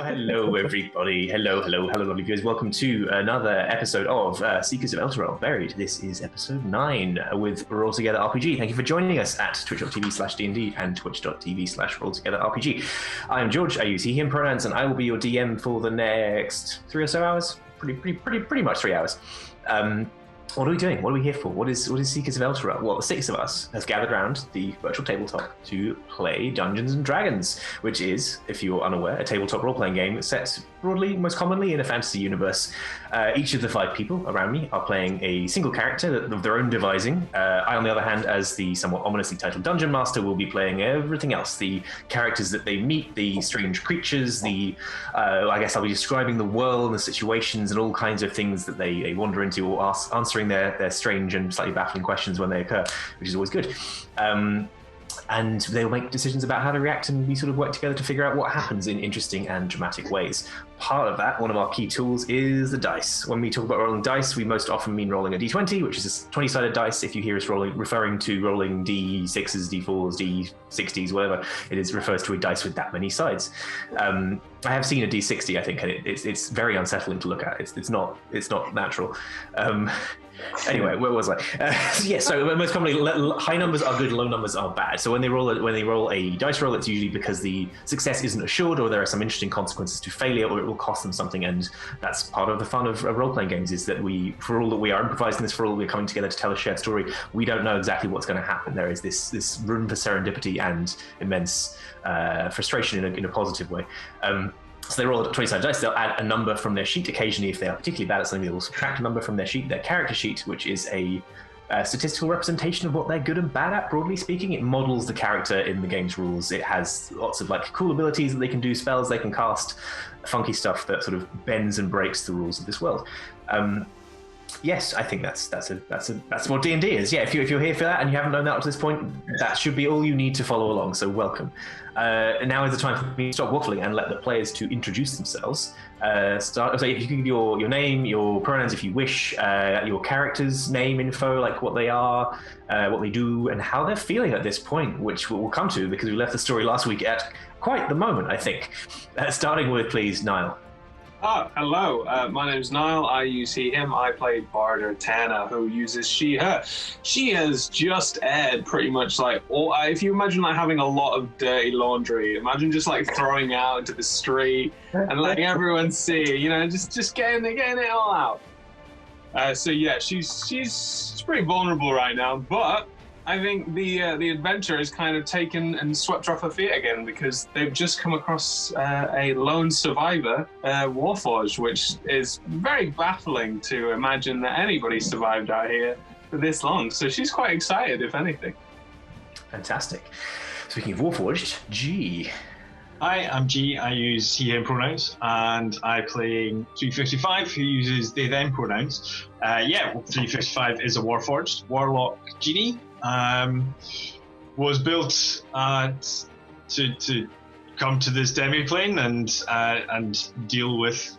Hello, everybody. Hello, lovely viewers. Welcome to another episode of Seekers of Elturel Buried. This is episode 9 with Roll Together RPG. Thank you for joining us at twitch.tv/D&D and twitch.tv/rolltogetherrpg. I'm George. I use he, him pronouns, and I will be your DM for the next 3 or so hours. Pretty much 3 hours. What are we doing? What are we here for? What is Seekers of Elturel? Well, 6 of us have gathered around the virtual tabletop to play Dungeons and Dragons, which is, if you're unaware, a tabletop role-playing game set broadly, most commonly, in a fantasy universe. Each of the 5 people around me are playing a single character of their own devising. I, on the other hand, as the somewhat ominously titled Dungeon Master, will be playing everything else. The characters that they meet, the strange creatures, I guess I'll be describing the world and the situations and all kinds of things that they wander into, or answering their strange and slightly baffling questions when they occur, which is always good. And they'll make decisions about how to react, and we sort of work together to figure out what happens in interesting and dramatic ways. Part of that, one of our key tools, is the dice. When we talk about rolling dice, we most often mean rolling a d20, which is a 20-sided dice. If you hear us referring to rolling d6s, d4s, d60s, whatever, it refers to a dice with that many sides. I have seen a d60, I think, and it's very unsettling to look at. It's not natural. Anyway, where was I? So most commonly, high numbers are good, low numbers are bad. So when they roll a dice roll, it's usually because the success isn't assured, or there are some interesting consequences to failure, or it will cost them something. And that's part of the fun of role-playing games, is that for all that we are improvising this, for all that we're coming together to tell a shared story, we don't know exactly what's going to happen. There is this room for serendipity and immense frustration in a positive way. So they roll a 20-sided dice. They'll add a number from their sheet. Occasionally, if they are particularly bad at something, they will subtract a number from their sheet, their character sheet, which is a statistical representation of what they're good and bad at, broadly speaking. It models the character in the game's rules. It has lots of cool abilities that they can do, spells they can cast, funky stuff that sort of bends and breaks the rules of this world. Yes, I think that's what D&D is. Yeah, if you're here for that and you haven't known that up to this point, that should be all you need to follow along. So welcome. Now is the time for me to stop waffling and let the players to introduce themselves. So if you can give your name, your pronouns if you wish, your character's name info, like what they are, what they do, and how they're feeling at this point, which we'll come to because we left the story last week at quite the moment, I think. Starting with, please, Niall. Hello. My name's Niall. I use he, him. I played Barder Tana, who uses she, her. She has just aired pretty much if you imagine having a lot of dirty laundry, imagine just throwing it out into the street and letting everyone see, just getting it all out. So yeah, she's pretty vulnerable right now, but I think the adventure is kind of taken and swept her off her feet again, because they've just come across a lone survivor, Warforged, which is very baffling to imagine that anybody survived out here for this long. So she's quite excited, if anything. Fantastic. Speaking of Warforged, G. Hi, I'm G. I use he, him pronouns, and I play 355, who uses they, them pronouns. 355 is a Warforged Warlock genie. Was built to come to this demi-plane and deal with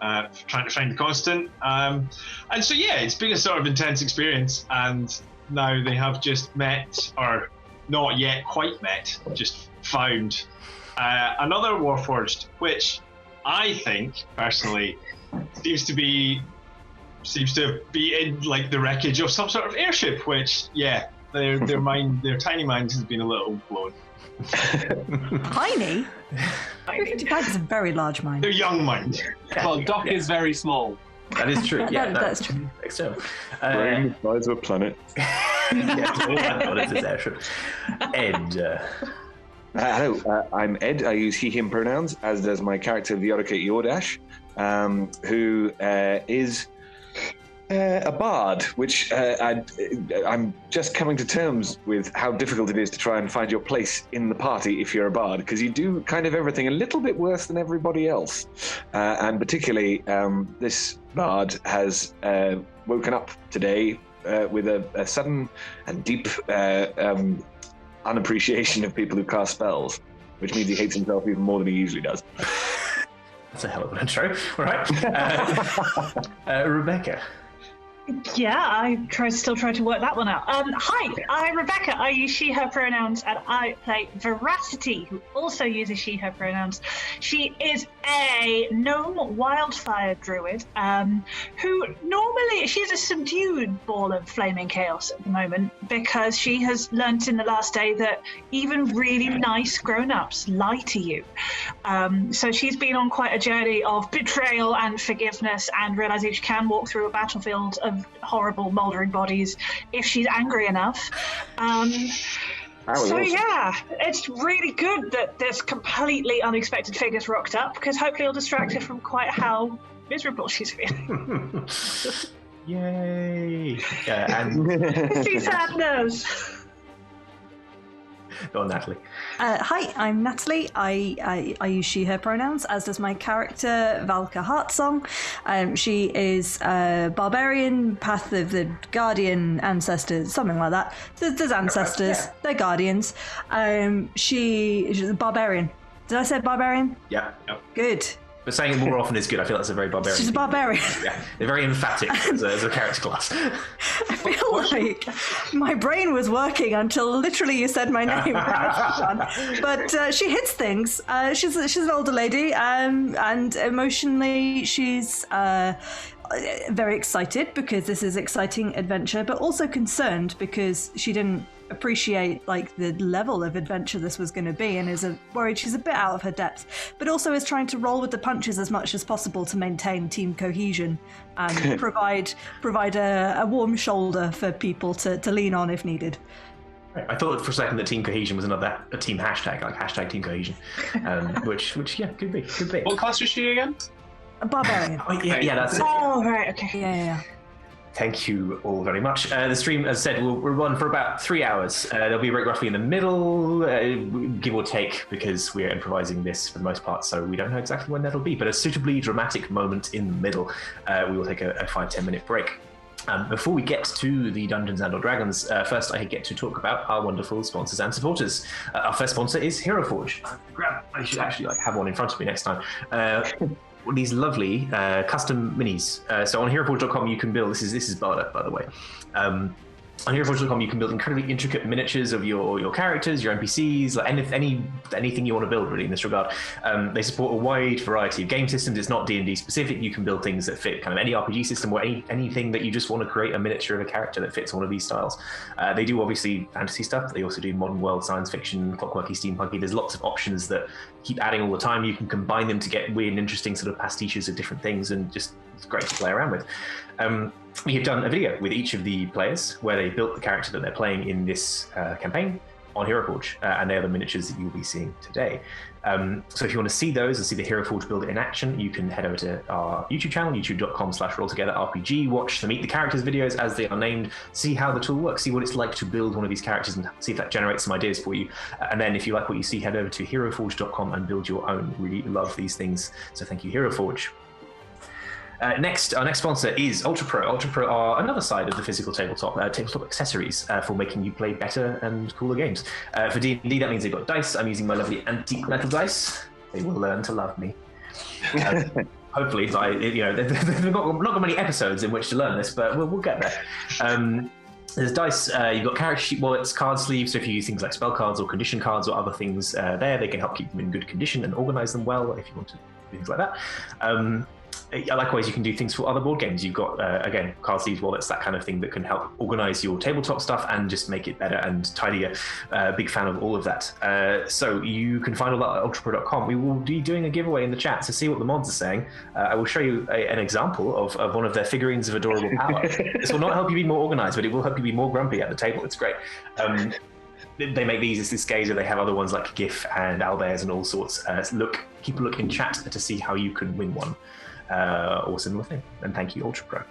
trying to find the constant. And so it's been a sort of intense experience, and now they have just met, or not yet quite met, just found another Warforged, which I think personally seems to be in the wreckage of some sort of airship, which their tiny mind has been a little blown. Tiny? 355 is a very large mind. Their young mind. Well, Doc is very small. That is true. That's true. Brain the size of a planet. Ed. Hello, I'm Ed. I use he, him pronouns, as does my character, Viorica Yordash, who is a bard, which I'm just coming to terms with how difficult it is to try and find your place in the party if you're a bard, because you do kind of everything a little bit worse than everybody else. And particularly, this bard has woken up today with a sudden and deep unappreciation of people who cast spells, which means he hates himself even more than he usually does. That's a hell of an intro. All right. Rebecca. Yeah, I still try to work that one out. Hi, I'm Rebecca. I use she, her pronouns, and I play Veracity, who also uses she, her pronouns. She is a gnome wildfire druid, who normally, she's a subdued ball of flaming chaos at the moment, because she has learnt in the last day that even really nice grown-ups lie to you. So she's been on quite a journey of betrayal and forgiveness, and realizing she can walk through a battlefield of horrible mouldering bodies if she's angry enough. Awesome. Yeah, it's really good that this completely unexpected figure's rocked up, because hopefully it'll distract her from quite how miserable she's feeling. Yay! And See sadness. go on, Natalie. Hi, I'm Natalie. I use she, her pronouns, as does my character, Valka Heartsong. She is a barbarian, path of the guardian ancestors, something like that. There's ancestors, Yeah. they're guardians. She's a barbarian. Did I say barbarian? Yeah. Good. But saying it more often is good. I feel that's a very barbarian. She's a barbarian. Yeah, they're very emphatic as a character class. I feel like my brain was working until literally you said my name. But she hits things. She's an older lady, and emotionally she's very excited because this is exciting adventure, but also concerned because she didn't appreciate like the level of adventure this was going to be, and is worried she's a bit out of her depth, but also is trying to roll with the punches as much as possible to maintain team cohesion and provide a warm shoulder for people to lean on if needed. I thought for a second that team cohesion was a team hashtag, like hashtag team cohesion, which yeah, could be. What class is she again? A barbarian. Oh, yeah, that's it. Oh, right, okay. Yeah. Thank you all very much. The stream, as I said, will run for about 3 hours. There'll be a break roughly in the middle, give or take, because we're improvising this for the most part, so we don't know exactly when that'll be. But a suitably dramatic moment in the middle, we will take a 5-10 minute break. Before we get to the Dungeons and Dragons, first I get to talk about our wonderful sponsors and supporters. Our first sponsor is Hero Forge. I should actually have one in front of me next time. These lovely custom minis. So on HeroForge.com you can build. This is Barda, by the way. On HeroForge.com you can build incredibly intricate miniatures of your characters, your NPCs, like anything you want to build really in this regard. They support a wide variety of game systems. It's not D&D specific. You can build things that fit kind of any RPG system or anything that you just want to create a miniature of a character that fits one of these styles. They do obviously fantasy stuff. But they also do modern world, science fiction, clockworky, steampunky. There's lots of options that keep adding all the time. You can combine them to get weird and interesting sort of pastiches of different things, and just it's great to play around with. We have done a video with each of the players where they built the character that they're playing in this campaign on Hero Forge, and they are the miniatures that you'll be seeing today. So if you want to see those and see the Hero Forge build in action, you can head over to our YouTube channel, youtube.com/rolltogetherrpg, watch the Meet the Characters videos as they are named, see how the tool works, see what it's like to build one of these characters, and see if that generates some ideas for you. And then if you like what you see, head over to heroforge.com and build your own. Really love these things, so thank you, Hero Forge. Our next sponsor is Ultrapro. Ultrapro are another side of the physical tabletop accessories for making you play better and cooler games. For D&D, that means they've got dice. I'm using my lovely antique metal dice. They will learn to love me. Hopefully, they've not got many episodes in which to learn this, but we'll get there. There's dice, you've got character sheet wallets, card sleeves, so if you use things like spell cards or condition cards or other things there, they can help keep them in good condition and organize them well if you want to do things like that. Likewise, you can do things for other board games. You've got, again, card sleeves, wallets, that kind of thing that can help organize your tabletop stuff and just make it better and tidier. Big fan of all of that. So you can find all that at ultrapro.com. We will be doing a giveaway in the chat to see what the mods are saying. I will show you an example of one of their figurines of adorable power. This will not help you be more organized, but it will help you be more grumpy at the table. It's great. They make these as this gazer. They have other ones like GIF and owlbears and all sorts. Keep a look in chat to see how you can win one. Or similar thing. And thank you, Ultrapro.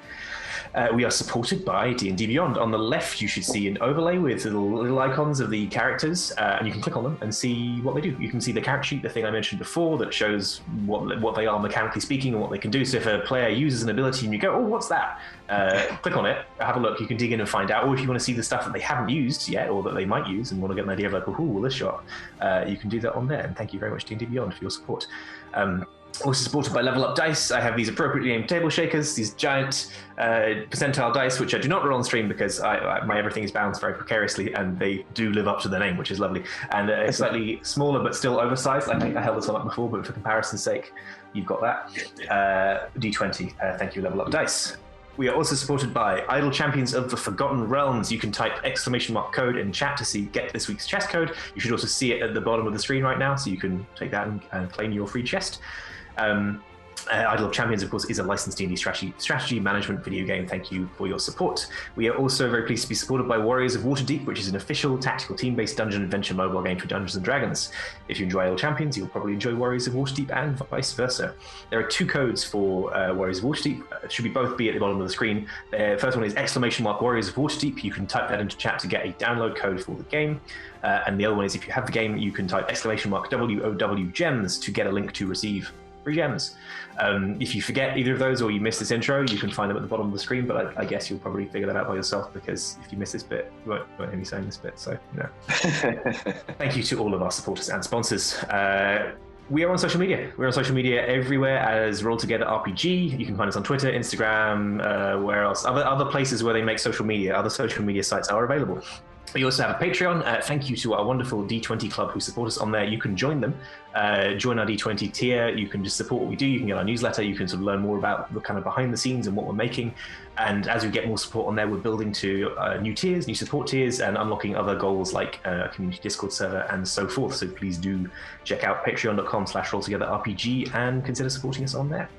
We are supported by D&D Beyond. On the left, you should see an overlay with little icons of the characters, and you can click on them and see what they do. You can see the character sheet, the thing I mentioned before, that shows what they are mechanically speaking and what they can do. So if a player uses an ability and you go, oh, what's that? Click on it, have a look. You can dig in and find out. Or if you want to see the stuff that they haven't used yet or that they might use and want to get an idea of like, oh, will this show up? You can do that on there. And thank you very much, D&D Beyond, for your support. Also supported by Level Up Dice. I have these appropriately named table shakers, these giant percentile dice, which I do not roll on stream because my everything is balanced very precariously, and they do live up to their name, which is lovely. And slightly smaller but still oversized. I think I held this one up before, but for comparison's sake, you've got that. D20. Thank you, Level Up Dice. We are also supported by Idle Champions of the Forgotten Realms. You can type ! code in chat to get this week's chest code. You should also see it at the bottom of the screen right now, so you can take that and claim your free chest. Idle Champions, of course, is a licensed D&D strategy management video game. Thank you for your support. We are also very pleased to be supported by Warriors of Waterdeep, which is an official tactical team-based dungeon adventure mobile game for Dungeons & Dragons. If you enjoy Idle Champions, you'll probably enjoy Warriors of Waterdeep and vice versa. There are 2 codes for Warriors of Waterdeep. It should both be at the bottom of the screen. The first one is ! Warriors of Waterdeep. You can type that into chat to get a download code for the game. And the other one is, if you have the game, you can type ! WOW gems to get a link to receive free gems. If you forget either of those or you miss this intro, you can find them at the bottom of the screen, but I guess you'll probably figure that out by yourself, because if you miss this bit, you won't hear me saying this bit, so no. Thank you to all of our supporters and sponsors. We are on social media. We're on social media everywhere as Roll Together RPG. You can find us on Twitter, Instagram, where else? Other places where they make social media. Other social media sites are available. We also have a Patreon. Thank you to our wonderful D20 club who support us on there. You can join them. Join our D20 tier. You can just support what we do. You can get our newsletter. You can sort of learn more about the kind of behind the scenes and what we're making. And as we get more support on there, we're building to new tiers, new support tiers, and unlocking other goals like a community Discord server and so forth. So please do check out patreon.com/rolltogetherrpg and consider supporting us on there.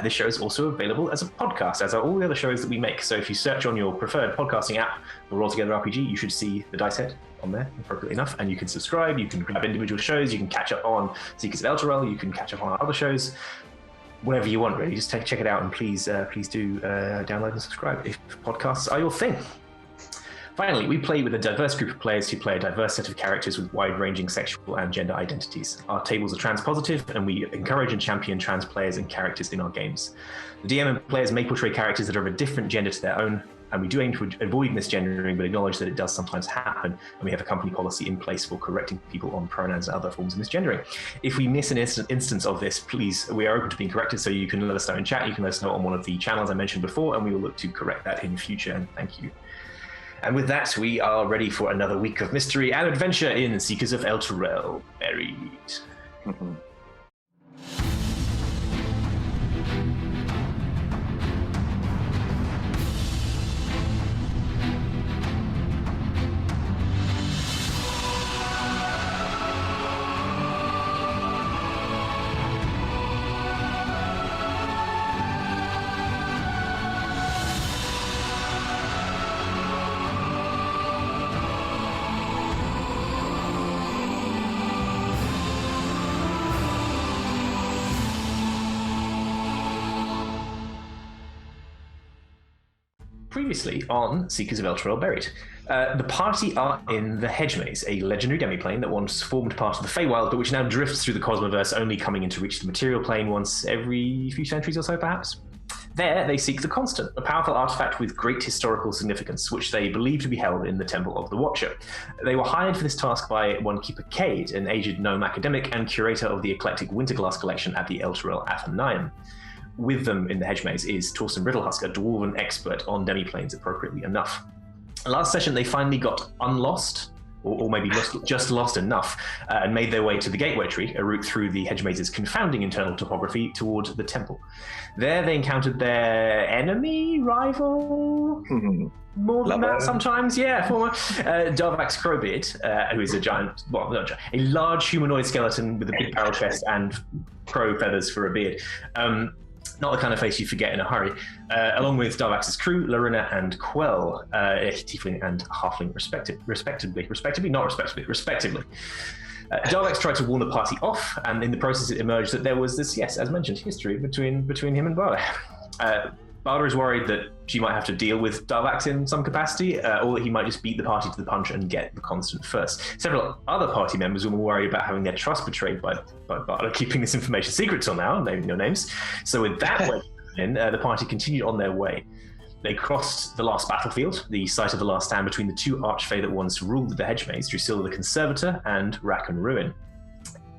This show is also available as a podcast, as are all the other shows that we make. So if you search on your preferred podcasting app for Roll Together RPG, you should see the dice head on there, appropriately enough, and you can subscribe, you can grab individual shows, you can catch up on Seekers of Elturel, you can catch up on our other shows, whatever you want really. Just check it out, and please do download and subscribe if podcasts are your thing. Finally, we play with a diverse group of players who play a diverse set of characters with wide-ranging sexual and gender identities. Our tables are trans-positive, and we encourage and champion trans players and characters in our games. The DM and players may portray characters that are of a different gender to their own, and we do aim to avoid misgendering, but acknowledge that it does sometimes happen, and we have a company policy in place for correcting people on pronouns and other forms of misgendering. If we miss an instance of this, please, we are open to being corrected, so you can let us know in chat, you can let us know on one of the channels I mentioned before, and we will look to correct that in future, and thank you. And with that, we are ready for another week of mystery and adventure in Seekers of Elturel Buried. Previously on Seekers of Elturel Buried. The party are in the Hedge Maze, a legendary demiplane that once formed part of the Feywild, but which now drifts through the Cosmoverse, only coming in to reach the material plane once every few centuries or so, perhaps. There, they seek the Constant, a powerful artifact with great historical significance, which they believe to be held in the Temple of the Watcher. They were hired for this task by one Keeper Cade, an aged gnome academic and curator of the eclectic Winterglass collection at the Elturel Athenaeum. With them in the Hedge Maze is Torsten Riddlehusk, a dwarven expert on demiplanes, appropriately enough. Last session, they finally got unlost, or maybe just lost enough, and made their way to the Gateway Tree, a route through the Hedge Maze's confounding internal topography toward the temple. There, they encountered their enemy, rival, more than that sometimes, yeah, former Darvax Crowbeard, who is a large humanoid skeleton with a big barrel chest and crow feathers for a beard. Not the kind of face you forget in a hurry. Along with Darvax's crew, Lorena and Quell, tiefling and halfling respectively. Darvax tried to warn the party off, and in the process it emerged that there was this, yes, as mentioned, history between him and Barda. Barda is worried that she might have to deal with Darvax in some capacity, or that he might just beat the party to the punch and get the Constant first. Several other party members were more worried about having their trust betrayed by Barda, keeping this information secret till now, naming no names. So with that the party continued on their way. They crossed the last battlefield, the site of the last stand between the two archfey that once ruled the Hedge Maze, Drusilla the Conservator and Rack and Ruin.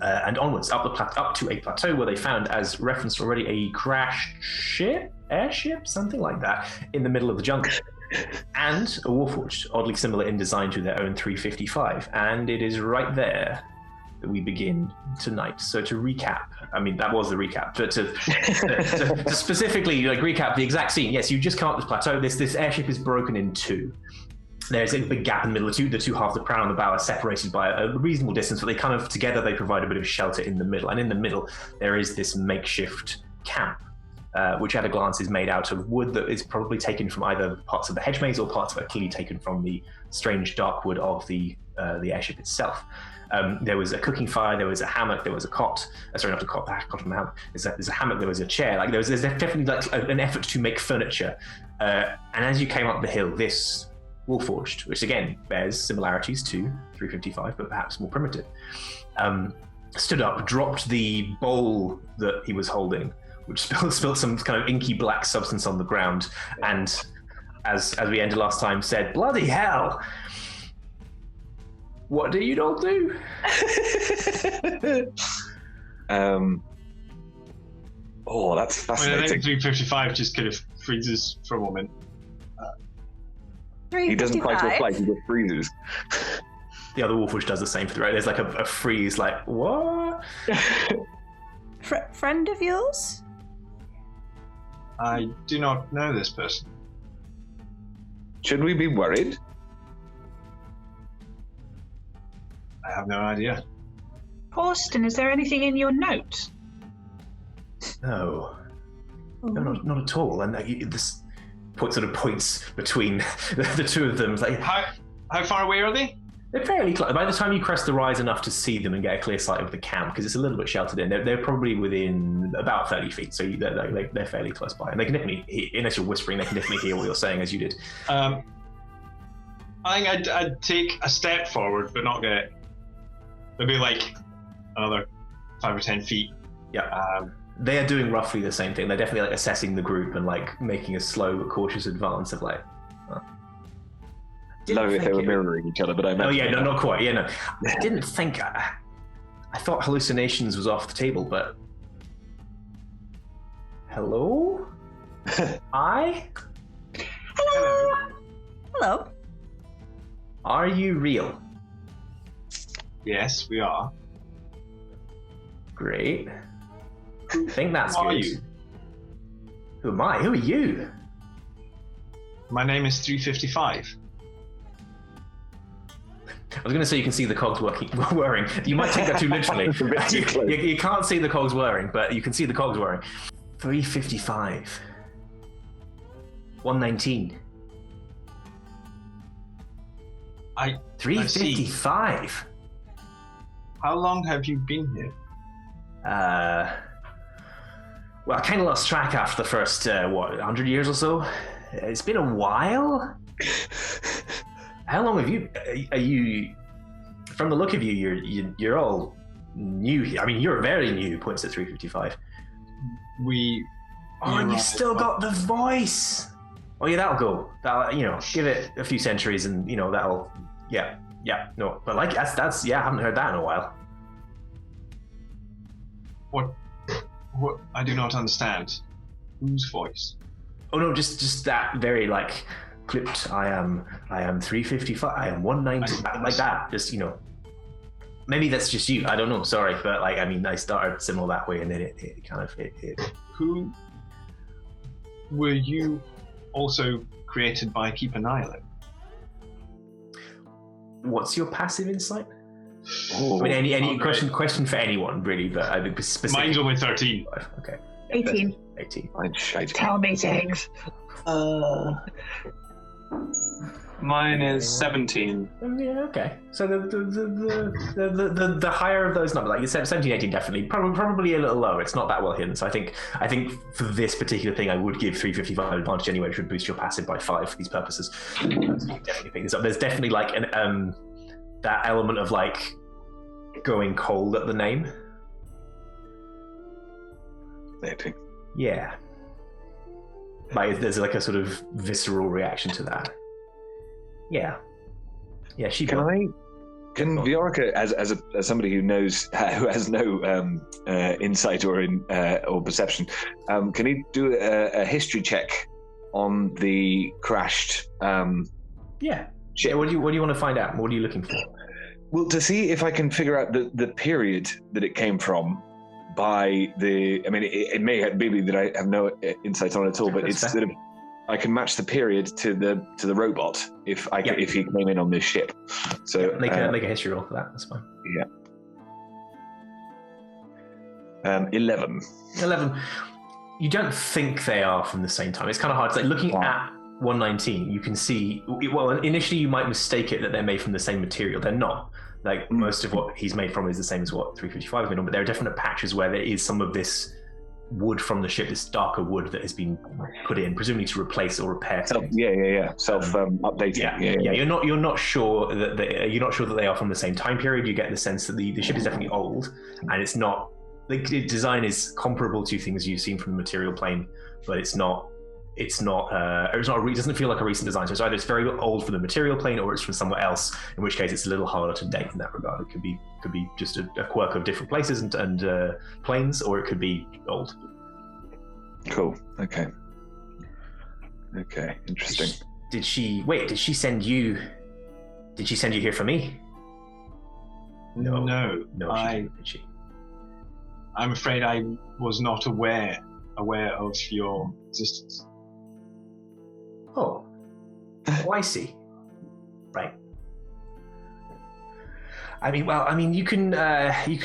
and onwards up to a plateau where they found, as referenced already, a crashed airship, something like that, in the middle of the jungle. And a warforged, oddly similar in design to their own 355. And it is right there that we begin tonight. So to recap, I mean, that was the recap, but to specifically recap the exact scene. Yes, you just come up this plateau. This airship is broken in two. There's a big gap in the middle. The two halves, the prow and the bow, are separated by a reasonable distance, but they kind of together they provide a bit of shelter in the middle. And in the middle, there is this makeshift camp, which at a glance is made out of wood that is probably taken from either parts of the hedge maze or parts that are clearly taken from the strange dark wood of the airship itself. There was a cooking fire, there was a hammock, there was a cot. Sorry, not a cot, cot and a hammock. There's a hammock, there was a chair. There's definitely an effort to make furniture. And as you came up the hill, this Warforged, which again bears similarities to 355, but perhaps more primitive, stood up, dropped the bowl that he was holding, which spilled some kind of inky black substance on the ground, and as we ended last time, said, "Bloody hell! What do you all do?" Oh, that's fascinating. I think 355 just kind of freezes for a moment. He doesn't fight or flight, he just freezes. The other Warforged does the same for the right. There's like a freeze, like, what? Friend of yours? I do not know this person. Should we be worried? I have no idea. Austin, is there anything in your note? No, not at all. And this sort of points between the two of them. Like, how far away are they? They're fairly close. By the time you crest the rise enough to see them and get a clear sight of the camp, because it's a little bit sheltered in, they're probably within about 30 feet. So they're fairly close by, and they can definitely, unless you're whispering, they can definitely hear what you're saying as you did. I think I'd take a step forward, but not get. Maybe like another 5 or 10 feet. Yeah. They are doing roughly the same thing. They're definitely like assessing the group and like making a slow, cautious advance of like. Love if they were mirroring each other, but I imagine. Oh yeah, no, not quite. Yeah, no. I didn't think. I thought hallucinations was off the table, but. Hello. Hi. Hello. Are you real? Yes, we are. Great. I think that's Who good. are you? Who am I? Who are you? My name is 355. I was going to say you can see the cogs whirring. You might take that too literally. You can't see the cogs whirring, but you can see the cogs whirring. 355. 119. 355. How long have you been here? Well, I kind of lost track after the first, 100 years or so? It's been a while? How long have you... Are you... From the look of you, you're all new here. I mean, you're very new, points at 355. Oh, and you've still got the voice! Oh, yeah, that'll go. That'll, give it a few centuries and, that'll... Yeah, no. But, like, that's I haven't heard that in a while. What? I do not understand. Whose voice? Oh no, just that very like clipped. I am 355. I am 190. Like that. Just maybe that's just you. I don't know. Sorry, but like I started similar that way, and then it kind of hit. Who were you? Also created by Keep an Eye. What's your passive insight? Oh, I mean, any question for anyone really, but I think specifically. Mine's only 13. Okay. 18. 18. Tell me things. Mine is 17. Yeah, okay. So the higher of those numbers, like you said, 17, 18 definitely, probably a little lower. It's not that well hidden. So I think for this particular thing, I would give 355 advantage anyway, which would boost your passive by 5 for these purposes. So you definitely pick this up. There's definitely like an that element of like going cold at the name. Yeah. Like there's like a sort of visceral reaction to that. Yeah. Yeah, she Can Can Viorica, as somebody who knows, who has no insight or perception, can he do a history check on the crashed? Yeah. Ship? What do you want to find out? What are you looking for? Well, to see if I can figure out the period that it came from. By the, I mean, it may be that I have no insight on it at all, but it's sort of, I can match the period to the robot if he came in on this ship. So make a history roll for that. That's fine. Yeah. 11. 11. You don't think they are from the same time. It's kind of hard. It's like looking at 119. You can see. Well, initially you might mistake it that they're made from the same material. They're not. Like most of what he's made from is the same as what 355 is made on, but there are definite patches where there is some of this wood from the ship, this darker wood that has been put in, presumably to replace or repair. Self-updating. Yeah. You're not sure that they are from the same time period. You get the sense that the ship is definitely old, and it's not. The design is comparable to things you've seen from the material plane, but it doesn't feel like a recent design. So it's either it's very old from the material plane, or it's from somewhere else. In which case, it's a little harder to date in that regard. It could be just a quirk of different places and planes, or it could be old. Cool. Okay. Interesting. Did she send you? Did she send you here for me? No. Did she? I'm afraid I was not aware of your existence. Oh, I see. Right. I mean, you can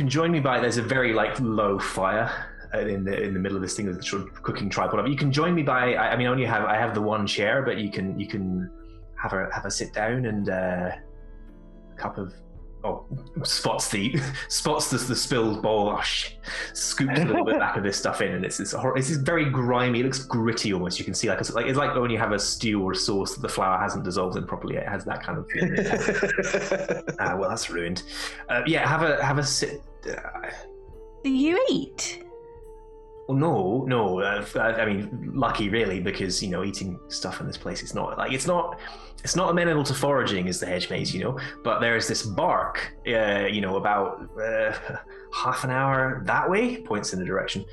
join me by. There's a very low fire in the middle of this thing with the sort of cooking tripod. You can join me by. I have the one chair, but you can have a sit down and a cup of. Oh, spots the spilled bowl. Oh, shit. Scoops a little bit back of this stuff in, and it's very grimy. It looks gritty almost. You can see it's like when you have a stew or a sauce that the flour hasn't dissolved in properly. It has that kind of feeling. Well, that's ruined. Have a sit. Do you eat? Well, no. I mean, lucky really, because eating stuff in this place is not amenable to foraging as the hedge maze, But there's this bark, about half an hour that way. Points in the direction.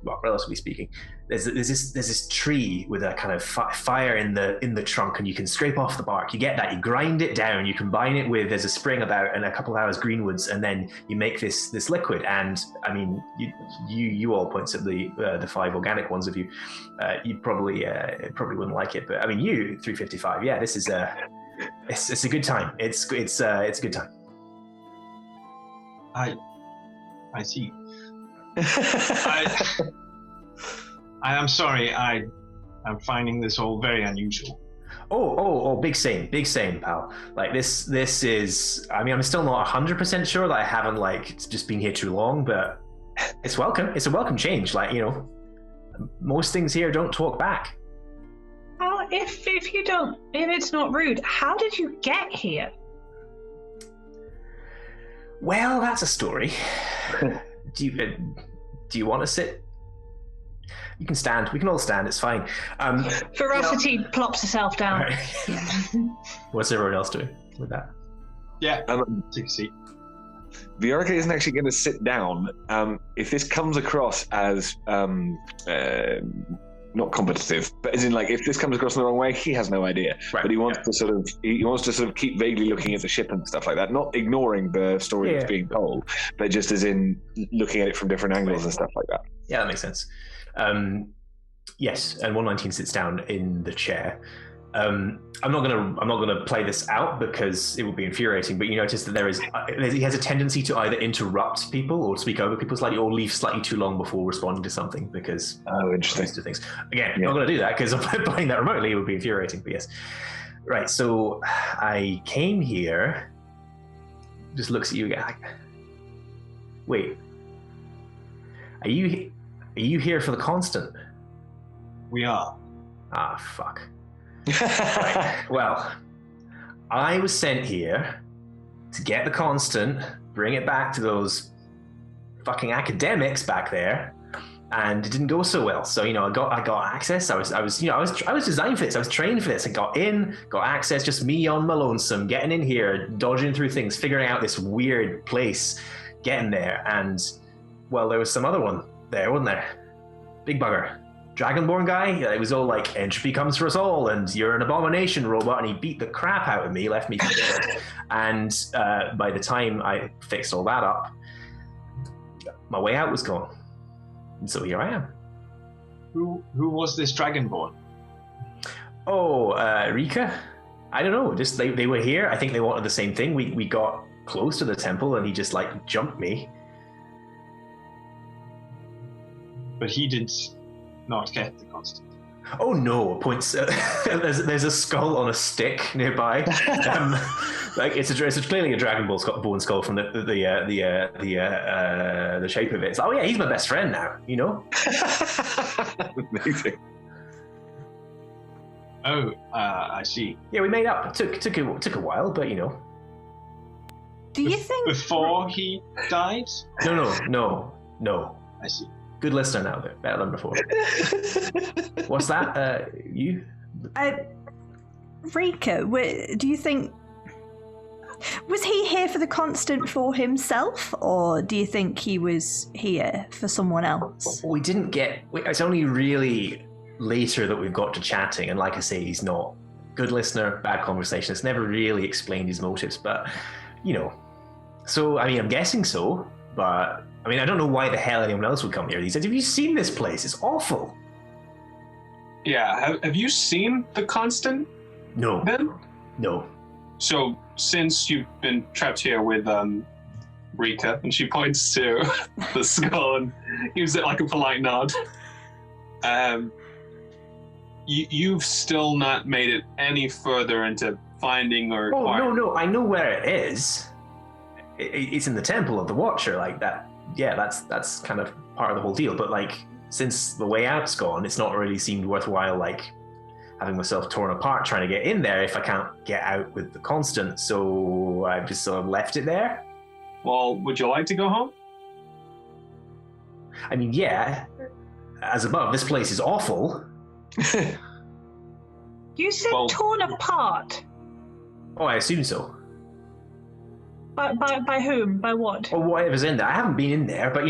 Well, relatively speaking, there's this tree with a kind of fire in the trunk, and you can scrape off the bark. You get that, you grind it down, you combine it with there's a spring about and a couple of hours greenwoods, and then you make this liquid. And I mean, you all points at the 5 organic ones of you. You probably wouldn't like it, but I mean, you 355. Yeah, this is it's a good time. It's a good time. I see. I am sorry. I'm finding this all very unusual. Oh, big same, pal. Like this is. I mean, I'm still not 100% sure that I haven't just been here too long, but it's welcome. It's a welcome change. Most things here don't talk back. Well, if it's not rude, how did you get here? Well, that's a story. Do you want to sit? You can stand. We can all stand. It's fine. Veracity plops herself down. Right. What's everyone else doing with that? Yeah, take a seat. Viorica isn't actually going to sit down. If this comes across as not competitive, but as in if this comes across in the wrong way, he has no idea. Right. But he wants to sort of keep vaguely looking at the ship and stuff like that, not ignoring the story that's being told, but just as in looking at it from different angles and stuff like that. Yeah, that makes sense. Yes, and 119 sits down in the chair. I'm not gonna play this out because it would be infuriating. But you notice that he has a tendency to either interrupt people or speak over people slightly, or leave slightly too long before responding to something because interesting. To things. Again, I'm not gonna do that because if I'm playing that remotely, it would be infuriating. But yes, right. So I came here. Just looks at you again. Wait, are you here for the constant? We are. Ah, fuck. Right. Well, I was sent here to get the constant, bring it back to those fucking academics back there, and it didn't go so well. So I got access. I was designed for this. I was trained for this. I got access. Just me on my lonesome, getting in here, dodging through things, figuring out this weird place, getting there, and well, there was some other one there, wasn't there? Big bugger. Dragonborn guy. It was all like, entropy comes for us all, and you're an abomination, robot, and he beat the crap out of me, left me for dead. And by the time I fixed all that up, my way out was gone. And so here I am. Who was this Dragonborn? Oh, Rika? I don't know. Just they were here. I think they wanted the same thing. We got close to the temple, and he just like jumped me. But he did not get the constant. Oh no! Points. There's a skull on a stick nearby. Like it's clearly a dragon bone skull from the shape of it. It's like, oh yeah, he's my best friend now. Amazing. Oh, I see. Yeah, we made up. It took a while, but Do you think before he died? No. I see. Good listener now, though. Better than before. What's that? You? Rika, do you think... Was he here for the constant for himself, or do you think he was here for someone else? We didn't get... It's only really later that we've got to chatting, and like I say, he's not good listener, bad conversation. It's never really explained his motives, but, So, I mean, I'm guessing so, but... I mean, I don't know why the hell anyone else would come here. He said, have you seen this place? It's awful. Yeah, have you seen the Constant? No. Then? No. So, since you've been trapped here with Rika, and she points to the skull and gives it like a polite nod, you've still not made it any further into finding or... Oh, no, I know where it is. It's in the Temple of the Watcher, like that. Yeah, that's kind of part of the whole deal. But like, since the way out's gone, it's not really seemed worthwhile, like having myself torn apart trying to get in there if I can't get out with the constant. So I've just sort of left it there. Well, would you like to go home? I mean, yeah. As above, this place is awful. You said torn apart. Oh, I assume so. By whom? By what? Or whatever's in there. I haven't been in there, but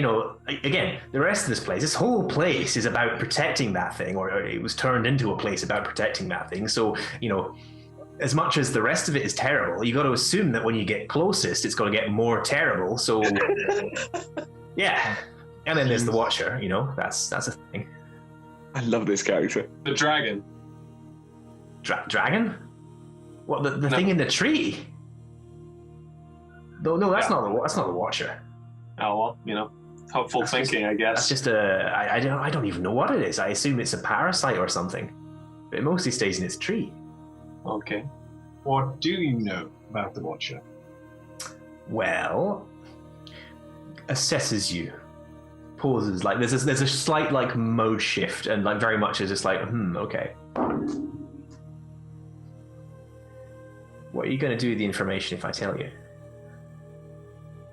again, the rest of this whole place is about protecting that thing, or it was turned into a place about protecting that thing. So, as much as the rest of it is terrible, you got to assume that when you get closest, it's going to get more terrible. So, yeah. And then there's the Watcher. That's a thing. I love this character. The dragon. Dragon? What? The thing in the tree? No, that's not the Watcher. Oh well, helpful thinking, I guess. That's just I don't even know what it is. I assume it's a parasite or something, but it mostly stays in its tree. Okay. What do you know about the Watcher? Well, assesses you, pauses. Like there's a slight like mode shift, and like very much is just like okay. What are you going to do with the information if I tell you?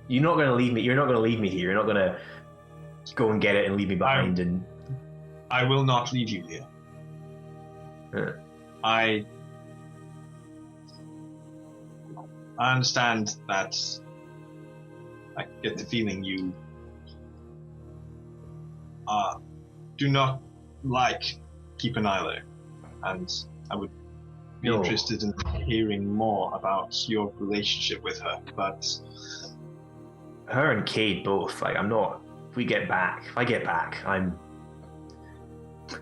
You're not going to leave me. You're not going to leave me here. You're not going to go and get it and leave me behind. I will not leave you here. I understand that. I get the feeling you do not like Keep an Eye there, and I would be interested in hearing more about your relationship with her, but. Her and Cade both. Like, I'm not. If I get back, I'm.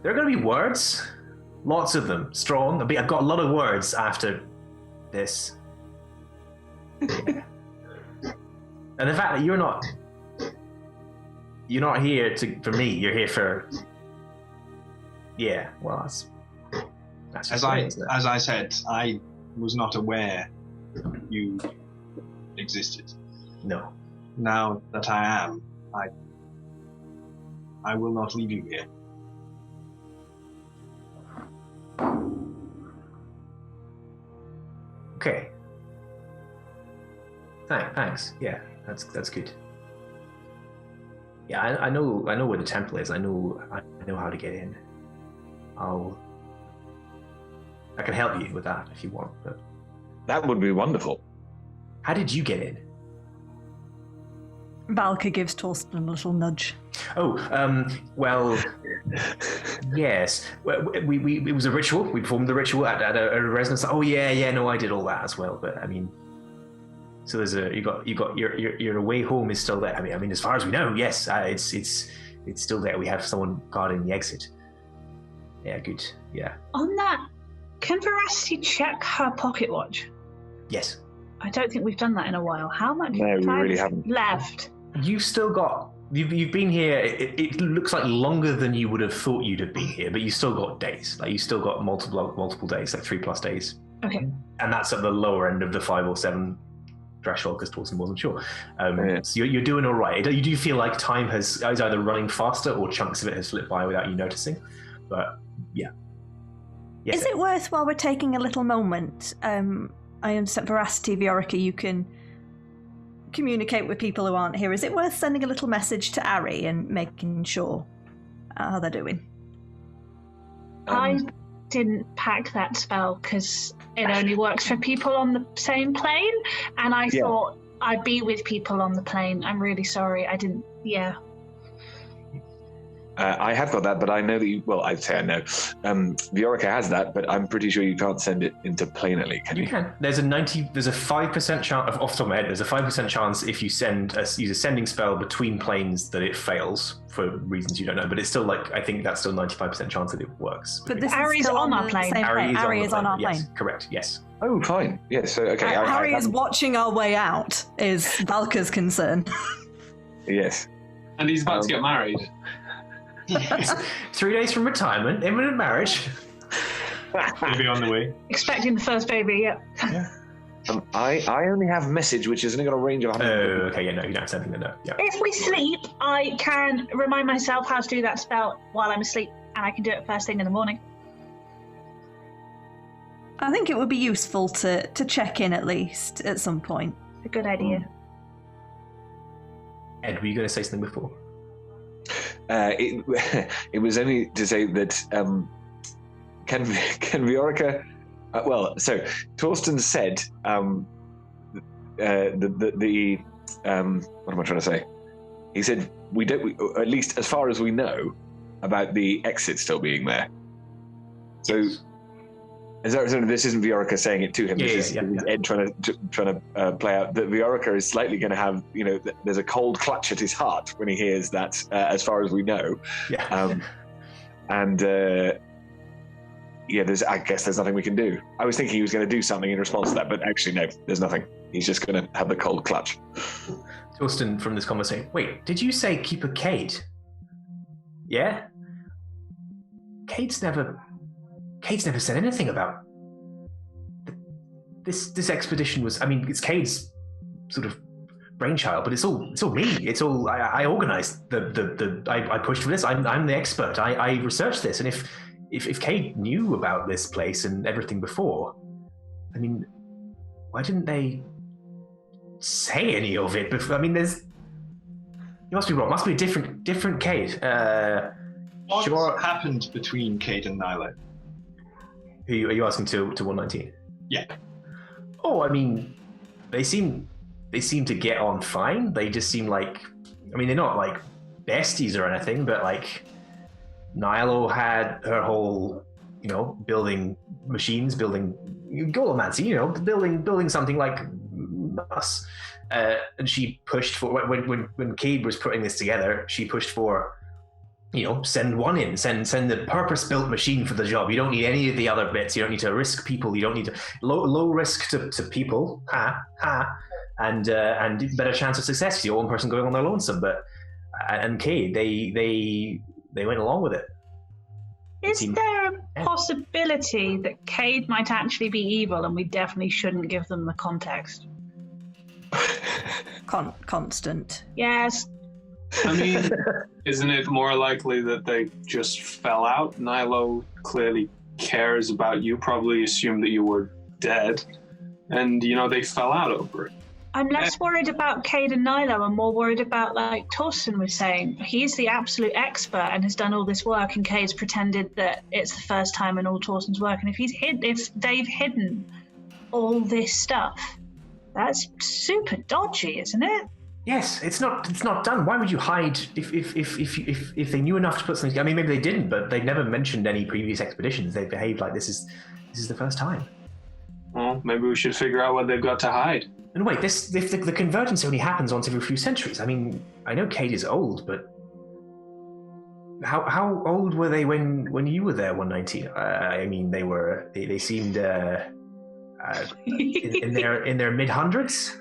There are going to be words, lots of them, strong. I've got a lot of words after this, and the fact that you're not here for me. You're here for. Yeah. Well, that's as I said, I was not aware you existed. No. Now that I am, I will not leave you here. Okay. Thanks. Yeah, that's good. Yeah, I know where the temple is. I know how to get in. I can help you with that if you want. But That would be wonderful. how did you get in? Valka gives Torsten a little nudge. Oh, well, yes. We it was a ritual. We performed the ritual at a residence. Oh yeah, no, I did all that as well. But I mean, so there's you got your way home is still there. I mean, as far as we know, yes, it's still there. We have someone guarding the exit. Yeah, good. Yeah. On that, can Veracity check her pocket watch? Yes. I don't think we've done that in a while. How much No, we time really is haven't. left? You've still got. You've been here. It looks like longer than you would have thought you'd have been here, but you still got days. Like you still got multiple days, like 3+ days. Okay. And that's at the lower end of the 5 or 7 threshold because Torsten wasn't sure. Yeah. So you're doing all right. You do feel like time is either running faster or chunks of it has slipped by without you noticing. But yeah. Yes, Is it worth, while we're taking a little moment, I understand Veracity, Viorica, you can communicate with people who aren't here. Is it worth sending a little message to Ari and making sure how they're doing? I didn't pack that spell because it only works for people on the same plane, and I thought I'd be with people on the plane. I'm really sorry. I didn't. Yeah. I have got that, but I know that you. Well, I'd say I know. Viorica has that, but I'm pretty sure you can't send it into planely, can you? You can. There's a 5% chance, off the top of my head, there's a 5% chance if you use a sending spell between planes that it fails for reasons you don't know, but it's still like, I think that's still 95% chance that it works. But this Ari's is still on our the plane. same Ari is on our yes, plane. correct, yes. Oh, fine. Yes. So okay. Harry is watching our way out, is Valka's concern. Yes. And he's about to get married. 3 days from retirement, imminent marriage. Maybe on the way. Expecting the first baby, yeah. I only have message, which is only got a range of 100. Oh, okay, yeah, no, you don't have something to know. Yeah. If we sleep, I can remind myself how to do that spell while I'm asleep, and I can do it first thing in the morning. I think it would be useful to check in at least at some point. A good idea. Ed, were you going to say something before? It was only to say that can Viorica? So Torsten said what am I trying to say? He said we don't, at least as far as we know, about the exit still being there. So. This isn't Viorica saying it to him. This is Ed trying to play out that Viorica is slightly going to have, there's a cold clutch at his heart when he hears that, as far as we know. Yeah. I guess there's nothing we can do. I was thinking he was going to do something in response to that, but actually no, there's nothing. He's just going to have the cold clutch. Torsten, from this conversation, wait, did you say keep a Cade? Yeah? Cade's never said anything about this expedition. Was, I mean, it's Cade's sort of brainchild, but it's all me. It's all I organized I pushed for this. I'm the expert. I researched this, and if Cade knew about this place and everything before, I mean, why didn't they say any of it before? I mean, you must be wrong. Must be a different Cade. What happened between Cade and Nyla? Are you asking to 119? Yeah. Oh, I mean, they seem to get on fine. They just seem like, I mean, they're not like besties or anything, but like Nilo had her whole, building machines, building Golomancy, building something like us. And she pushed for, when Cade was putting this together, she pushed for, send one in, send the purpose-built machine for the job. You don't need any of the other bits. You don't need to risk people. You don't need to low risk to people, and better chance of success because you're one person going on their lonesome. But and Cade, they went along with it. Is there a possibility that Cade might actually be evil, and we definitely shouldn't give them the context? Constant. Yes. I mean, isn't it more likely that they just fell out? Nilo clearly cares about you, probably assumed that you were dead, and, they fell out over it. I'm less worried about Cade and Nilo and more worried about, like Torsten was saying. He's the absolute expert and has done all this work, and Cade's pretended that it's the first time in all Torsten's work. And if they've hidden all this stuff, that's super dodgy, isn't it? Yes, it's not done. Why would you hide if they knew enough to put something? I mean, maybe they didn't, but they've never mentioned any previous expeditions. They behaved like this is the first time. Well, maybe we should figure out what they've got to hide. And wait, the convergence only happens once every few centuries. I mean, I know Cade is old, but how old were they when you were there 119? I mean, they seemed in their mid-hundreds.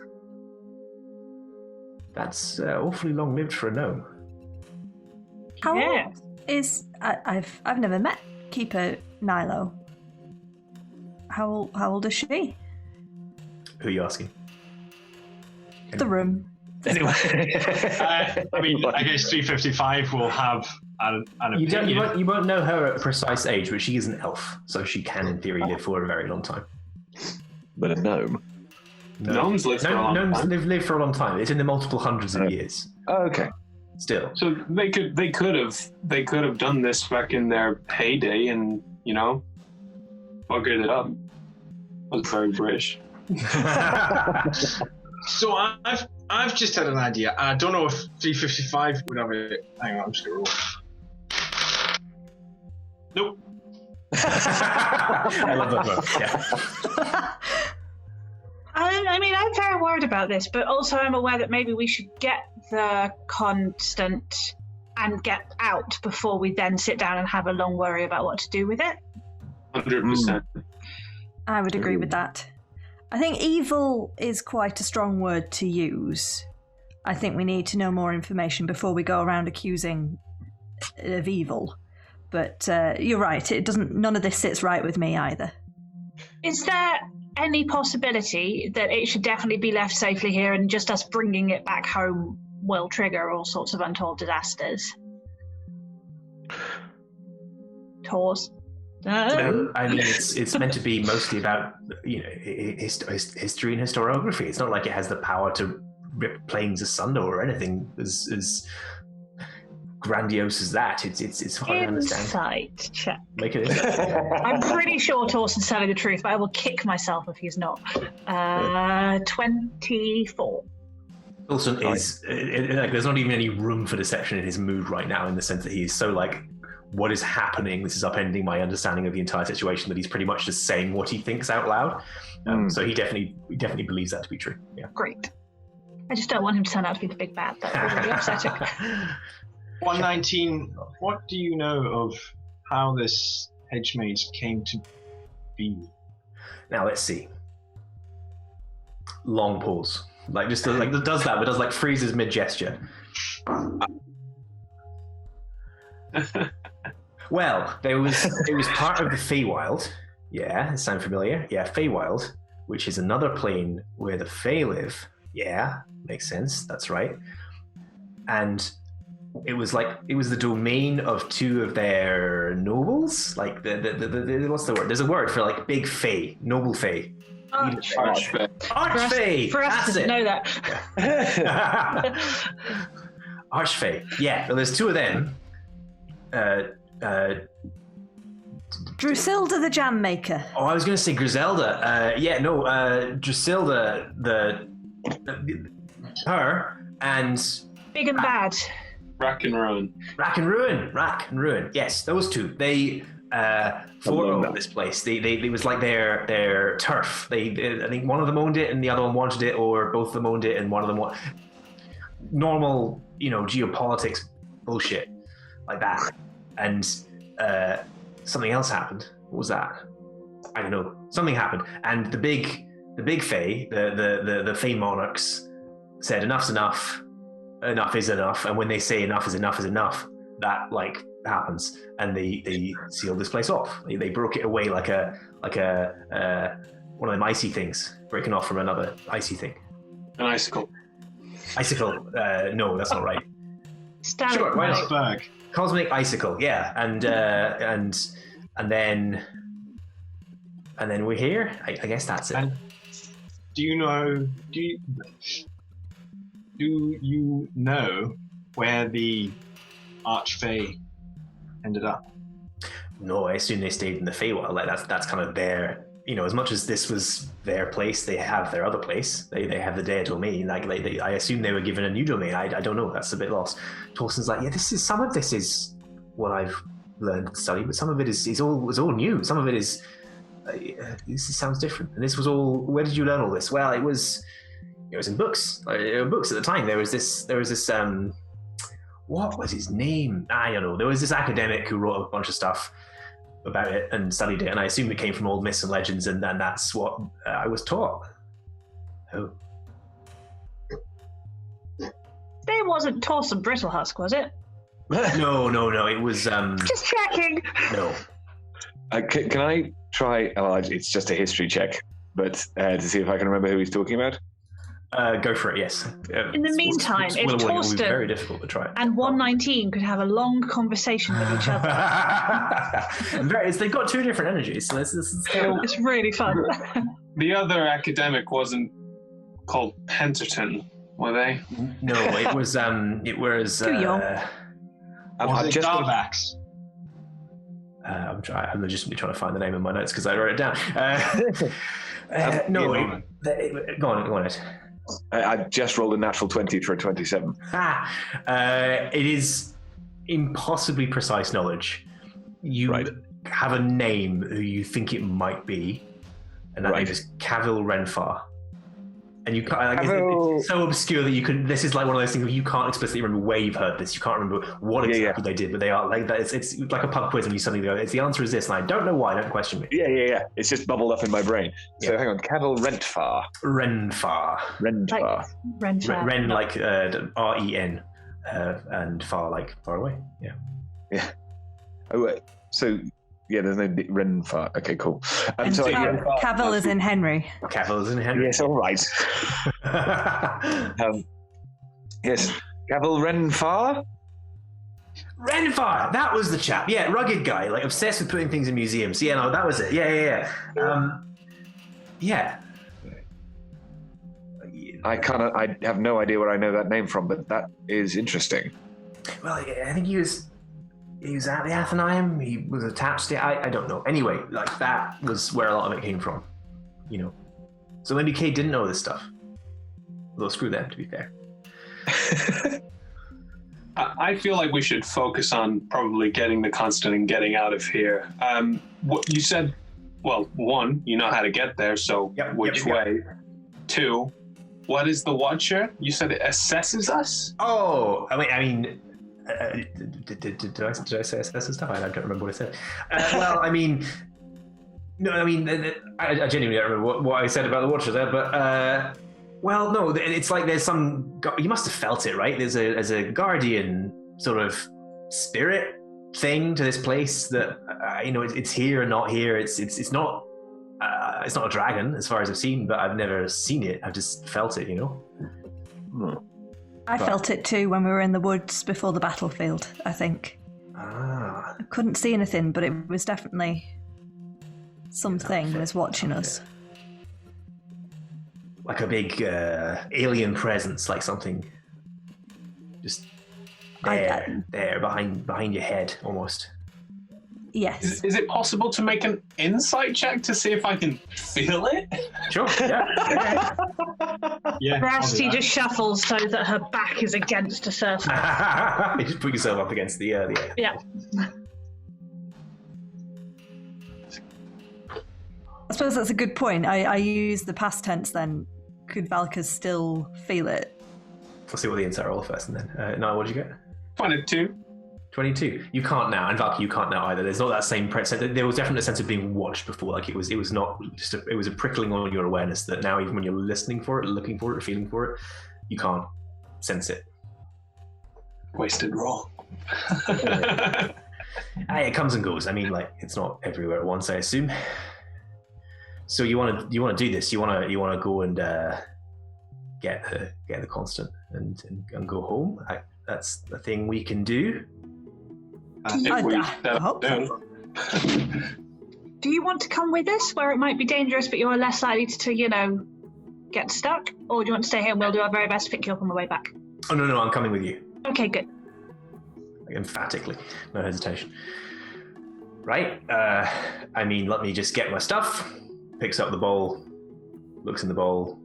That's awfully long-lived for a gnome. How old is I've never met Keeper Nilo. How old is she? Who are you asking? The room. Anyway, I mean, I guess 355 will have an opinion. You won't know her precise age, but she is an elf, so she can, in theory, live for a very long time. But a gnome. No. Gnomes live for a long time. Gnomes live for a long time. It's in the multiple hundreds of years. Oh, okay. Still. So they could have done this back in their heyday, and buggered it up. That's very British. So I've just had an idea. I don't know if 355 would have it. Hang on, I'm just gonna roll. Nope. I love that book. Yeah. I mean, I'm very worried about this, but also I'm aware that maybe we should get the constant and get out before we then sit down and have a long worry about what to do with it. 100%. I would agree with that. I think evil is quite a strong word to use. I think we need to know more information before we go around accusing of evil. But you're right, none of this sits right with me either. Is there any possibility that it should definitely be left safely here and just us bringing it back home will trigger all sorts of untold disasters? Tours? No, I mean, it's meant to be mostly about history and historiography. It's not like it has the power to rip planes asunder or anything as grandiose as that. It's hard to understand. Insight check. Make it. I'm pretty sure Torsten's telling the truth, but I will kick myself if he's not. 24. Torsten is like, there's not even any room for deception in his mood right now, in the sense that he's so like, what is happening? This is upending my understanding of the entire situation. That he's pretty much just saying what he thinks out loud. So he definitely believes that to be true. Yeah. Great. I just don't want him to turn out to be the big bad. That would be really upsetting. 119. What do you know of how this hedge maze came to be? Now let's see. Long pause. Like just like does that, but does like freezes mid gesture. Well, it was part of the Feywild. Yeah, it sounds familiar. Yeah, Feywild, which is another plane where the Fey live. Yeah, makes sense. That's right. And it was the domain of two of their nobles. Like the what's the word? There's a word for like big Fey, noble Fey. Archfey. Archfey. For us That's to it. know that. Archfey. Yeah. Well, there's two of them. Drusilda the Jam Maker. Oh, I was going to say Griselda. Drusilda, her, and Big and bad. Rack and Ruin. Yes, those two. They fought this place. They was like their turf. I think one of them owned it and the other one wanted it, or both of them owned it and one of them wanted. Normal, geopolitics bullshit like that. And something else happened. What was that? I don't know. Something happened, and the big Fae, the Fae monarchs, said enough's enough. Enough is enough. And when they say enough is enough, that like happens, and they sealed this place off. They broke it away like a one of them icy things breaking off from another icy thing. An icicle. No, that's not right. Sure, why not? Iceberg. Cosmic icicle, yeah, and then we're here. I guess that's it. And Do you know where the Archfey ended up? No, I assume they stayed in the Feywild. Like that's kind of their, as much as this was their place, they have their other place. They have the Dare domain. Like I assume they were given a new domain. I don't know. That's a bit lost. Torsten's like, yeah, some of this is what I've learned to study, but some of it is all new. Some of it is this sounds different. And this was all. Where did you learn all this? Well, it was in books. Books at the time. There was this. What was his name? I don't know. There was this academic who wrote a bunch of stuff about it and studied it, and I assume it came from old myths and legends, and then that's what I was taught. Oh. It wasn't Torsten Brittlehusk, was it? No. It was. Just checking. No. Can I try? Oh, it's just a history check, but to see if I can remember who he's talking about. Go for it. Yes. In the meantime, if Torsten very difficult to try and 119 could have a long conversation with each other, they've got two different energies, so this is it's really fun. The other academic wasn't called Penterton, were they? No, it was. Too young. I'm just Garbax. I'm legitimately trying to find the name in my notes because I wrote it down. No, go on, Ed. I just rolled a natural 20 for a 27. It is impossibly precise knowledge. You have a name who you think it might be, and that name is Cavil Renfar. And you can't, it's so obscure that you could. This is like one of those things where you can't explicitly remember where you've heard this. You can't remember what exactly they did, but they are like that. It's like a pub quiz, and you suddenly go, "The answer is this," and I don't know why. Don't question me. Yeah. It's just bubbled up in my brain. So hang on, Cavil Renfar. Renfar. Like Renfar. Ren like REN, and far like far away. Yeah. Oh, so. Yeah, there's no Renfar. Okay, cool. Cavil is in Henry. Cavil is in Henry. Yes, all right. Yes, Cavil Renfar. Renfar, that was the chap. Yeah, rugged guy, like obsessed with putting things in museums. Yeah, no, that was it. Yeah. I have no idea where I know that name from, but that is interesting. Well, I think he was at the Athenaeum. He was attached to it. I don't know. Anyway, like that was where a lot of it came from. So maybe Kate didn't know this stuff. Although screw them, to be fair. I feel like we should focus on probably getting the constant and getting out of here. What you said, well, one, you know how to get there, so which way? Two, what is the Watcher? You said it assesses us? Oh, I mean, did I say assesses stuff? I don't remember what I said. Well, I mean, no, I mean, I genuinely don't remember what I said about the Watcher there, but well, no, it's like there's some. You must have felt it, right? There's a guardian sort of spirit thing to this place that it's here and not here. It's not a dragon as far as I've seen, but I've never seen it. I've just felt it, I felt it too when we were in the woods before the battlefield, I think. I couldn't see anything, but it was definitely something was watching us. Like a big alien presence, like something just there behind your head, almost. Yes. Is it possible to make an insight check to see if I can feel it? Sure, yeah. Veracity just shuffles so that her back is against a surface. You just put yourself up against the air. Yeah. I suppose that's a good point. I use the past tense then. Could Valka still feel it? We'll see what the insight roll first, and then. Niall, what did you get? 22. 22. You can't now, and Valky, you can't now either. There's not that same there was definitely a sense of being watched before. Like it was not just it was a prickling on your awareness that now, even when you're listening for it, looking for it, feeling for it, you can't sense it. Wasted roll. It comes and goes. I mean, like it's not everywhere at once, I assume. So you want to do this? You want to go and get the constant and go home? That's the thing we can do. I hope so. Do you want to come with us, where it might be dangerous, but you're less likely to, get stuck, or do you want to stay here and we'll do our very best to pick you up on the way back? Oh, no, I'm coming with you. Okay, good. Emphatically, no hesitation. Right, let me just get my stuff. Picks up the bowl, looks in the bowl.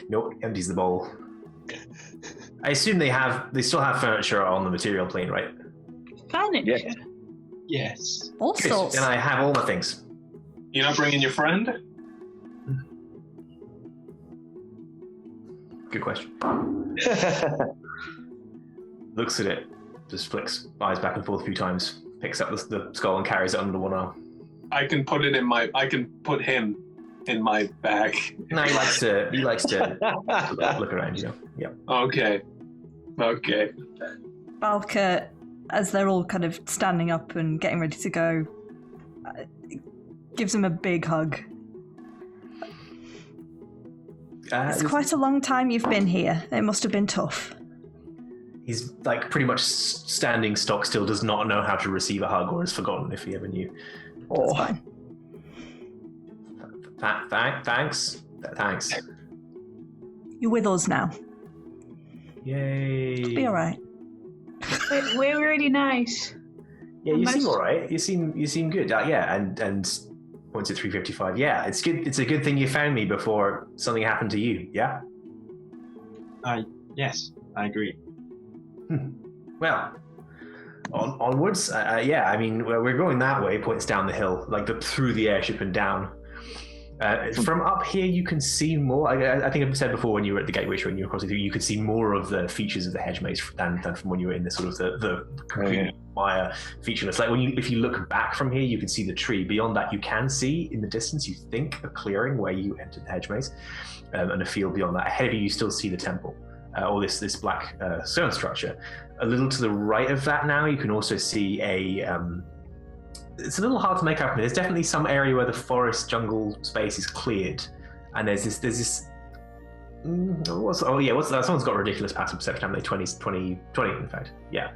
Nope, empties the bowl. I assume they still have furniture on the material plane, right? Furniture? Yes. All sorts. And I have all my things. You're not bringing your friend? Good question. Looks at it, just flicks eyes back and forth a few times, picks up the skull and carries it under one arm. I can put him in my bag. No, he likes to look around, you know. Yeah. Okay. Valka, as they're all kind of standing up and getting ready to go, gives him a big hug. It's quite a long time you've been here. It must have been tough. He's like pretty much standing stock still, does not know how to receive a hug, or has forgotten if he ever knew. That's fine. Thanks. You're with us now. Yay. It'll be all right. We're really nice. Yeah, you seem all right. You seem good. Yeah, and points at 355. Yeah, it's good. It's a good thing you found me before something happened to you. Yeah. Yes, I agree. Well, onwards. Yeah, I mean, we're going that way. Points down the hill, like through the airship and down. From up here, you can see more. I think I've said before when you were at the gateway show and you were crossing through, you could see more of the features of the hedge maze than from when you were in the sort of the complete wire featureless. Like if you look back from here, you can see the tree. Beyond that, you can see in the distance, you think, a clearing where you entered the hedge maze, and a field beyond that. Ahead of you still see the temple, or this black stone structure. A little to the right of that now, you can also see it's a little hard to make out. There's definitely some area where the forest jungle space is cleared, and there's this. Someone's got a ridiculous passive perception, haven't they? 20, in fact. Yeah.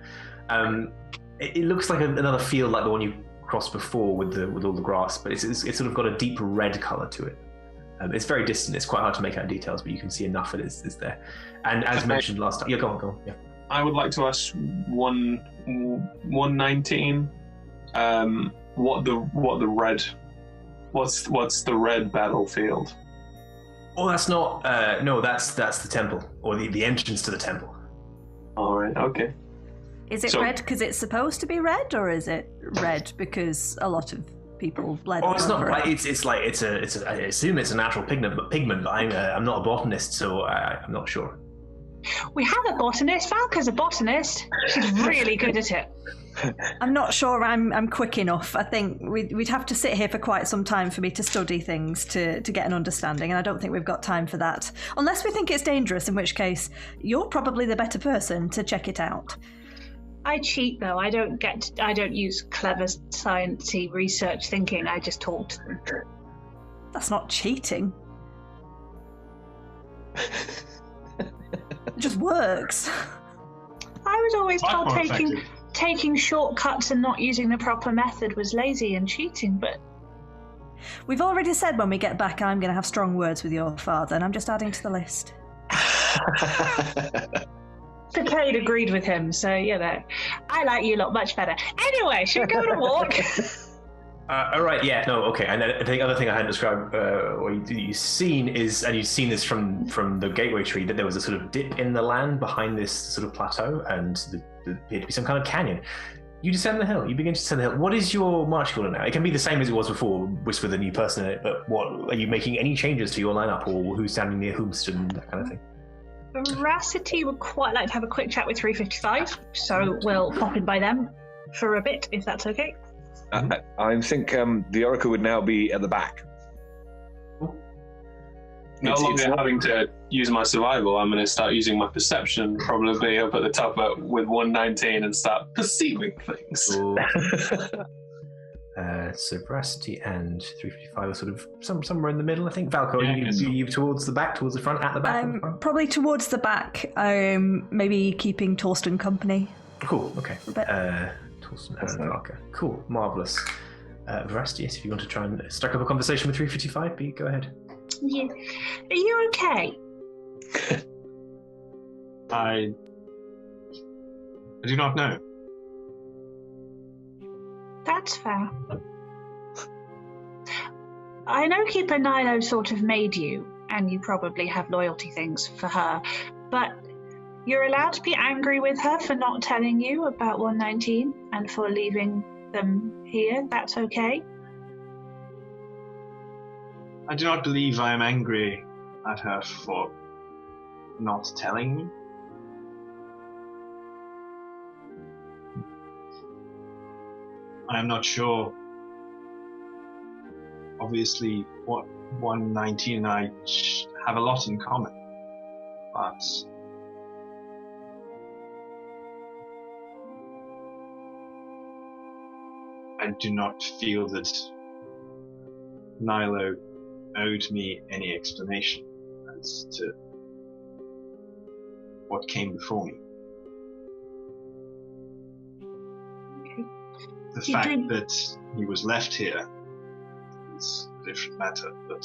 It looks like another field like the one you crossed before with all the grass, but it's sort of got a deep red color to it. It's very distant. It's quite hard to make out details, but you can see enough of it is there. And as mentioned last time, go on. Yeah. I would like to ask 119. What's the red battlefield? Oh, that's not. No, that's the temple, or the entrance to the temple. All right. Okay. Is it red because it's supposed to be red, or is it red because a lot of people bled? Oh, it's not right. It's I assume it's a natural pigment, but I'm not a botanist, so I'm not sure. We have a botanist. Valka's a botanist. She's really good at it. I'm not sure I'm quick enough. I think we'd have to sit here for quite some time for me to study things to get an understanding, and I don't think we've got time for that. Unless we think it's dangerous, in which case you're probably the better person to check it out. I cheat though. I don't use clever sciencey research thinking. I just talk to them. That's not cheating. It just works. I was always told taking shortcuts and not using the proper method was lazy and cheating, but... We've already said when we get back I'm going to have strong words with your father, and I'm just adding to the list. Cade agreed with him, so, I like you lot much better. Anyway, should we go on a walk? All right, yeah, no, okay. And then the other thing I hadn't described, or you've seen is, and you've seen this from the gateway tree, that there was a sort of dip in the land behind this sort of plateau, and there appeared to be some kind of canyon. You descend the hill. You begin to descend the hill. What is your march order now? It can be the same as it was before, which with a new person in it. But what are you making any changes to your lineup, or who's standing near whomston, that kind of thing? Veracity would quite like to have a quick chat with 355, so we'll pop in by them for a bit, if that's okay. I think the Oracle would now be at the back. No longer having to use my survival, I'm going to start using my perception, probably up at the top with 119, and start perceiving things. So Veracity and 355 are sort of somewhere in the middle, I think. Valko, are you towards the back, towards the front, at the back? Probably towards the back, maybe keeping Torsten company. Cool, okay. Torsten and Valka. Cool, marvellous. Veracity, yes, if you want to try and strike up a conversation with 355, go ahead. Yeah. Are you okay? I do not know. That's fair. I know Keeper Nilo sort of made you, and you probably have loyalty things for her, but you're allowed to be angry with her for not telling you about 119 and for leaving them here. That's okay. I do not believe I am angry at her for not telling me. I am not sure. Obviously, what 119 and I have a lot in common, but I do not feel that Nilo owed me any explanation as to what came before me. The fact that he was left here is a different matter, but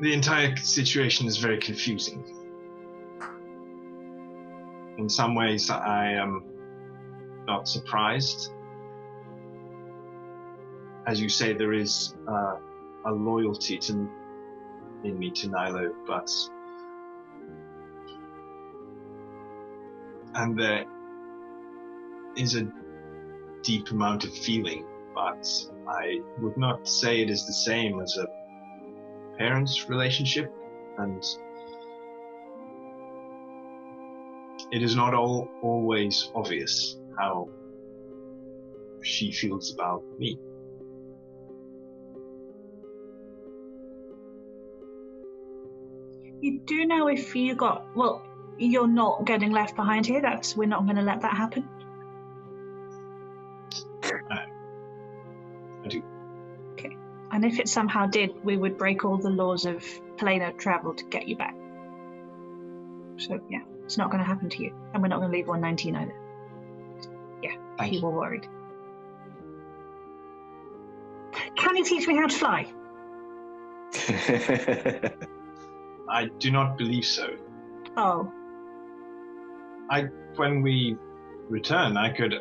the entire situation is very confusing. In some ways, I am not surprised. As you say, there is a loyalty in me to Nilo, and there is a deep amount of feeling, but I would not say it is the same as a parent's relationship, and it is not always obvious how she feels about me. You do know if you you're not getting left behind here. We're not going to let that happen. I do. Okay. And if it somehow did, we would break all the laws of planar travel to get you back. So yeah, it's not going to happen to you, and we're not going to leave 119 either. Yeah, Thank you were worried. Can you teach me how to fly? I do not believe so. Oh. When we return, I could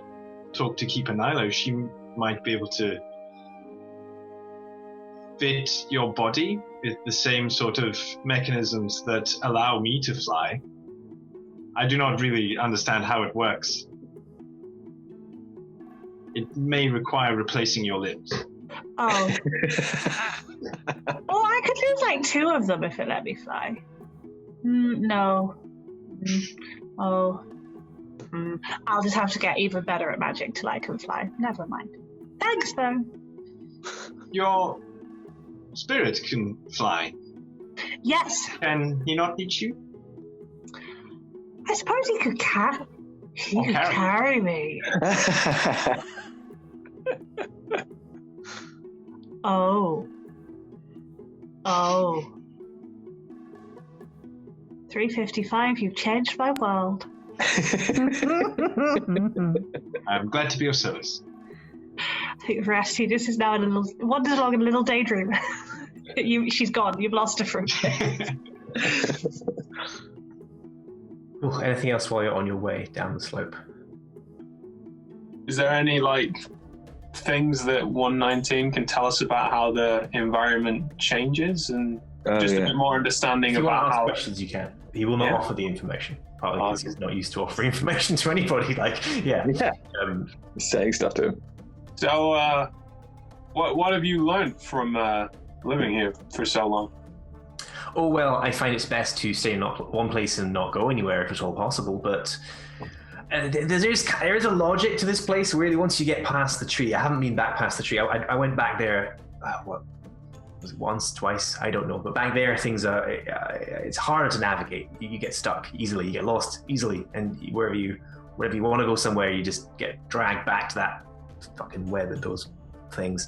talk to Keeper Nilo. She might be able to fit your body with the same sort of mechanisms that allow me to fly. I do not really understand how it works. It may require replacing your limbs. Oh. Well, I could lose like 2 of them if it let me fly. No. Oh. I'll just have to get even better at magic till I can fly. Never mind. Thanks, though. Your spirit can fly. Yes. Can he not teach you? I suppose he could carry me. Oh. 3:55, you've changed my world. I'm glad to be of service. I think Veracity, this is now wanders along in a little daydream. She's gone. You've lost her for a bit. Ooh, anything else while you're on your way down the slope? Is there any things that 119 can tell us about how the environment changes, and a bit more understanding if you about want to ask how questions you can. He will not offer the information, partly because he's not used to offering information to anybody. Saying stuff to him. So, what have you learned from living here for so long? Oh, well, I find it's best to stay in one place and not go anywhere if at all possible, but there is a logic to this place. Really, once you get past the tree, I haven't been back past the tree. I went back there, was it once, twice? I don't know. But back there, things are, it's harder to navigate. You get stuck easily, you get lost easily, and wherever you want to go somewhere, you just get dragged back to that fucking web of those things.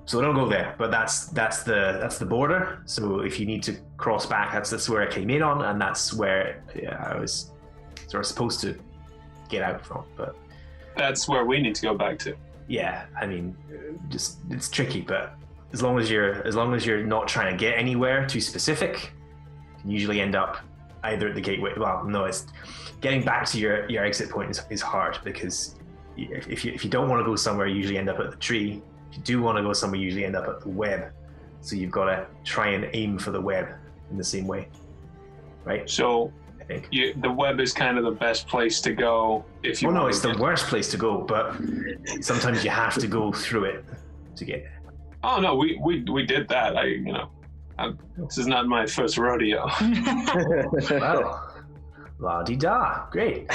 So don't go there. But that's the border. So if you need to cross back, that's where I came in on, and that's where I was sort of supposed to get out from. But that's where we need to go back to. yeah, I mean, just it's tricky, but as long as you're not trying to get anywhere too specific, you can usually end up either at the gateway. Well, no, it's getting back to your exit point is hard, because if you don't want to go somewhere, you usually end up at the tree. If you do want to go somewhere, you usually end up at the web. So you've got to try and aim for the web in the same way, right? So I think the web is kind of the best place to go if you. Well, no, it's the worst place to go, but sometimes you have to go through it to get. Oh no, we did that. This is not my first rodeo. Well, la-di-da, great.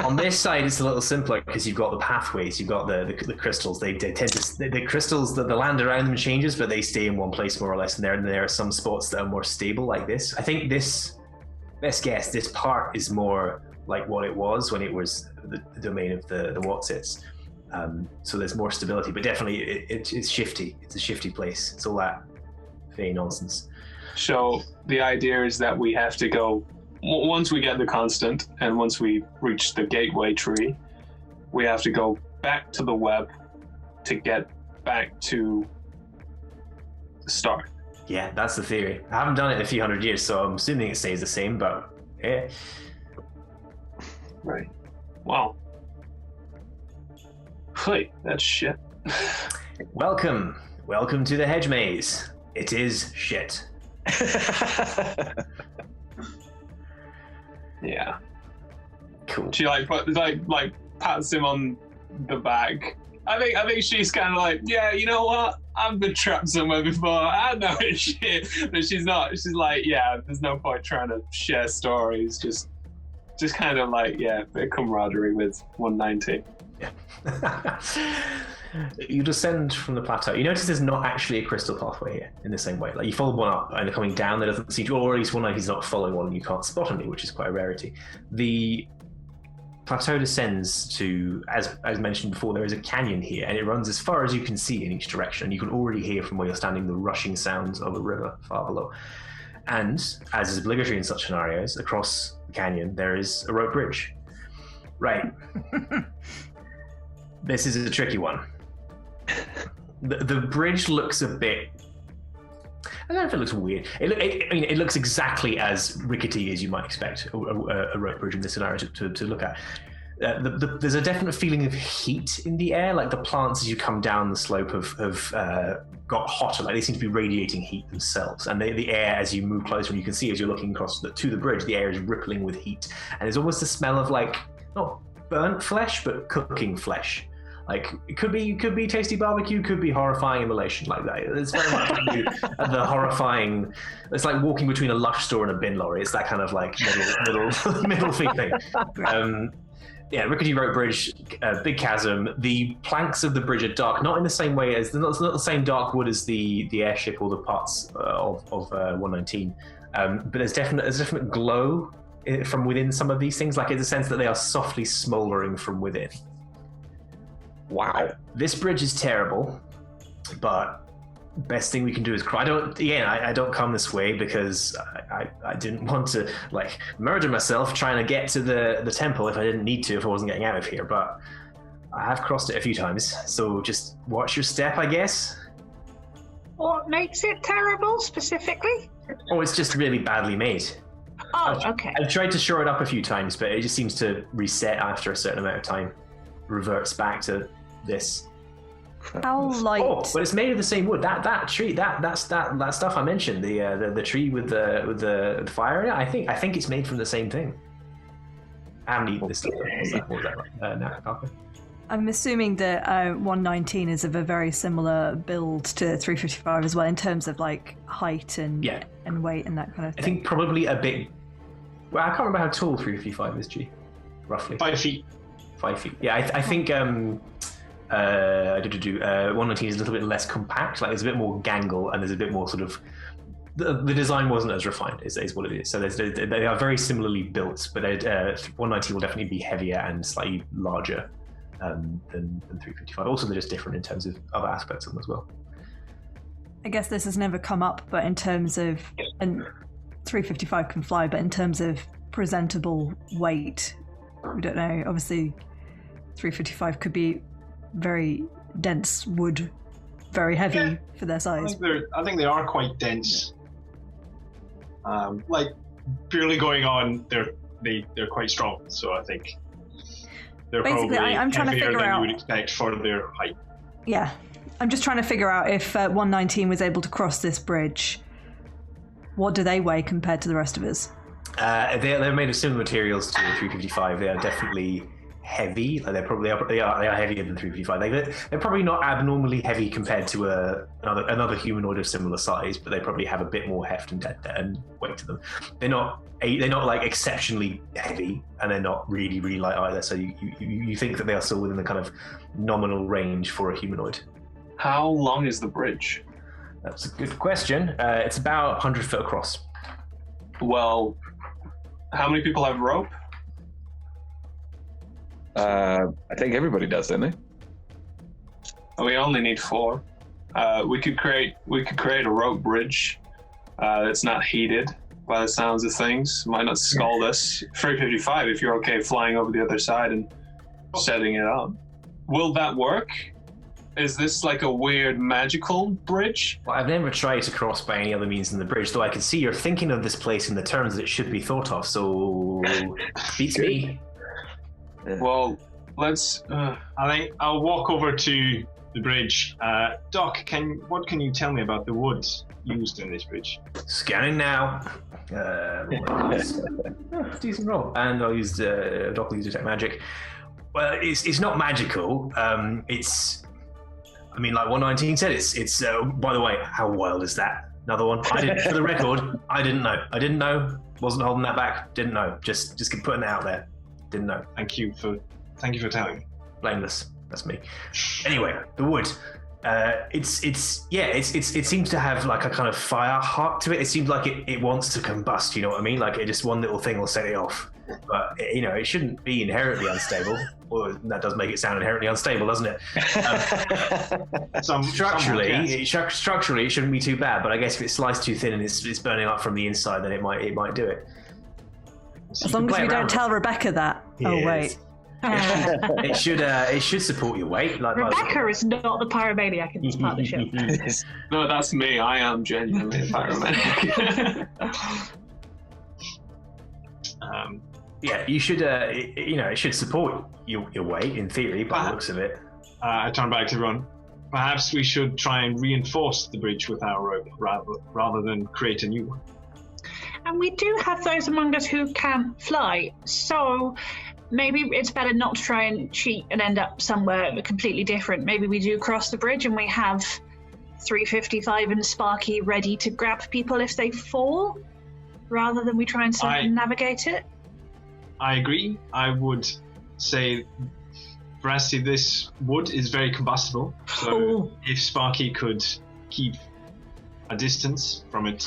On this side, it's a little simpler because you've got the pathways, you've got the crystals. They tend to the crystals, the land around them changes, but they stay in one place more or less. And there are some spots that are more stable, like this. I think this, best guess, this part is more like what it was when it was the domain of the Watsits. So there's more stability, but definitely it's shifty. It's a shifty place. It's all that Fey nonsense. So the idea is that we have to go. Once we get the constant, and once we reach the gateway tree, we have to go back to the web to get back to the start. Yeah, that's the theory. I haven't done it in a few hundred years, so I'm assuming it stays the same, but yeah. Right. Wow. Hey, that's shit. Welcome to the hedge maze. It is shit. Yeah. Cool. She like pats him on the back. I think she's kind of like, yeah, you know what? I've been trapped somewhere before. I know it's shit, but she's not. She's like, yeah, there's no point trying to share stories. Just kind of like, yeah, a bit of camaraderie with 119. Yeah. You descend from the plateau. You notice there's not actually a crystal pathway here in the same way. Like you follow one up and coming down, there doesn't seem to, or at least 190's not following one and you can't spot any, which is quite a rarity. The plateau descends to, as mentioned before, there is a canyon here, and it runs as far as you can see in each direction. You can already hear from where you're standing the rushing sounds of a river far below. And, as is obligatory in such scenarios, across the canyon there is a rope bridge. Right. This is a tricky one. The bridge looks a bit... I don't know if it looks weird. It looks exactly as rickety as you might expect a rope bridge in this scenario to look at. There's a definite feeling of heat in the air, like the plants as you come down the slope have got hotter, like they seem to be radiating heat themselves. And the air, as you move closer, and you can see as you're looking across to the bridge, the air is rippling with heat. And there's almost a smell of like, not burnt flesh, but cooking flesh. Like it could be tasty barbecue, could be horrifying immolation like that. It's very much the horrifying. It's like walking between a Lush store and a bin lorry. It's that kind of like middle thing. Yeah, rickety rope bridge, big chasm. The planks of the bridge are dark, not in the same way as not the same dark wood as the airship or the parts of 119. But there's definite glow from within some of these things. Like it's a sense that they are softly smouldering from within. Wow. This bridge is terrible, but best thing we can do is cry. I don't come this way because I didn't want to like murder myself trying to get to the temple if I didn't need to, if I wasn't getting out of here, but I have crossed it a few times, so just watch your step, I guess. What makes it terrible specifically? Oh, it's just really badly made. Oh, okay. I've tried to shore it up a few times, but it just seems to reset after a certain amount of time. Reverts back to this. How light? Oh, but it's made of the same wood. That tree, that stuff I mentioned, the tree with the fire in it. I think it's made from the same thing. I haven't eaten this stuff. What was that right? I'm assuming that 119 is of a very similar build to 355 as well in terms of like height and weight and that kind of thing. I think probably a bit. Well, I can't remember how tall 355 is. G, roughly 5 feet. 5 feet. Yeah, I think 119 is a little bit less compact. Like there's a bit more gangle and there's a bit more sort of the design wasn't as refined is what it is. So they are very similarly built, but 119 will definitely be heavier and slightly larger than 355. Also, they're just different in terms of other aspects of them as well. I guess this has never come up, but in terms of, and 355 can fly, but in terms of presentable weight, we don't know. Obviously, 355 could be very dense wood, very heavy for their I size. think they are quite dense. Like purely going on, they're quite strong. So I think they're Basically, probably I'm trying to heavier figure than out- you would expect for their height. Yeah. I'm just trying to figure out if 119 was able to cross this bridge. What do they weigh compared to the rest of us? They're made of similar materials to 355. They are definitely heavy. Like they are heavier than 355. They're probably not abnormally heavy compared to another humanoid of similar size, but they probably have a bit more heft and weight to them. They're not like exceptionally heavy, and they're not really light either. So you think that they are still within the kind of nominal range for a humanoid. How long is the bridge? That's a good question. It's about 100 foot across. Well, how many people have rope? I think everybody does, don't they? We only need 4. We could create a rope bridge that's not heated by the sounds of things. Might not scald us. 355 if you're okay flying over the other side and setting it up. Will that work? Is this like a weird magical bridge? Well, I've never tried to cross by any other means than the bridge, though I can see you're thinking of this place in the terms that it should be thought of, so beats me. Well, let's... I think I'll walk over to the bridge. Doc, what can you tell me about the wood used in this bridge? Scanning now. Decent roll. And I'll use Doc will use Detect Magic. Well, it's not magical. I mean, like 119 said, it's by the way, how wild is that? Another one. For the record, I didn't know. Wasn't holding that back. Didn't know. Just keep putting it out there. Didn't know. Thank you for telling me. Blameless. That's me. Anyway, the wood. It seems to have like a kind of fire heart to it. It seems like it wants to combust. You know what I mean? Like just one little thing will set it off. But it shouldn't be inherently unstable. Well, that does make it sound inherently unstable, doesn't it? Structurally, it shouldn't be too bad. But I guess if it's sliced too thin and it's burning up from the inside, then it might do it. As long as we don't tell Rebecca that. Yes. Oh wait. It should support your weight. Like Rebecca is not the pyromaniac in this part of the show. No, that's me. I am genuinely a pyromaniac. You should. It should support your weight in theory, by the looks of it. I turn back to everyone. Perhaps we should try and reinforce the bridge with our rope rather than create a new one. And we do have those among us who can fly, so maybe it's better not to try and cheat and end up somewhere completely different. Maybe we do cross the bridge and we have 355 and Sparky ready to grab people if they fall, rather than we try and navigate it. I agree. I would say, Veracity, this wood is very combustible. So if Sparky could keep a distance from it,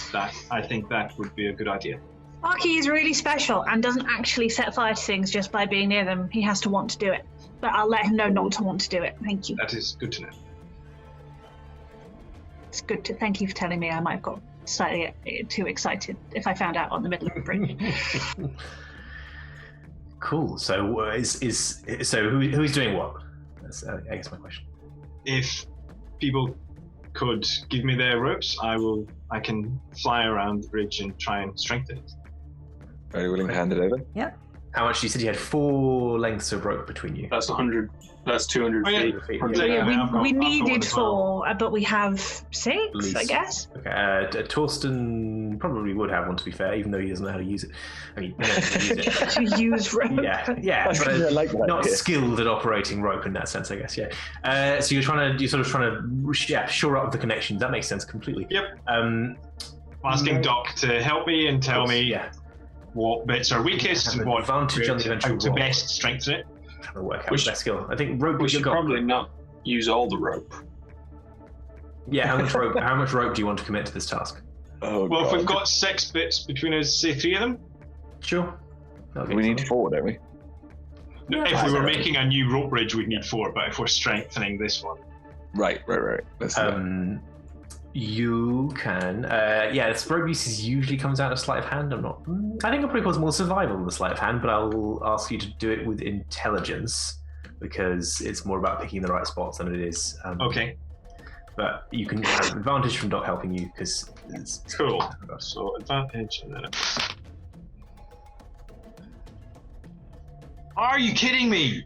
I think that would be a good idea. Sparky is really special and doesn't actually set fire to things just by being near them. He has to want to do it. But I'll let him know not to want to do it. Thank you. That is good to know. It's good to thank you for telling me. I might have got slightly too excited if I found out on the middle of the bridge. Cool. So who's doing what? That's I guess my question. If people could give me their ropes, I can fly around the bridge and try and strengthen it. Very willing to hand it over. Yeah. How much? You said you had 4 lengths of rope between you. That's 100. That's 200 feet. We needed 4, but we have 6, I guess. Okay. Torsten probably would have one, to be fair, even though he doesn't know how to use it. I mean, he knows how to use it. To use rope. Yeah, but I like that not idea. skilled at operating rope in that sense, I guess. Yeah. So you're trying to shore up the connections. That makes sense completely. Yep. Asking Doc to help me and tell me what bits are weakest and what advantage on the eventual to roll. best strengthen it. Trying to work out the best skill. I think rope. We should probably not use all the rope. Yeah. How much rope do you want to commit to this task? Oh, Well, God. if we've got 6 bits between us, say 3 of them. Sure. We need 4, don't we? If we were making a new rope bridge, we'd need 4. But if we're strengthening this one, Right. Let's do that. You can. This rope uses usually comes out of sleight of hand. I think it probably calls more survival than the sleight of hand, but I'll ask you to do it with intelligence. because it's more about picking the right spots than it is. Okay. But you can have advantage from Doc helping you because it's Cool. So advantage and then. Are you kidding me?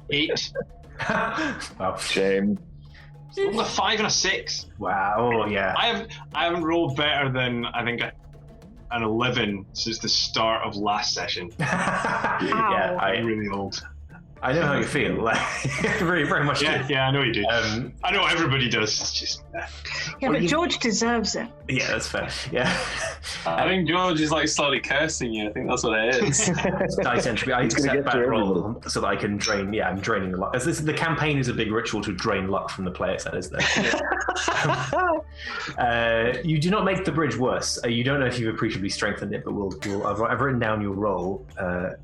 8. Wow. Shame. A 5 and a 6. Wow. Oh, yeah. I haven't rolled better than I think an 11 since the start of last session. Yeah, I'm really old. I know how you feel. Like, very much. Yeah, do. I know you do. I know everybody does. It's just. Yeah, but George deserves it. Yeah, that's fair. Yeah. I think George is like slowly cursing you. I think that's what it is. Dice entropy. I set back roll so that I can drain. Yeah, I'm draining the luck. As the campaign is a big ritual to drain luck from the players. That is there. You do not make the bridge worse. You don't know if you've appreciably strengthened it, but I've written down your roll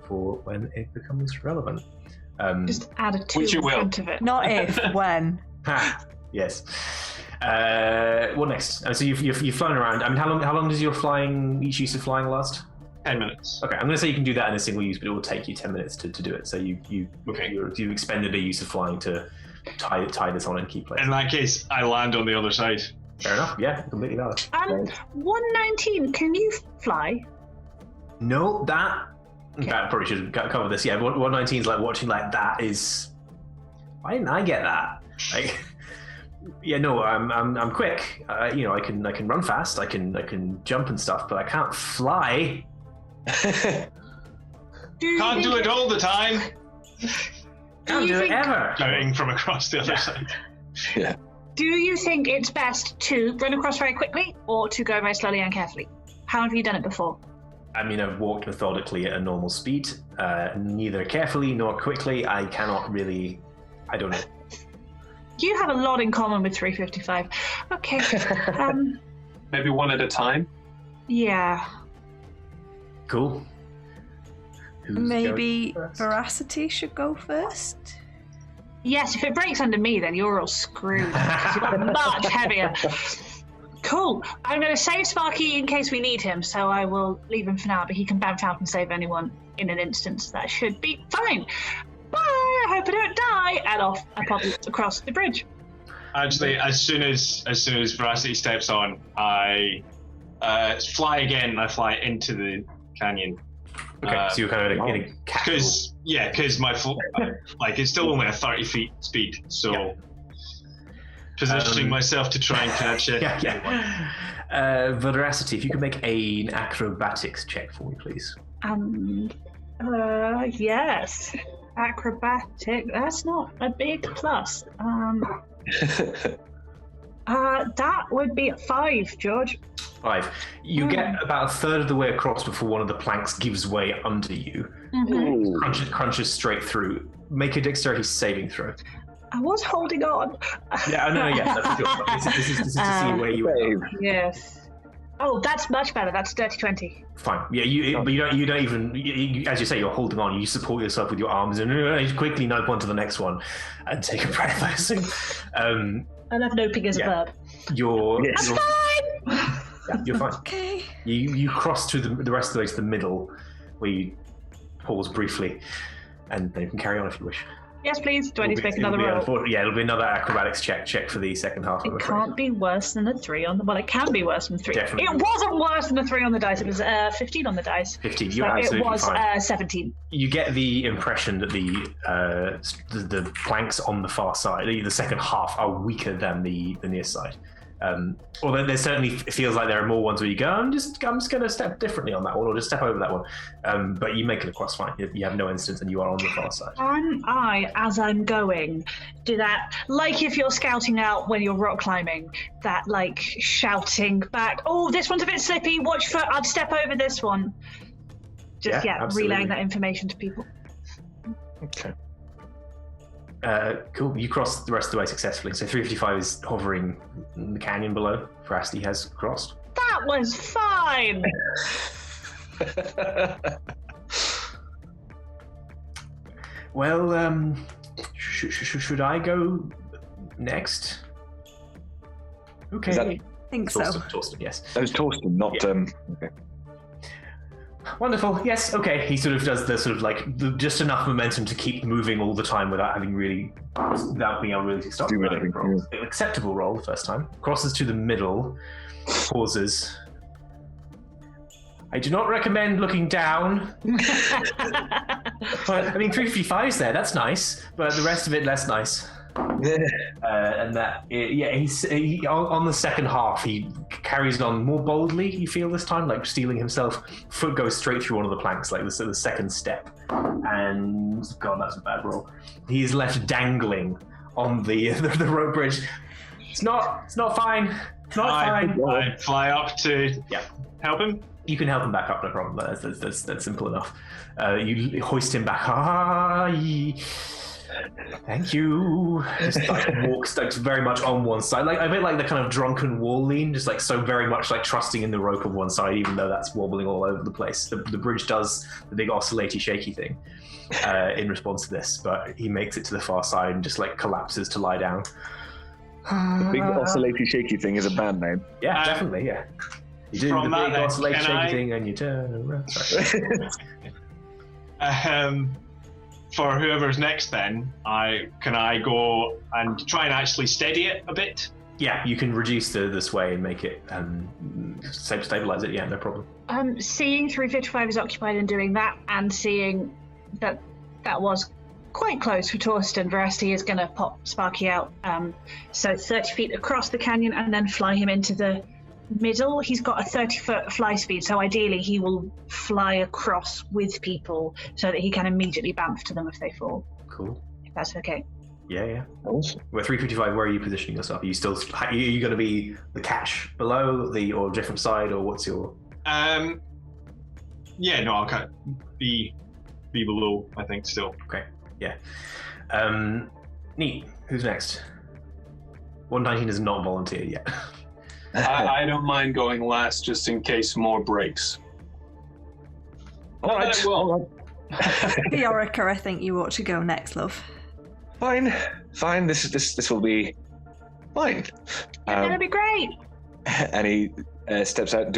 for when it becomes relevant. Just add a 2 Which you in will. front of it. Not if, when. Yes. What next? So you've flown around. I mean, how long does your each use of flying last? 10 minutes. Okay, I'm going to say you can do that in a single use, but it will take you 10 minutes to do it. So you've expended a use of flying to tie this on and keep place. In that case, I land on the other side. Fair enough. Yeah, completely valid. 119. Can you fly? No, that. Okay. I probably should cover this. Yeah, 119 is like watching like that is. Why didn't I get that? Like, yeah, no, I'm quick. I can run fast. I can jump and stuff, but I can't fly. Can't do it all the time. Can't do it ever. Shouting from across the other side. Yeah. Do you think it's best to run across very quickly or to go very slowly and carefully? How have you done it before? I mean, I've walked methodically at a normal speed, neither carefully nor quickly. I cannot really. I don't know. You have a lot in common with 355. Okay. Maybe one at a time. Yeah. Cool. Who's Maybe going first? Veracity should go first? Yes, if it breaks under me, then you're all screwed. 'Cause you're much heavier. Cool. I'm going to save Sparky in case we need him, so I will leave him for now, but he can bounce out and save anyone in an instance. That should be fine. Bye, I hope I don't die. And off I pop across the bridge. Actually, as soon as Veracity steps on, I fly again and I fly into the canyon. Okay, so you're kind of in a cattle. Because my it's still only a 30 feet speed, so positioning myself to try and catch it. Veracity, if you could make an acrobatics check for me, please. Yes. Acrobatic. That's not a big plus. That would be 5, George. 5. You get about a third of the way across before one of the planks gives way under you. Mm-hmm. Crunches straight through. Make a dexterity saving throw. I was holding on. Yeah, no, that's sure. This is to see where you are. Yes. Oh, that's much better. That's dirty 20. Fine. Yeah, but you don't even. As you say, you're holding on. You support yourself with your arms and you quickly nope onto the next one and take a breath. I assume. I love noping as a verb. You're fine. Yeah, you're fine. Okay. You cross to the rest of the way to the middle, where you pause briefly, and then you can carry on if you wish. Yes, please. Do I need to make another roll? Yeah, it'll be another acrobatics check for the second half. It can't be worse than a 3 on the... Well, it can be worse than 3. Definitely. It wasn't worse than a 3 on the dice. It was 15 on the dice. 15. So You're absolutely it was fine. 17. You get the impression that the planks on the far side, the second half, are weaker than the near side. Although there certainly feels like there are more ones where you go, I'm just going to step differently on that one, or just step over that one. But you make it across fine. You have no instance, and you are on the far side. Can I, as I'm going, do that, like if you're scouting out when you're rock climbing, that like shouting back, oh, this one's a bit slippy, watch for, I'd step over this one. Just, relaying that information to people. Okay. Cool. You crossed the rest of the way successfully. So 355 is hovering in the canyon below. Veracity has crossed. That was fine! Well, should I go next? Okay. I think so. Torsten, yes. That was Torsten, not... Yeah. Okay. Wonderful. Yes. Okay. He sort of does the sort of like just enough momentum to keep moving all the time without being able really to stop. Acceptable roll the first time. Crosses to the middle. Pauses. I do not recommend looking down. But, I mean, 355's there. That's nice, but the rest of it less nice. And that, he on the second half, he carries it on more boldly. You feel this time, like stealing himself. Foot goes straight through one of the planks, like the second step. And God, that's a bad roll. He is left dangling on the rope bridge. It's not fine. It's not fine. I fly up to help him. You can help him back up, no problem. That's simple enough. You hoist him back. Thank you. Just like walks like very much on one side, like a bit like the kind of drunken wall lean, just like so very much like trusting in the rope of one side, even though that's wobbling all over the place. The bridge does the big oscillating, shaky thing in response to this, but he makes it to the far side and just like collapses to lie down. The big oscillating, shaky thing is a band name. Yeah, definitely. Yeah. You do the big oscillating, shaky thing, and you turn around. Sorry. For whoever's next, then can I go and try and actually steady it a bit? Yeah, you can reduce the sway and make it stabilize it. Yeah, no problem. Seeing 355 is occupied in doing that, and seeing that was quite close for Torsten, Veracity is going to pop Sparky out. So 30 feet across the canyon, and then fly him into the middle. He's got a 30-foot fly speed, so ideally he will fly across with people so that he can immediately bamf to them if they fall. Cool. If that's okay. Yeah. Awesome. We're 355. Where are you positioning yourself? Are you still? Are you going to be the catch below or different side, or what's your? I'll kind of be below. I think still. Okay. Yeah. Neat. Who's next? 119 is not volunteered yet. I don't mind going last just in case more breaks. All right. Fiorica, I think you ought to go next, love. Fine. This will be fine. That'll be great. And he steps out.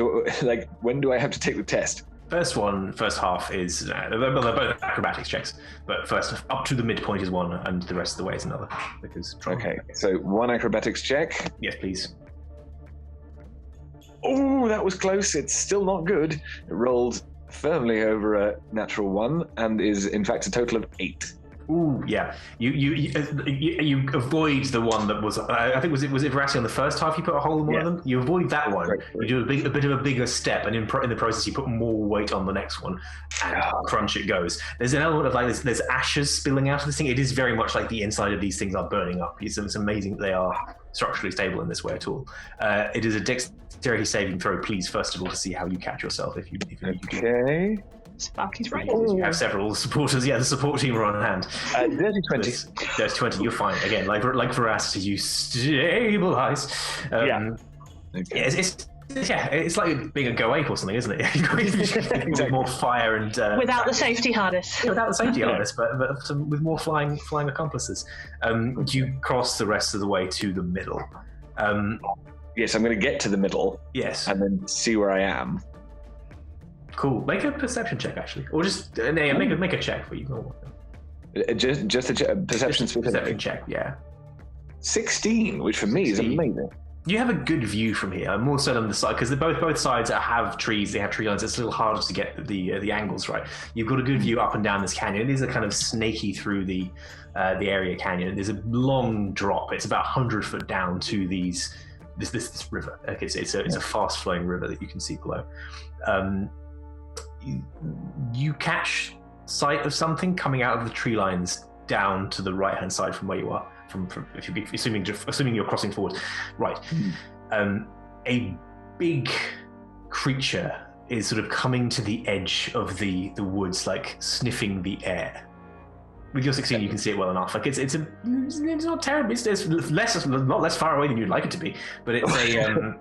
When do I have to take the test? First half is they're both acrobatics checks, but first up to the midpoint is one, and the rest of the way is another. Okay, so one acrobatics check. Yes, please. Oh, that was close. It's still not good. It rolled firmly over a natural 1 and is in fact a total of 8. Ooh, yeah. You avoid the one that was. I think was it Veracity on the first half? You put a hole in one of them. You avoid that one. Right. You do a bit of a bigger step, and in the process, you put more weight on the next one, and crunch it goes. There's an element of like there's ashes spilling out of this thing. It is very much like the inside of these things are burning up. It's amazing that they are structurally stable in this way at all. It is a dexterity saving throw, please. First of all, to see how you catch yourself if you Okay. Sparky's right. You have several supporters. Yeah, the support team are on hand. Dirty 20. Dirty 20. You're fine. Again, like Veracity, you stabilize. Okay. It's like being a go ape or something, isn't it? Exactly. With more fire and without the safety harness. Without the safety harness, but with more flying accomplices. You cross the rest of the way to the middle. Yes, I'm going to get to the middle. Yes, and then see where I am. Cool. Make a perception check, actually, or just make a check for you. Just a perception check. Yeah. 16, which for me is amazing. You have a good view from here, more so on the side, because both sides have trees. They have tree lines. It's a little harder to get the angles right. You've got a good view up and down this canyon. It is a kind of snaky through the area canyon. There's a long drop. It's about 100 foot down to this river. Okay, so it's a fast flowing river that you can see below. You catch sight of something coming out of the tree lines down to the right hand side from where you are. From if you're assuming you're crossing forward, right? A big creature is sort of coming to the edge of the woods, like sniffing the air. With your 16, you can see it well enough. Like it's not terrible. It's not less far away than you'd like it to be, but it's a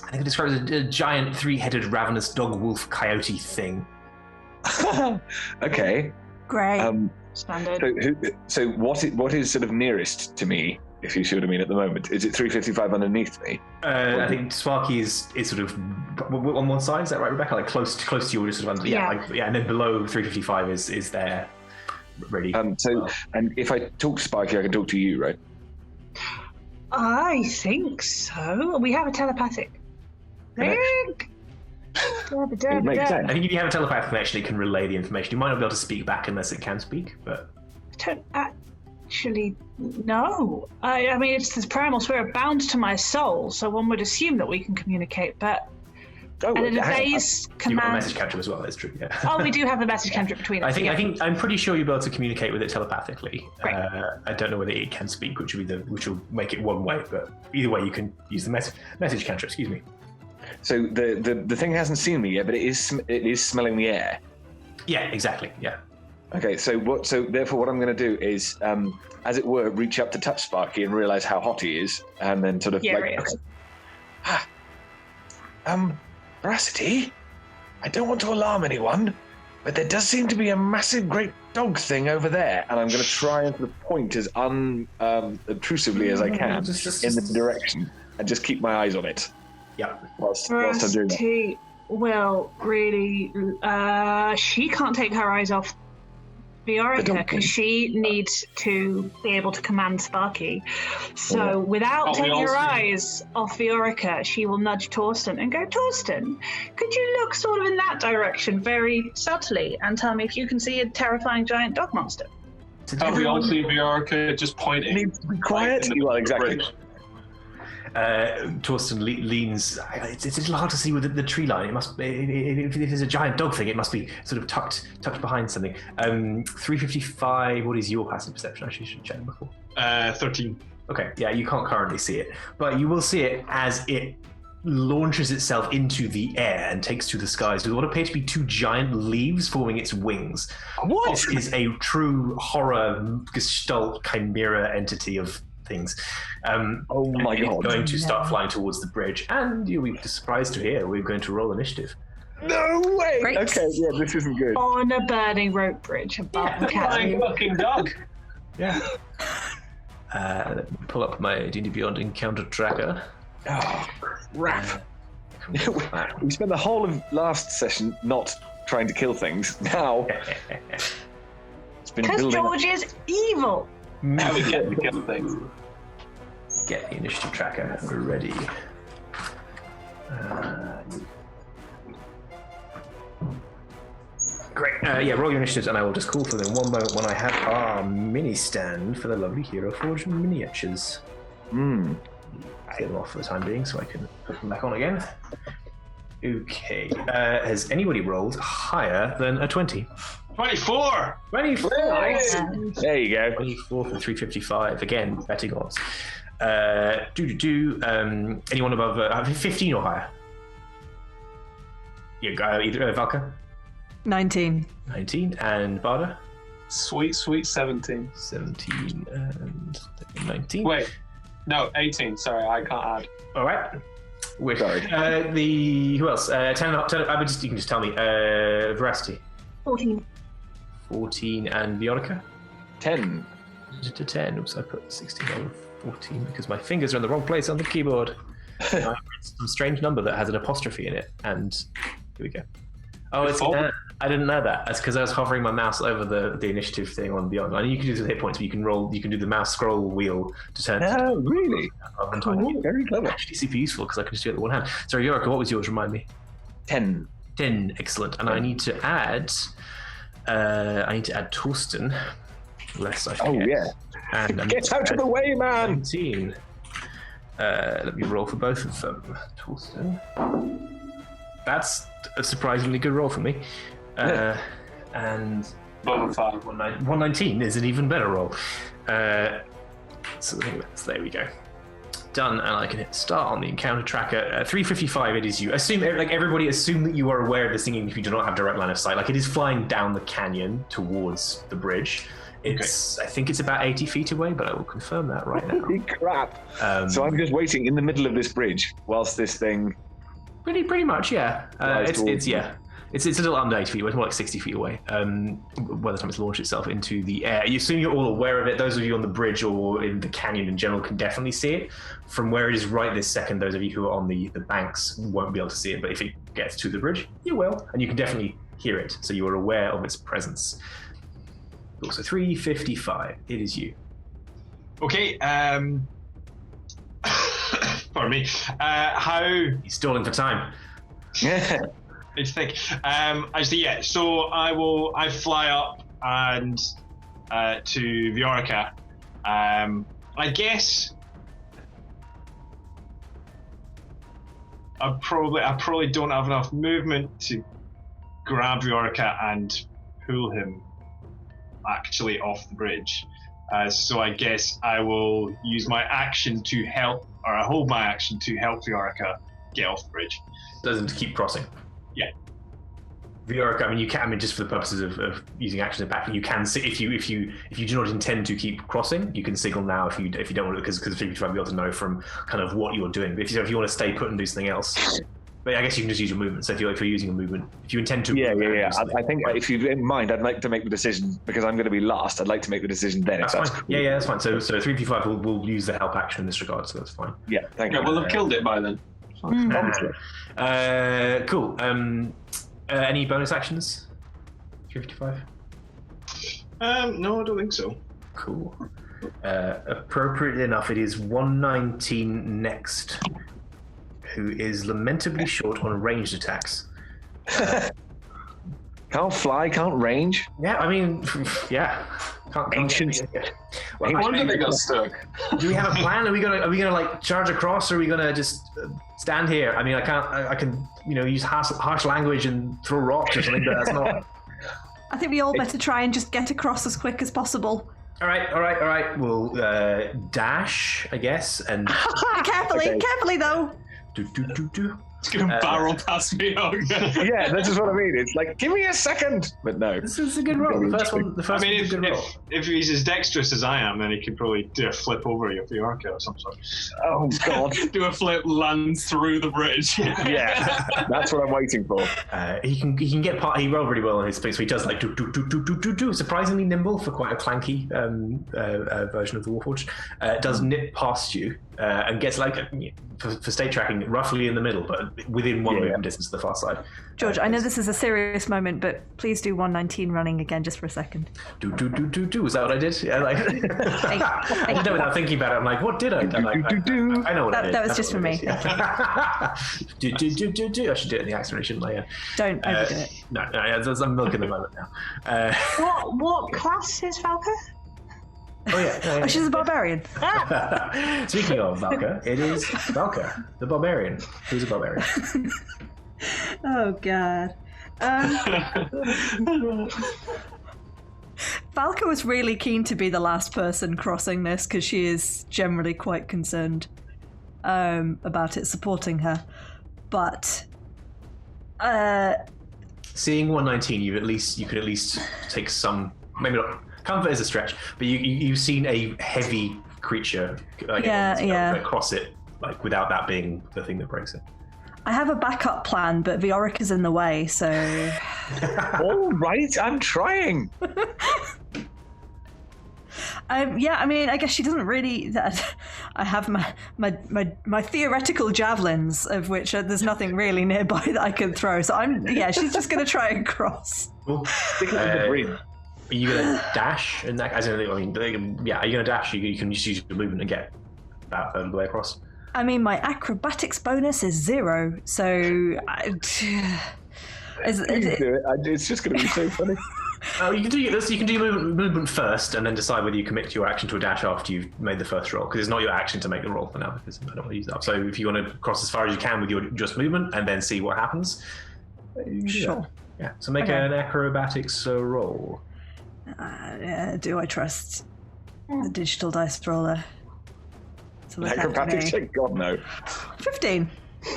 I think it describes a giant 3-headed ravenous dog wolf coyote thing. Okay. Great. Standard. So what is sort of nearest to me? if you see what I mean, at the moment. Is it 355 underneath me? I think Sparky is sort of on one side. Is that right, Rebecca? Like close to you, just sort of under. Yeah, and then below 355 is there, ready. And if I talk to Sparky, I can talk to you, right? I think so. We have a telepathic link. It makes sense. I think if you have a telepathic connection, it can relay the information. You might not be able to speak back unless it can speak, but... I don't actually know. I mean, it's this primal spirit bound to my soul, so one would assume that we can communicate, but... and a phase command... You've got a message cantrip as well, that's true, yeah. Oh, we do have the message cantrip between us. I'm pretty sure you'll be able to communicate with it telepathically. Right. I don't know whether it can speak, which will make it one way, but either way you can use the message cantrip, excuse me. So the thing hasn't seen me yet, but it is smelling the air. Yeah, exactly. Yeah. Okay. So therefore, what I'm going to do is, as it were, reach up to touch Sparky and realize how hot he is, and then sort of Veracity, I don't want to alarm anyone, but there does seem to be a massive, great dog thing over there, and I'm going to try and sort of point as obtrusively as I can in the direction, and just keep my eyes on it. Yeah. Whilst I'm doing that. Well, really, she can't take her eyes off Viorica because she needs to be able to command Sparky. So without taking her eyes off Viorica, she will nudge Torsten and go, Torsten, could you look sort of in that direction very subtly and tell me if you can see a terrifying giant dog monster? We all see Viorica just pointing. Need to be quiet. Well, exactly. Torsten leans. It's a little hard to see with the tree line. It must be, if there's a giant dog thing, it must be sort of tucked behind something. 355. What is your passive perception? Actually, should check before. 13. Okay, yeah, you can't currently see it, but you will see it as it launches itself into the air and takes to the skies with what appear to be two giant leaves forming its wings. What? This is a true horror gestalt chimera entity of things. Oh my god. Going to start flying towards the bridge, and you'll be surprised to hear we're going to roll initiative. No way! Great. Okay, yeah, this isn't good. On a burning rope bridge above the Flying chasm. fucking dog. Yeah. Let me pull up my D&D Beyond encounter tracker. Oh, crap. We spent the whole of last session not trying to kill things. Now, it's been Because building George is evil. Now we get to kill things. Get the initiative tracker ready. Great. Yeah, roll your initiatives, and I will just call for them one moment when I have our mini stand for the lovely Hero Forge miniatures. Get them off for the time being so I can put them back on again. Okay. Has anybody rolled higher than a 20? 24! 24! Nice. There you go. 24 for 355. Again, betting odds. Anyone above 15 or higher? Yeah, either Valka? 19. 19. And Barda? Sweet 17. 17 and 19. Wait, no, 18. Sorry, I can't add. All right. Sorry. Who else? 10. You can just tell me. Veracity. 14. 14 and Viorica? 10. To 10. Oops, I put 16 over 14 because my fingers are in the wrong place on the keyboard. Some strange number that has an apostrophe in it, and here we go. Oh, it's I didn't know that. That's because I was hovering my mouse over the initiative thing on Beyond. I know you can do this with hit points, but you can do the mouse scroll wheel to turn. Oh, really? Cool. Very clever. Actually, super useful because I can just do it with one hand. Sorry, Viorica, what was yours? Remind me. 10. 10, excellent. And I need to add Torsten. Lest I forget. Oh yeah. And Get out of the way, man! 19. Let me roll for both of them. Torsten. That's a surprisingly good roll for me. And 119 is an even better roll. So there we go. Done, and I can hit start on the encounter tracker. 355, it is you. Everybody assume that you are aware of this thing if you do not have direct line of sight. Like, it is flying down the canyon towards the bridge. It's, okay. I think it's about 80 feet away, but I will confirm that right now. Holy crap! So I'm just waiting in the middle of this bridge whilst this thing. Pretty much, yeah. It's a little under 80 feet away. It's more like 60 feet away. By the time it's launched itself into the air, you assume you're all aware of it. Those of you on the bridge or in the canyon in general can definitely see it. From where it is right this second, those of you who are on the banks won't be able to see it. But if it gets to the bridge, you will, and you can definitely hear it. So you are aware of its presence. Also, 355. It is you. Okay. Pardon me. How? He's stalling for time. Yeah. I think. So I fly up and to Viorica. I guess I probably don't have enough movement to grab Viorica and pull him actually off the bridge. So I guess I will use my action to help, or I hold my action to help Viorica get off the bridge. Doesn't keep crossing. Yeah. Viorica, you can. Just for the purposes of using action attack, you can. If you do not intend to keep crossing, you can signal now. If you don't want to, because 55 you'll be able to know from kind of what you're doing. But if you want to stay put and do something else, but I guess you can just use your movement. So if you're using a movement, if you intend to, Yeah. I think if you don't mind, I'd like to make the decision because I'm going to be last. I'd like to make the decision then. That's if fine. That's cool. Yeah, that's fine. So 355 will use the help action in this regard. So that's fine. Yeah, thank you. Yeah, we'll have killed it by then. Cool. Any bonus actions? 355. No, I don't think so. Cool. Appropriately enough, it is 119 next, who is lamentably short on ranged attacks. Can't fly, can't range. Yeah, yeah. Can't Ancient. I wonder they got stuck. Do we have a plan? Are we gonna like charge across, or are we gonna just stand here? I can use harsh language and throw rocks or something, but that's not. I think we all better try and just get across as quick as possible. All right. We'll dash, I guess, and Carefully though. Do. It's gonna barrel past me. Yeah, this is what I mean. It's like, give me a second, but no. This is a good roll. The first one is a good roll. If he's as dexterous as I am, then he could probably do a flip over your Viorica or some sort. Oh God! Do a flip, land through the bridge. Yeah, that's what I'm waiting for. He can get part. He rolled really well on his thing, so he does like do. Surprisingly nimble for quite a clanky version of the Warforged. Does nip past you and gets like for state tracking roughly in the middle, but within one movement distance to the far side. George, I know this is a serious moment, but please do 119 running again just for a second. Do. Is that what I did? Yeah, I did it without thinking about it. I'm like, what did I? I know what I did. That was just for me. Do. I should do it in the accent, shouldn't I? Yeah. Don't overdo it. No, I'm milking the moment now. What class is Valka? Oh yeah. She's a barbarian. Speaking of Valka, it is Valka, the barbarian. Who's a barbarian? Oh God. Valka was really keen to be the last person crossing this because she is generally quite concerned about it supporting her. But seeing 119, you could at least take some, maybe not. Comfort is a stretch, but you've seen a heavy creature cross it, like without that being the thing that breaks it. I have a backup plan, but Viorica's in the way, so. All right, I'm trying. I guess she doesn't really. I have my theoretical javelins, of which there's nothing really nearby that I can throw. So she's just going to try and cross. Cool. Stick it in the breeze. Are you going to dash? Are you going to dash? You can just use your movement and get that third of the way across. I mean, my acrobatics bonus is 0, so... It's just going to be so funny. You can do this. You can do movement first, and then decide whether you commit to your action to a dash after you've made the first roll, because it's not your action to make the roll for now, because I don't want to use that. So if you want to cross as far as you can with your just movement, and then see what happens. Sure. Yeah. So make an acrobatics roll. Do I trust the digital dice roller? Acrobatics check? God no. 15.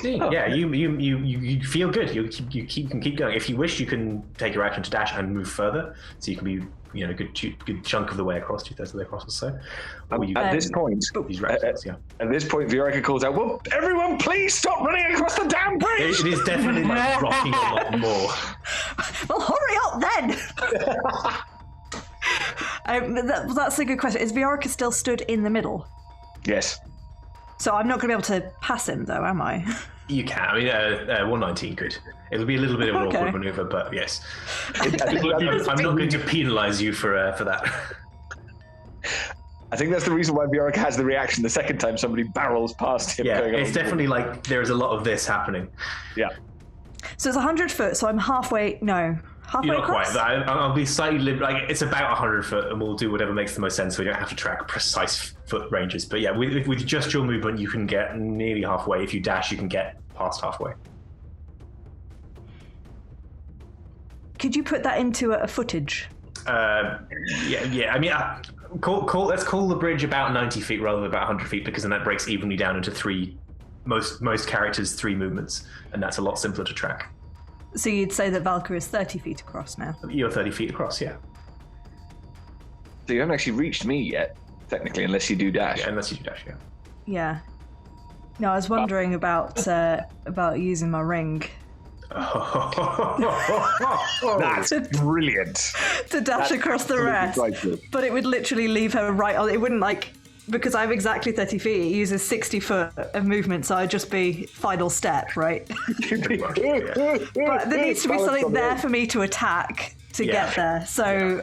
Yeah, you feel good. You can keep going. If you wish, you can take your action to dash and move further, so you can be good chunk of the way across, 2/3 of the way across or so. At this point, Viorica calls out, "Well, everyone, please stop running across the damn bridge!" It is definitely like rocking a lot more. Well, hurry up then! That's a good question. Is Viorica still stood in the middle? Yes. So I'm not going to be able to pass him, though, am I? You can. I mean, 119 could. It'll be a little bit of an awkward maneuver, but yes. I'm not going to penalise you for that. I think that's the reason why Viorica has the reaction the second time somebody barrels past him. Yeah, it's definitely like there's a lot of this happening. Yeah. So it's 100 foot, so I'm halfway. No. Halfway You're not across? quite. I'll be slightly it's about 100 foot, and we'll do whatever makes the most sense. So we don't have to track precise foot ranges. But yeah, with just your movement, you can get nearly halfway. If you dash, you can get past halfway. Could you put that into a footage? Yeah. I mean, let's call the bridge about 90 feet rather than about 100 feet, because then that breaks evenly down into three. Most characters 3 movements, and that's a lot simpler to track. So you'd say that Valkyrie is 30 feet across now? You're 30 feet across, yeah. So you haven't actually reached me yet, technically, unless you do dash. Yeah, unless you do dash, yeah. Yeah. No, I was wondering about using my ring. That's brilliant. To dash across the rest. But it would literally leave her right on. It wouldn't because I have exactly 30 feet, it uses 60 foot of movement, so I'd just be final step, right? Pretty much, yeah. But there needs to be something there for me to attack to get there. So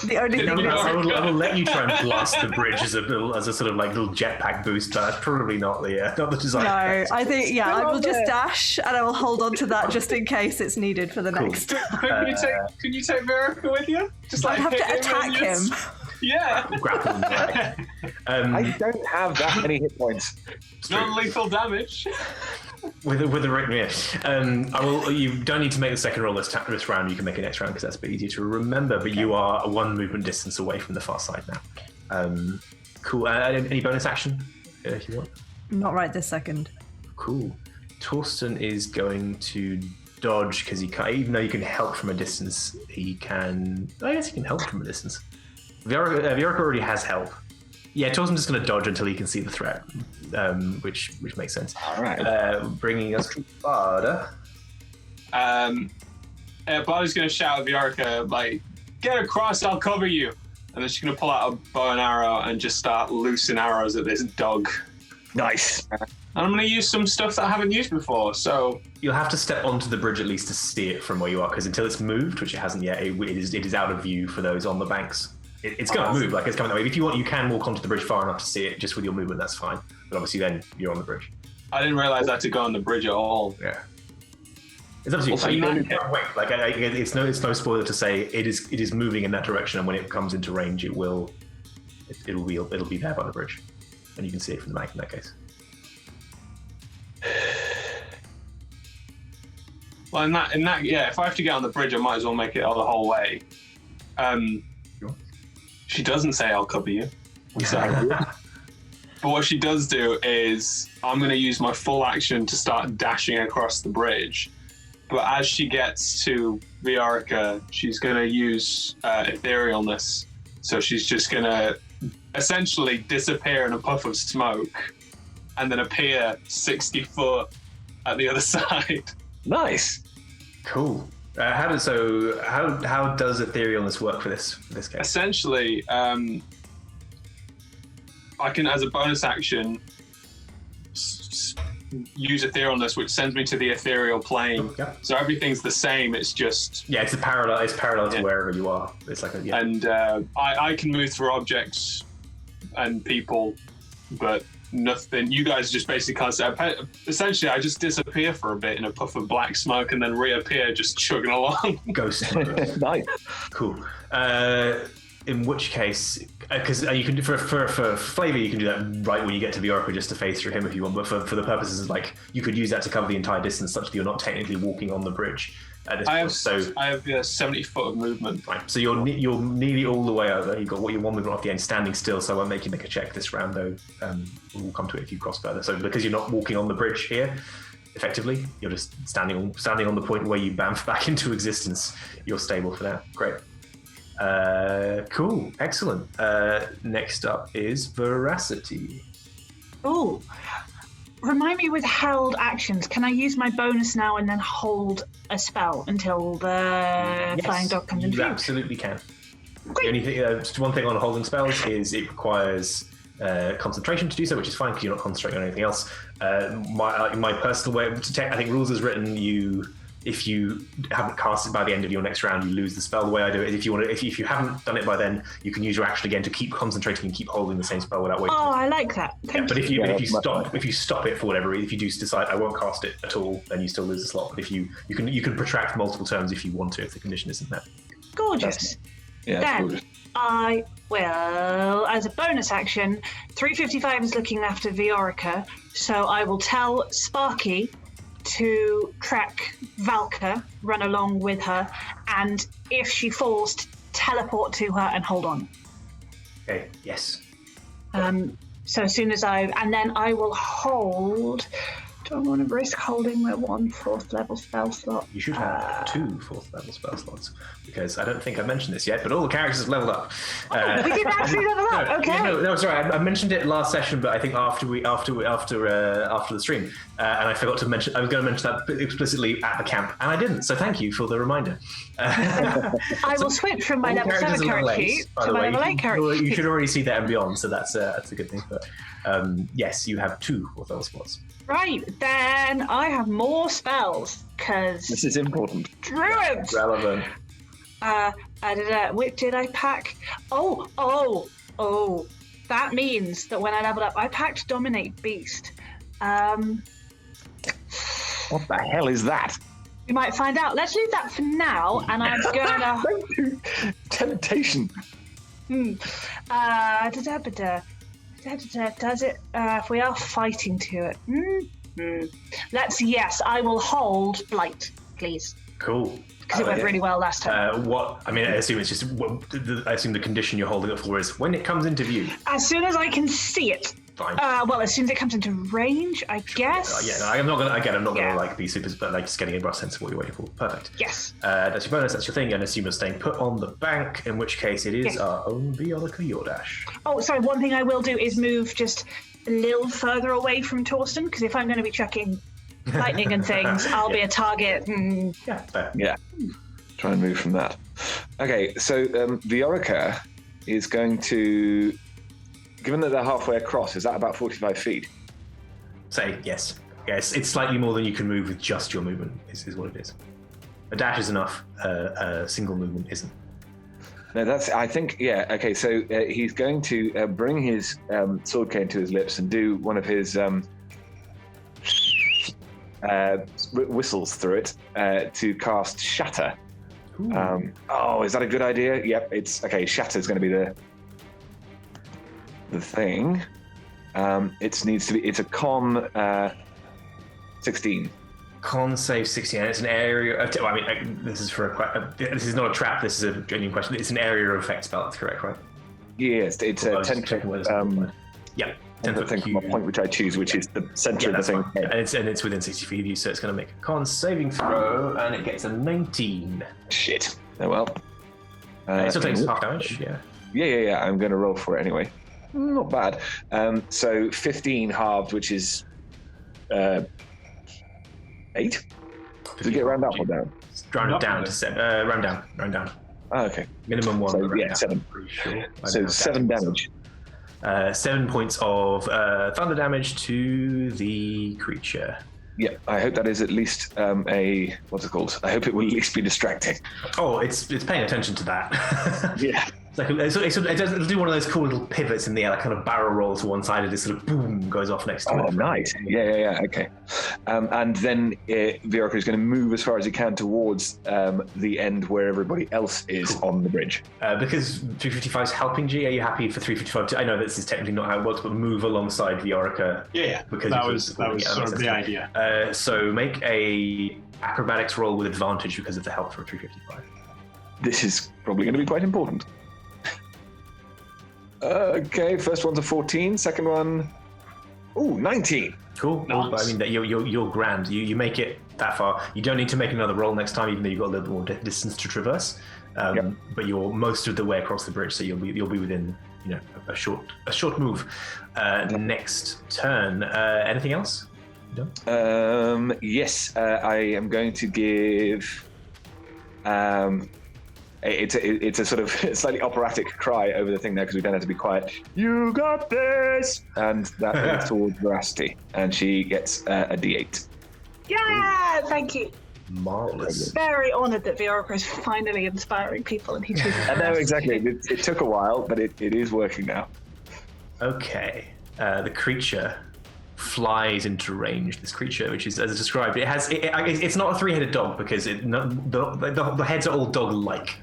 the only thing I will let you try and blast the bridge as a sort of like little jetpack boost, but that's probably not the design. No, I think I will just dash and I will hold on to that just in case it's needed for the next. Can you take Viorica with you? Just I'd have to attack him. Yeah. Grapple him. I don't have that many hit points. Non-lethal damage. With a ring, yeah. You don't need to make the second roll this round. You can make it next round because that's a bit easier to remember. But you are 1 movement distance away from the far side now. Cool. Any bonus action if you want? Not right this second. Cool. Torsten is going to dodge because he can't. Even though you can help from a distance, he can. I guess he can help from a distance. Viorica already has help. Yeah, Torsten's just going to dodge until he can see the threat, which makes sense. All right. Bringing us to Barda. Barda's going to shout at Viorica, like, "Get across, I'll cover you." And then she's going to pull out a bow and arrow and just start loosing arrows at this dog. Nice. And I'm going to use some stuff that I haven't used before, so... You'll have to step onto the bridge at least to see it from where you are, because until it's moved, which it hasn't yet, it is out of view for those on the banks. It's going to move, like it's coming that way. If you want, you can walk onto the bridge far enough to see it just with your movement, that's fine. But obviously then you're on the bridge. I didn't realize I had to go on the bridge at all. Yeah. It's up to you. Also, you can't wait. Like it's no spoiler to say it is moving in that direction, and when it comes into range, it'll be there by the bridge, and you can see it from the back in that case. Well, in that, yeah. If I have to get on the bridge, I might as well make it all the whole way. Sure. She doesn't say I'll cover you. But what she does do is I'm going to use my full action to start dashing across the bridge. But as she gets to Viorica, she's going to use etherealness. So she's just going to essentially disappear in a puff of smoke and then appear 60 foot at the other side. Nice. Cool. How does etherealness work for this case? Essentially, I can, as a bonus action, use etherealness, which sends me to the ethereal plane. Yeah. So everything's the same. It's just it's parallel to wherever you are. It's like and I can move through objects and people, but nothing. You guys just basically can't say. Essentially, I just disappear for a bit in a puff of black smoke and then reappear, just chugging along. Ghost. Nice. Cool. In which case, because you can do for flavor, you can do that right when you get to Viorica just to phase through him if you want. But for the purposes of like, you could use that to cover the entire distance, such that you're not technically walking on the bridge at this point. I have 70 foot of movement. Right. So you're nearly all the way over. You've got what you want movement off the end, standing still. So I won't make you make a check this round, though. We'll come to it if you cross further. So because you're not walking on the bridge here, effectively, you're just standing on the point where you bamf back into existence. You're stable for now. Great. Cool. Excellent. Next up is Veracity. Oh, remind me with held actions. Can I use my bonus now and then hold a spell until the flying dog comes into You view? absolutely can. Great. The only thing, just one thing on holding spells is it requires concentration to do so, which is fine because you're not concentrating on anything else. My personal way, I think rules is written. If you haven't cast it by the end of your next round, you lose the spell. The way I do it is if you haven't done it by then, you can use your action again to keep concentrating and keep holding the same spell without waiting. Oh, I like that. Thank But you. if you stop it for whatever reason, if you do decide I won't cast it at all, then you still lose the slot. But if you can protract multiple turns if you want to, if the condition isn't met. Gorgeous. Yeah, Then gorgeous. I will, as a bonus action, 355 is looking after Viorica, so I will tell Sparky to track Valka, run along with her, and if she falls, teleport to her and hold on. Okay. Yes. So as soon as and then I will hold. Do I want to risk holding my 1 4th level spell slot? You should have 2 4th level spell slots because I don't think I mentioned this yet, but all the characters have leveled up. We didn't actually level up. Okay. No, sorry. I mentioned it last session, but I think after the stream, and I forgot to mention. I was going to mention that explicitly at the camp, and I didn't. So thank you for the reminder. I will switch from my level 7 character sheet to my level 8 character sheet. You should already see that and beyond, so that's a good thing. But yes, you have 2 4th level slots. Right, then I have more spells, because... This is important. Druids! Relevant. Which did I pack? Oh, that means that when I leveled up, I packed Dominate Beast. What the hell is that? We might find out. Let's leave that for now, and I'm gonna... Temptation. Does it, if we are fighting to it? Yes, I will hold Blight, please. Cool. Because it went really well last time. I assume it's just. I assume the condition you're holding it for is when it comes into view. As soon as I can see it. Fine. As soon as it comes into range, I guess. I'm not gonna be super, but just getting a rough sense of what you're waiting for. Perfect. Yes. That's your bonus. That's your thing. And assume you're staying put on the bank. In which case, it is our own Viorica Yordash. Oh, sorry. One thing I will do is move just a little further away from Torsten, because if I'm going to be chucking lightning and things, I'll be a target. Yeah. Fair. Yeah. Try and move from that. Okay, so Viorica is going to. Given that they're halfway across, is that about 45 feet? Say yes. Yes, it's slightly more than you can move with just your movement, is what it is. A dash is enough, a single movement isn't. No, I think, yeah, okay, so he's going to bring his sword cane to his lips and do one of his whistles through it to cast Shatter. Is that a good idea? Yep, it's, okay, Shatter's going to be the thing. It's a con 16. Con save 16. And it's an area of. This is this is not a trap. This is a genuine question. It's an area of effect spell. That's correct, right? Yes, it's a 10 foot. Yeah, 10 foot thing from a point which I choose, which is the center of the thing. Yeah, and it's within 60 feet of you, so it's going to make a con saving throw, and it gets a 19. Shit. Oh well. It still takes half damage. Yeah. Yeah. I'm going to roll for it anyway. Not bad. So 15 halved, which is 8. Does it get round up or down? Round down to 7. Round down. Oh, okay. Minimum 1. So, yeah, 7. Pretty sure. So 7 damage. 7 points of thunder damage to the creature. Yeah, I hope that is at least what's it called? I hope it will at least be distracting. Oh, it's paying attention to that. Yeah. It'll do one of those cool little pivots in the air, like kind of barrel roll to one side, and it sort of boom goes off next to it. Oh, nice. Yeah. Okay. And then Viorica is going to move as far as he can towards the end where everybody else is on the bridge. Because 355 is helping G, are you happy for 355 to? I know this is technically not how it works, but move alongside Viorica. Yeah. Because that was sort of the idea. So make a acrobatics roll with advantage because of the help from 355. This is probably going to be quite important. Okay, first one's a 14, second one... 19. Cool. Nice. I mean, that you're grand. You make it that far. You don't need to make another roll next time, even though you've got a little bit more distance to traverse. But you're most of the way across the bridge, so you'll be within a short move. Next turn. Anything else? No? Yes, I am going to give. It's a sort of slightly operatic cry over the thing there because we don't have to be quiet. You got this, and that is towards Veracity, and she gets a D8. Yeah, thank you. Marvelous. Very honoured that Viorica is finally inspiring people, and he chooses. I know exactly. It took a while, but it is working now. Okay. The creature flies into range. This creature, which is as described, it's not a three-headed dog because the heads are all dog-like.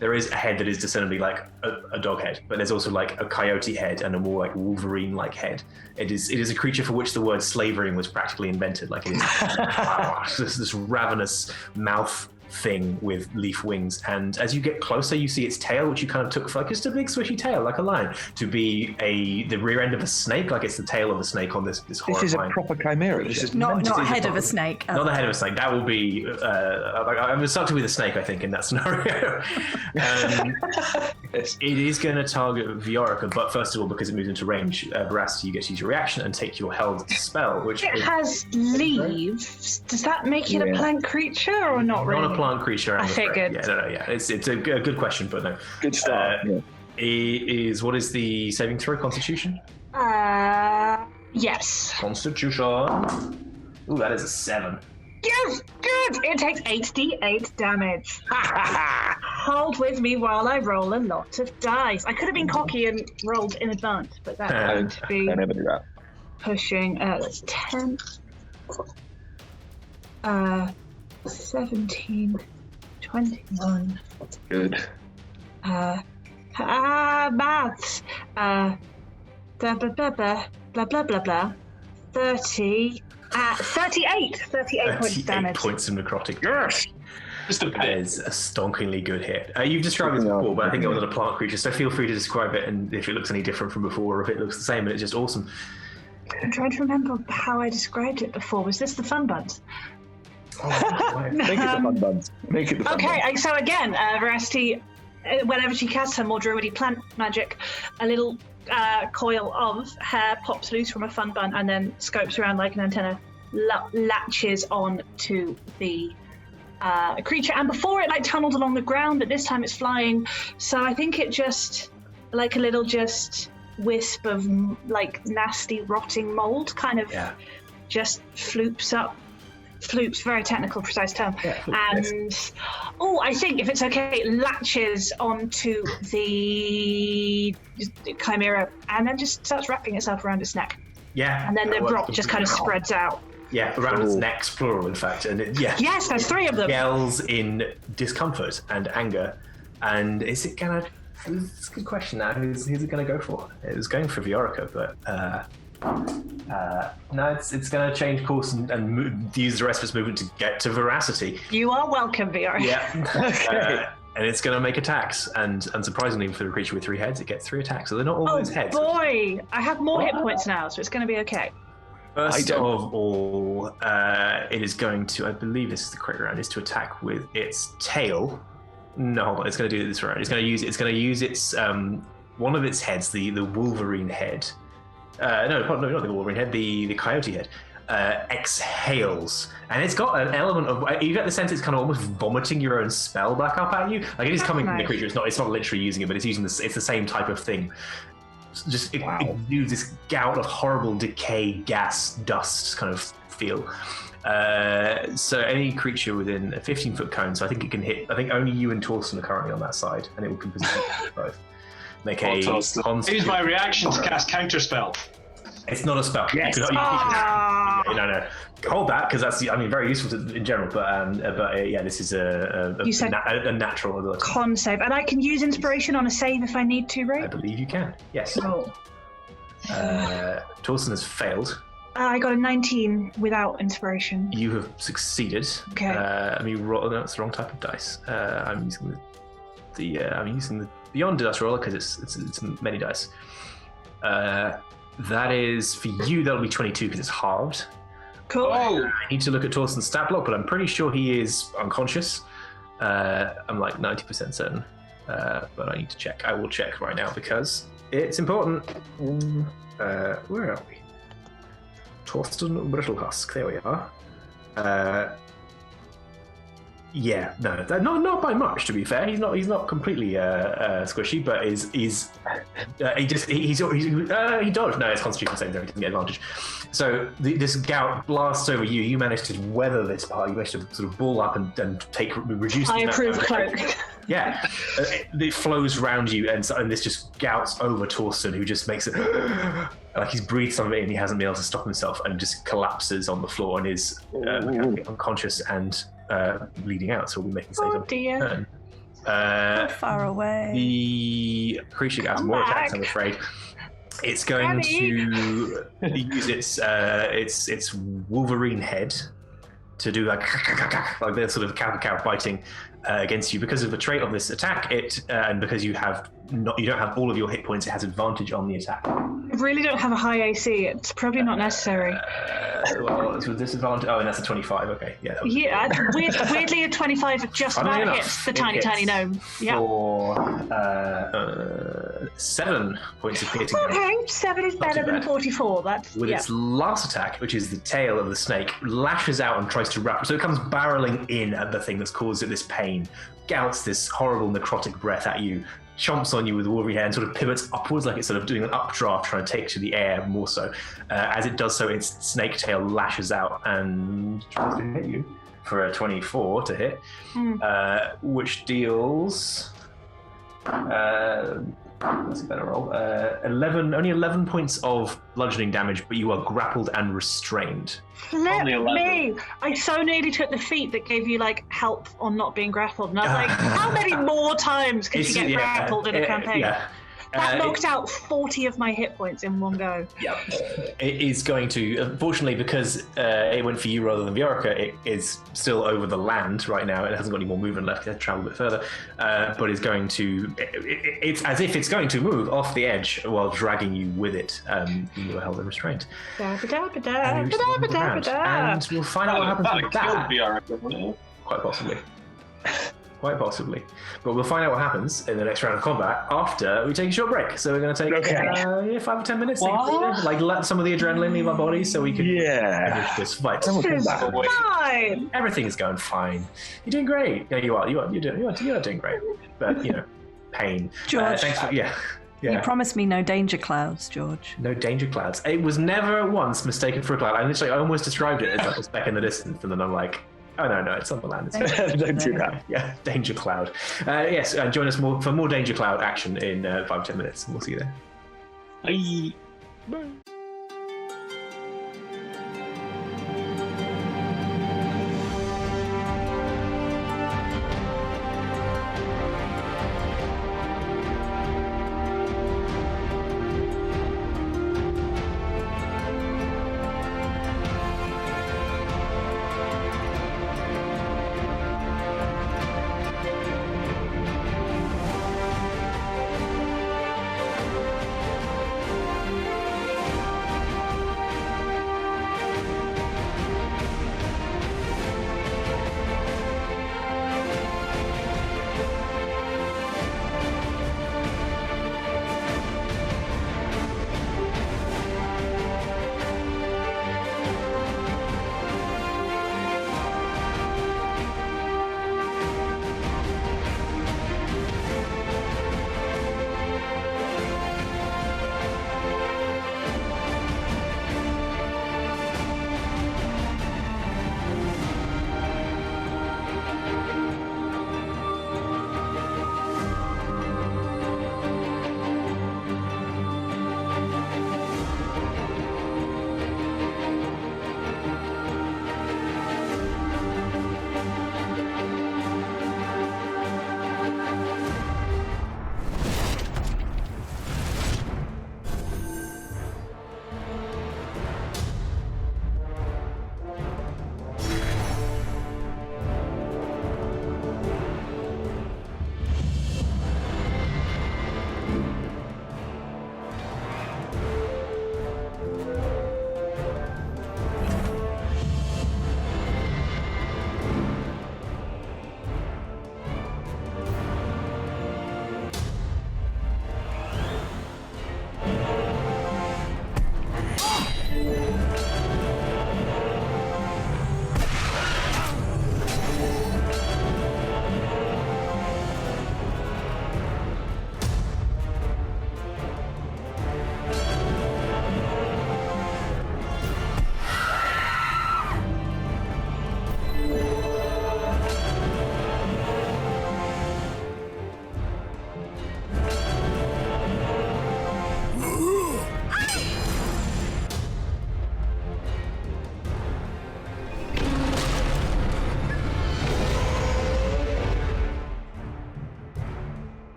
There is a head that is discernibly like a dog head, but there's also like a coyote head and a more like Wolverine-like head. It is a creature for which the word slavering was practically invented. Like it is this ravenous mouth thing with leaf wings, and as you get closer you see its tail, which you kind of took for like just a big swishy tail like a lion, to be the rear end of a snake, like it's the tail of a snake on this horrifying... This is a proper chimera. This is Not head of a snake. Not the head of a snake. That will be I'm stuck with a snake, I think, in that scenario. It is going to target Viorica, but first of all, because it moves into range, Veracity, you get to use your reaction and take your held spell, which It has leaves. Does that make it a plant creature or not really? Not a plant creature. I figured. Yeah. It's a good question, but no. good start. What is the saving throw? Constitution? Yes. Constitution. Ooh, that is a 7. Yes, good. It takes 8d8 damage. Hold with me while I roll a lot of dice. I could have been cocky and rolled in advance, but that's going to be I never do that. pushing. That's 10. 17, 21. Good. Maths. Blah blah blah blah blah blah blah blah. 38 points damage. 38 points of necrotic. Yes. Just a That bit. is a stonkingly good hit. You've described it before, but I think it was a plant creature, so feel free to describe it, and if it looks any different from before, or if it looks the same, and it's just awesome. I'm trying to remember how I described it before. Was this the fun buns? Make it the fun buns. Make it the fun buns. Okay, so again, Veracity, whenever she casts her more druidy plant magic, a little coil of hair pops loose from a fun bun and then scopes around like an antenna, latches on to the creature, and before it like tunneled along the ground, but this time it's flying, so I think it just like a little just wisp of like nasty rotting mold kind of just floops up. Floops, very technical, precise term. And I think if it's okay, it latches onto the chimera and then just starts wrapping itself around its neck. Yeah. And then the rock just kind of spreads out. Yeah, around its neck's plural, in fact. And Yes, there's 3 of them. Yells in discomfort and anger. And is it gonna... It's a good question now. Who's it gonna go for? It was going for Viorica, but... no, it's going to change course and use the rest of its movement to get to Veracity. You are welcome, VR. Yeah. And it's going to make attacks, and unsurprisingly for the creature with 3 heads, it gets 3 attacks. So they're not all its heads. Oh boy, I have more hit points now, so it's going to be okay. First of all, it is going to, I believe this is the correct round, is to attack with its tail. No, hold on, it's going to do this round. It's going to use its one of its heads, the Wolverine head. No, not the Wolverine head, the coyote head, exhales. And it's got an element of, you get the sense it's kind of almost vomiting your own spell back up at you. Like it is coming from the creature, it's not literally using it, but it's using this, it's the same type of thing. It exudes this gout of horrible decay, gas, dust kind of feel. So any creature within a 15-foot cone, so I think it can hit, I think only you and Torsten are currently on that side, and it will position both. Make a Use my reaction to cast counterspell. It's not a spell. Yes. No. Hold that, because that's very useful in general. But this is a natural con save, and I can use inspiration on a save if I need to, right? I believe you can. Yes. Oh. Torsten has failed. I got a 19 without inspiration. You have succeeded. Okay. No, it's the wrong type of dice. I'm using the beyond dice roller because it's many dice. That is, for you, that'll be 22 because it's halved. Cool. Oh, I need to look at Torsten's stat block, but I'm pretty sure he is unconscious. I'm like 90% certain. But I need to check. I will check right now because it's important. Where are we? Torsten Brittlehusk. There we are. Yeah, no, not by much. To be fair, he's not completely squishy, but he dodged. No, it's Constitution saving throw. He doesn't get advantage. So this gout blasts over you. You manage to weather this part. You manage to sort of ball up and reduce. I approve cloak. Yeah, it flows round you, and this just gouts over Torsten, who just makes it like he's breathed some of it in. He hasn't been able to stop himself, and just collapses on the floor and is unconscious and bleeding out. So we'll be making saves on turn. How far away? The creature gets more attacks, I'm afraid. It's going to use its Wolverine head to do like the sort of cow biting against you. Because of the trait of this attack, and because you don't have all of your hit points, it has advantage on the attack. I really don't have a high AC. It's probably not necessary. Well, it's with disadvantage. Oh, and that's a 25. Okay, yeah. Yeah, weirdly a 25 just about hits the tiny gnome. Yeah. For 7 points of piercing damage. Okay, 7 is better than 44. That's with its last attack, which is the tail of the snake, lashes out and tries to wrap. So it comes barreling in at the thing that's caused it this pain, gouts this horrible necrotic breath at you, chomps on you with Wolverine hand, sort of pivots upwards like it's sort of doing an updraft, trying to take to the air more so. As it does so, its snake tail lashes out and tries to hit you for a 24 to hit, which deals... that's a better roll. 11 points of bludgeoning damage, but you are grappled and restrained. Let me! I so nearly took the feat that gave you like help on not being grappled, and I was like, how many more times can you get grappled in a campaign? Yeah. That knocked out 40 of my hit points in one go. Yeah. It is going to, unfortunately, because it went for you rather than Viorica, it is still over the land right now. It hasn't got any more movement left. It has to travel a bit further. But it's going to, it's as if it's going to move off the edge while dragging you with it. You were held in restraint. And we'll find out what happens with that. Quite possibly. Quite possibly. But we'll find out what happens in the next round of combat after we take a short break. So we're going to take 5 or 10 minutes. Like let some of the adrenaline leave our bodies so we can finish this fight. Fine. Everything is going fine. You're doing great. Yeah, you are. You're doing great. But, pain. George. Thanks for, Yeah. You promised me no danger clouds, George. No danger clouds. It was never once mistaken for a cloud. I almost described it as like a speck in the distance, and then I'm like, oh no, it's on the land. Don't do that. Yeah, danger cloud. Yes, join us for more danger cloud action in 5-10 minutes. We'll see you there. Bye.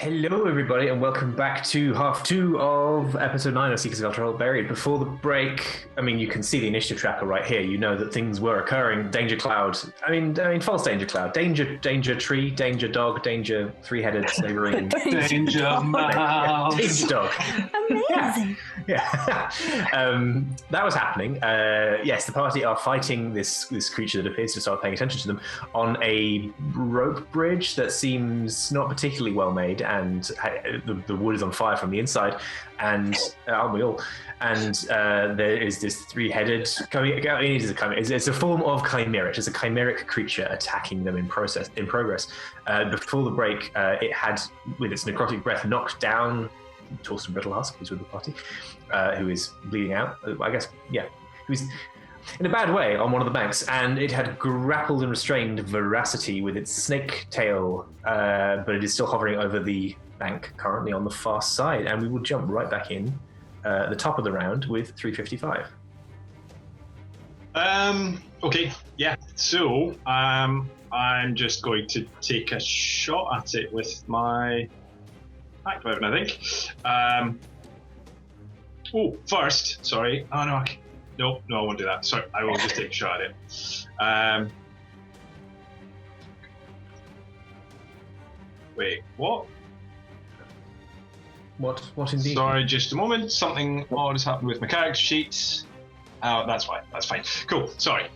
Hello, everybody, and welcome back to half 2 of episode 9 of Seekers of Elturel Buried. Before the break, I mean, you can see the initiative tracker right here. You know that things were occurring. Danger cloud. I mean, false danger cloud. Danger tree. Danger dog. Danger three-headed slaverine. Danger mouse. Danger dog. Amazing. Yeah. That was happening. Yes, the party are fighting this creature that appears to start paying attention to them on a rope bridge that seems not particularly well made, and the wood is on fire from the inside, and aren't we all? And there is this three-headed it's a form of chimera. It's a chimeric creature attacking them in progress. Before the break, it had, with its necrotic breath, knocked down Torsten Brittlehusk, who's with the party, who is bleeding out. I guess, yeah, who's in a bad way on one of the banks, and it had grappled and restrained Veracity with its snake tail, but it is still hovering over the bank currently on the far side, and we will jump right back in the top of the round with 355. Okay, yeah. So I'm just going to take a shot at it with my hack weapon, I think. First, sorry. Oh no. No, I won't do that. Sorry, I will just take a shot at it. Wait, what? What indeed? Sorry, just a moment. Something odd has happened with my character sheets. Oh, that's fine. That's fine. Cool. Sorry.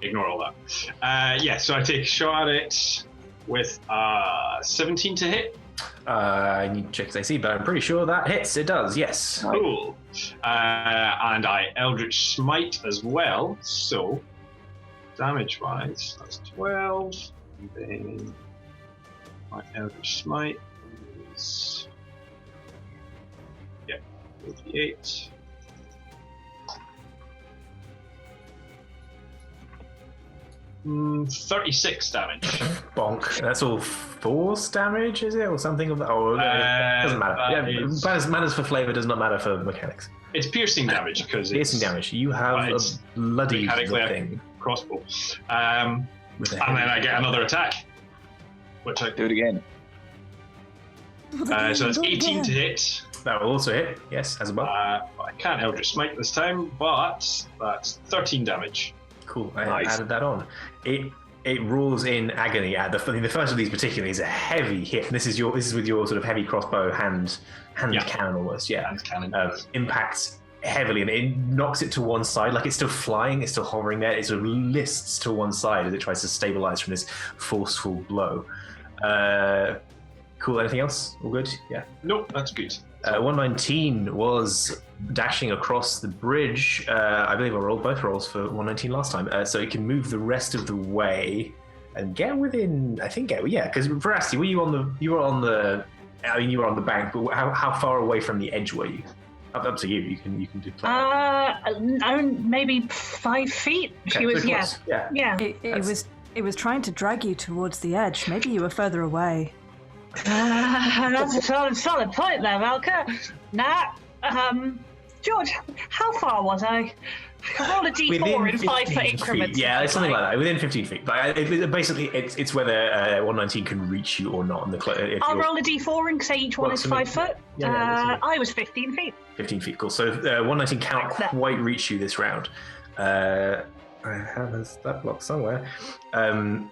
Ignore all that. So I take a shot at it with 17 to hit. I need to check his AC, but I'm pretty sure that hits. It does, yes. Cool. And I Eldritch Smite as well. So, damage-wise, that's 12. And then my Eldritch Smite is 88. Mm, 36 damage. Bonk. That's all force damage, is it? Or something of that? Oh, doesn't matter. Matters for flavor, does not matter for mechanics. It's piercing damage because piercing damage. You have a bloody thing. Crossbow. And then I get another attack. Which I do it again. So it's 18 to hit. That will also hit, yes, as above. I can't Eldritch Smite this time, but that's 13 damage. Cool, I added that on. It roars in agony. The first of these particularly is a heavy hit. This is with your sort of heavy crossbow hand cannon almost. Yeah, hand cannon. Impacts heavily, and it knocks it to one side, like it's still flying, it's still hovering there. It sort of lists to one side as it tries to stabilize from this forceful blow. Cool. Anything else? All good? Yeah. Nope, that's good. 119 was dashing across the bridge. I believe I rolled both rolls for 119 last time, so it can move the rest of the way and get within. I think because Veracity, you were on the bank, but how far away from the edge were you? Up to you. You can do. Maybe 5 feet. Okay, She was close. Yeah. It was trying to drag you towards the edge. Maybe you were further away. That's a solid point there, Valka. George, how far was I? I rolled a d4 in 5 foot increments. Yeah, it's something like that. Within 15 feet. But basically, it's whether 119 can reach you or not. I'll roll a d4 and say each one is 5 foot. I was 15 feet. 15 feet, cool. So 119 can't quite reach you this round. I have a stat block somewhere. Oh,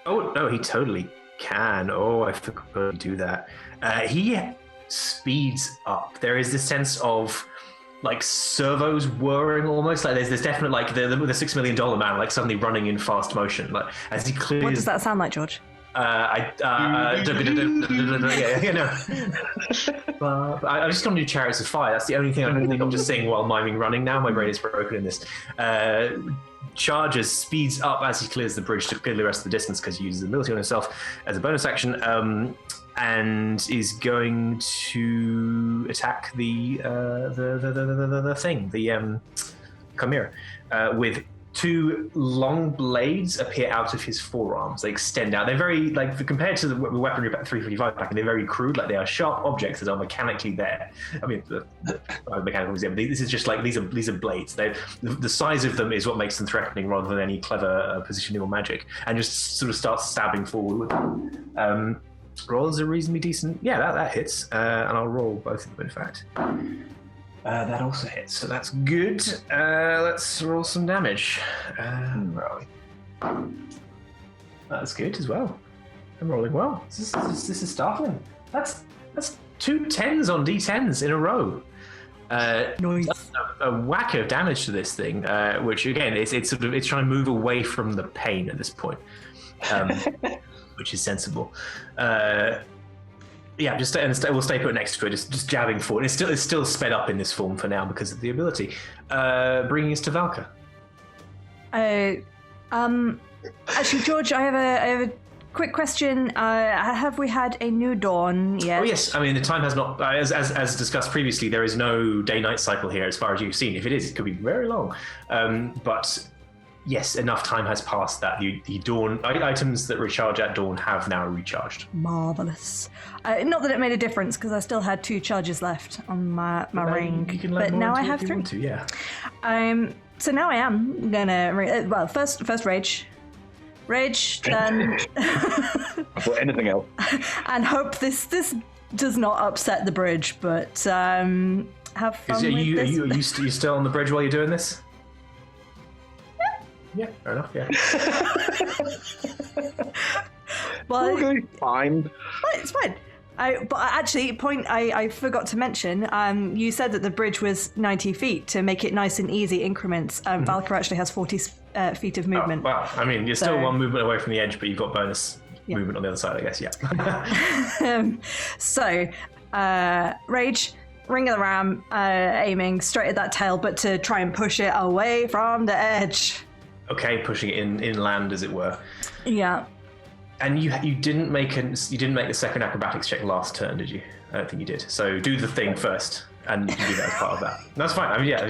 no, he totally can. Oh, I forgot to do that. He speeds up. There is this sense of like servos whirring almost. Like there's this definite like the $6 million man like suddenly running in fast motion. Like as he clears. What does that sound like, George? I'm just going to do Chariots of Fire. That's the only thing I can think of just saying while miming running now. My brain is broken in this. Charges, speeds up as he clears the bridge to clear the rest of the distance because he uses ability on himself as a bonus action, and is going to attack the chimera with 2 long blades appear out of his forearms. They extend out. They're very compared to the weaponry back 355 back, and they're very crude. Like they are sharp objects that are mechanically there. I mean, the mechanical exam. This is just like these are blades. The size of them is what makes them threatening, rather than any clever positioning or magic. And just sort of starts stabbing forward with them. rolls are reasonably decent. Yeah, that hits. And I'll roll both of them, in fact. That also hits, so that's good. Let's roll some damage. Where are we? That's good as well. I'm rolling well. This is startling. That's 2 10s on D10s in a row. Nice. A whack of damage to this thing, which again, it's trying to move away from the pain at this point, which is sensible. Yeah, we'll stay put next to it, just jabbing forward. It's still sped up in this form for now because of the ability. Bringing us to Valka. Actually, George, I have a quick question. Have we had a new dawn yet? Oh yes, I mean the time has not, as discussed previously, there is no day-night cycle here as far as you've seen. If it is, it could be very long. But yes, enough time has passed that the dawn items that recharge at dawn have now recharged. Marvelous. Not that it made a difference because I still had 2 charges left on my ring, you can but now I have 3. To, yeah. So now I am gonna first rage, then Before anything else. and hope this does not upset the bridge, but have fun with this. Are you still on the bridge while you're doing this? Yeah, fair enough. Yeah. Well, Okay, fine. it's fine. I forgot to mention, you said that the bridge was 90 feet to make it nice and easy increments. Valka actually has 40 feet of movement. Oh, wow. I mean, you're still one movement away from the edge, but you've got bonus movement on the other side, I guess, yeah. Rage, Ring of the Ram, aiming straight at that tail, but to try and push it away from the edge. Okay, pushing it inland, as it were. Yeah. And you didn't make the second acrobatics check last turn, did you? I don't think you did. So do the thing first, and you can do that as part of that. That's fine. I mean, yeah,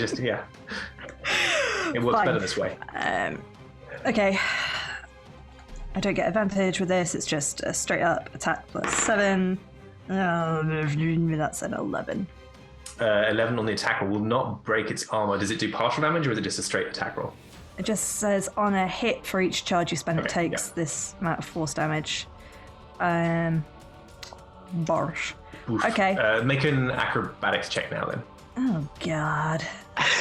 it works better this way. Okay. I don't get advantage with this. It's just a straight up attack plus 7. That's an 11. 11 on the attack roll will not break its armor. Does it do partial damage, or is it just a straight attack roll? It just says on a hit for each charge you spend, it Okay, takes this amount of force damage. Barsh. Oof. Okay. Make an acrobatics check now, then. Oh, God.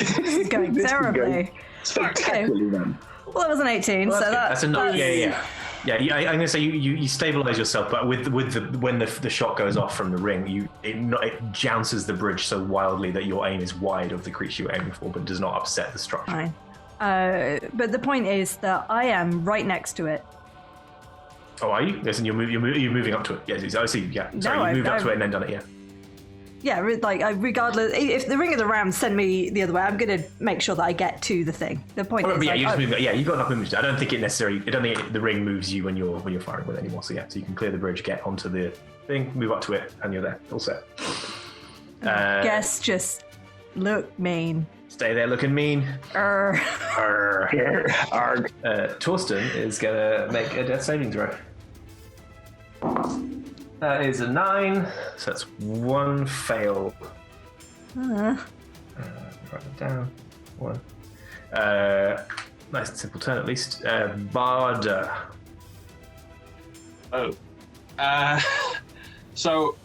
This is going terribly. Spectacularly done. Well, it was an 18, Well, so that's enough. that's- Yeah. I'm going to say you stabilize yourself, but when the shot goes off from the ring, it jounces the bridge so wildly that your aim is wide of the creature you're aiming for, but does not upset the structure. Fine. But the point is that I am right next to it. Oh, are you? Yes, and you're moving up to it. Yes, I see. Yeah. Sorry, you moved up to it and then done it. Yeah. Yeah, regardless, if the Ring of the Ram send me the other way, I'm going to make sure that I get to the thing. The point is, you just move. Yeah, you've got enough movement. I don't think the ring moves you when you're firing with it anymore. So yeah, so you can clear the bridge, get onto the thing, move up to it, and you're there, all set. guess just look mean. Stay there looking mean. Arg. Torsten is gonna make a death saving throw. That is a 9, so that's 1 fail. Write it down. 1. Nice and simple turn at least. Barda. So,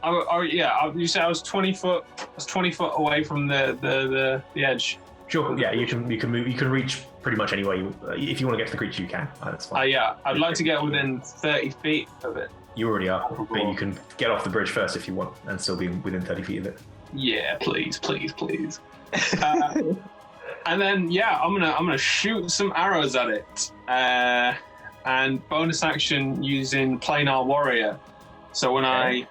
you said I was 20 foot. I was 20 foot away from the edge. Sure. Yeah, you can move. You can reach pretty much anywhere. If you want to get to the creature, you can. That's fine. Yeah, I'd like to get within 30 feet of it. You already are, but you can get off the bridge first if you want, and still be within 30 feet of it. Yeah, please. And then I'm gonna shoot some arrows at it, and bonus action using Planar Warrior. So when I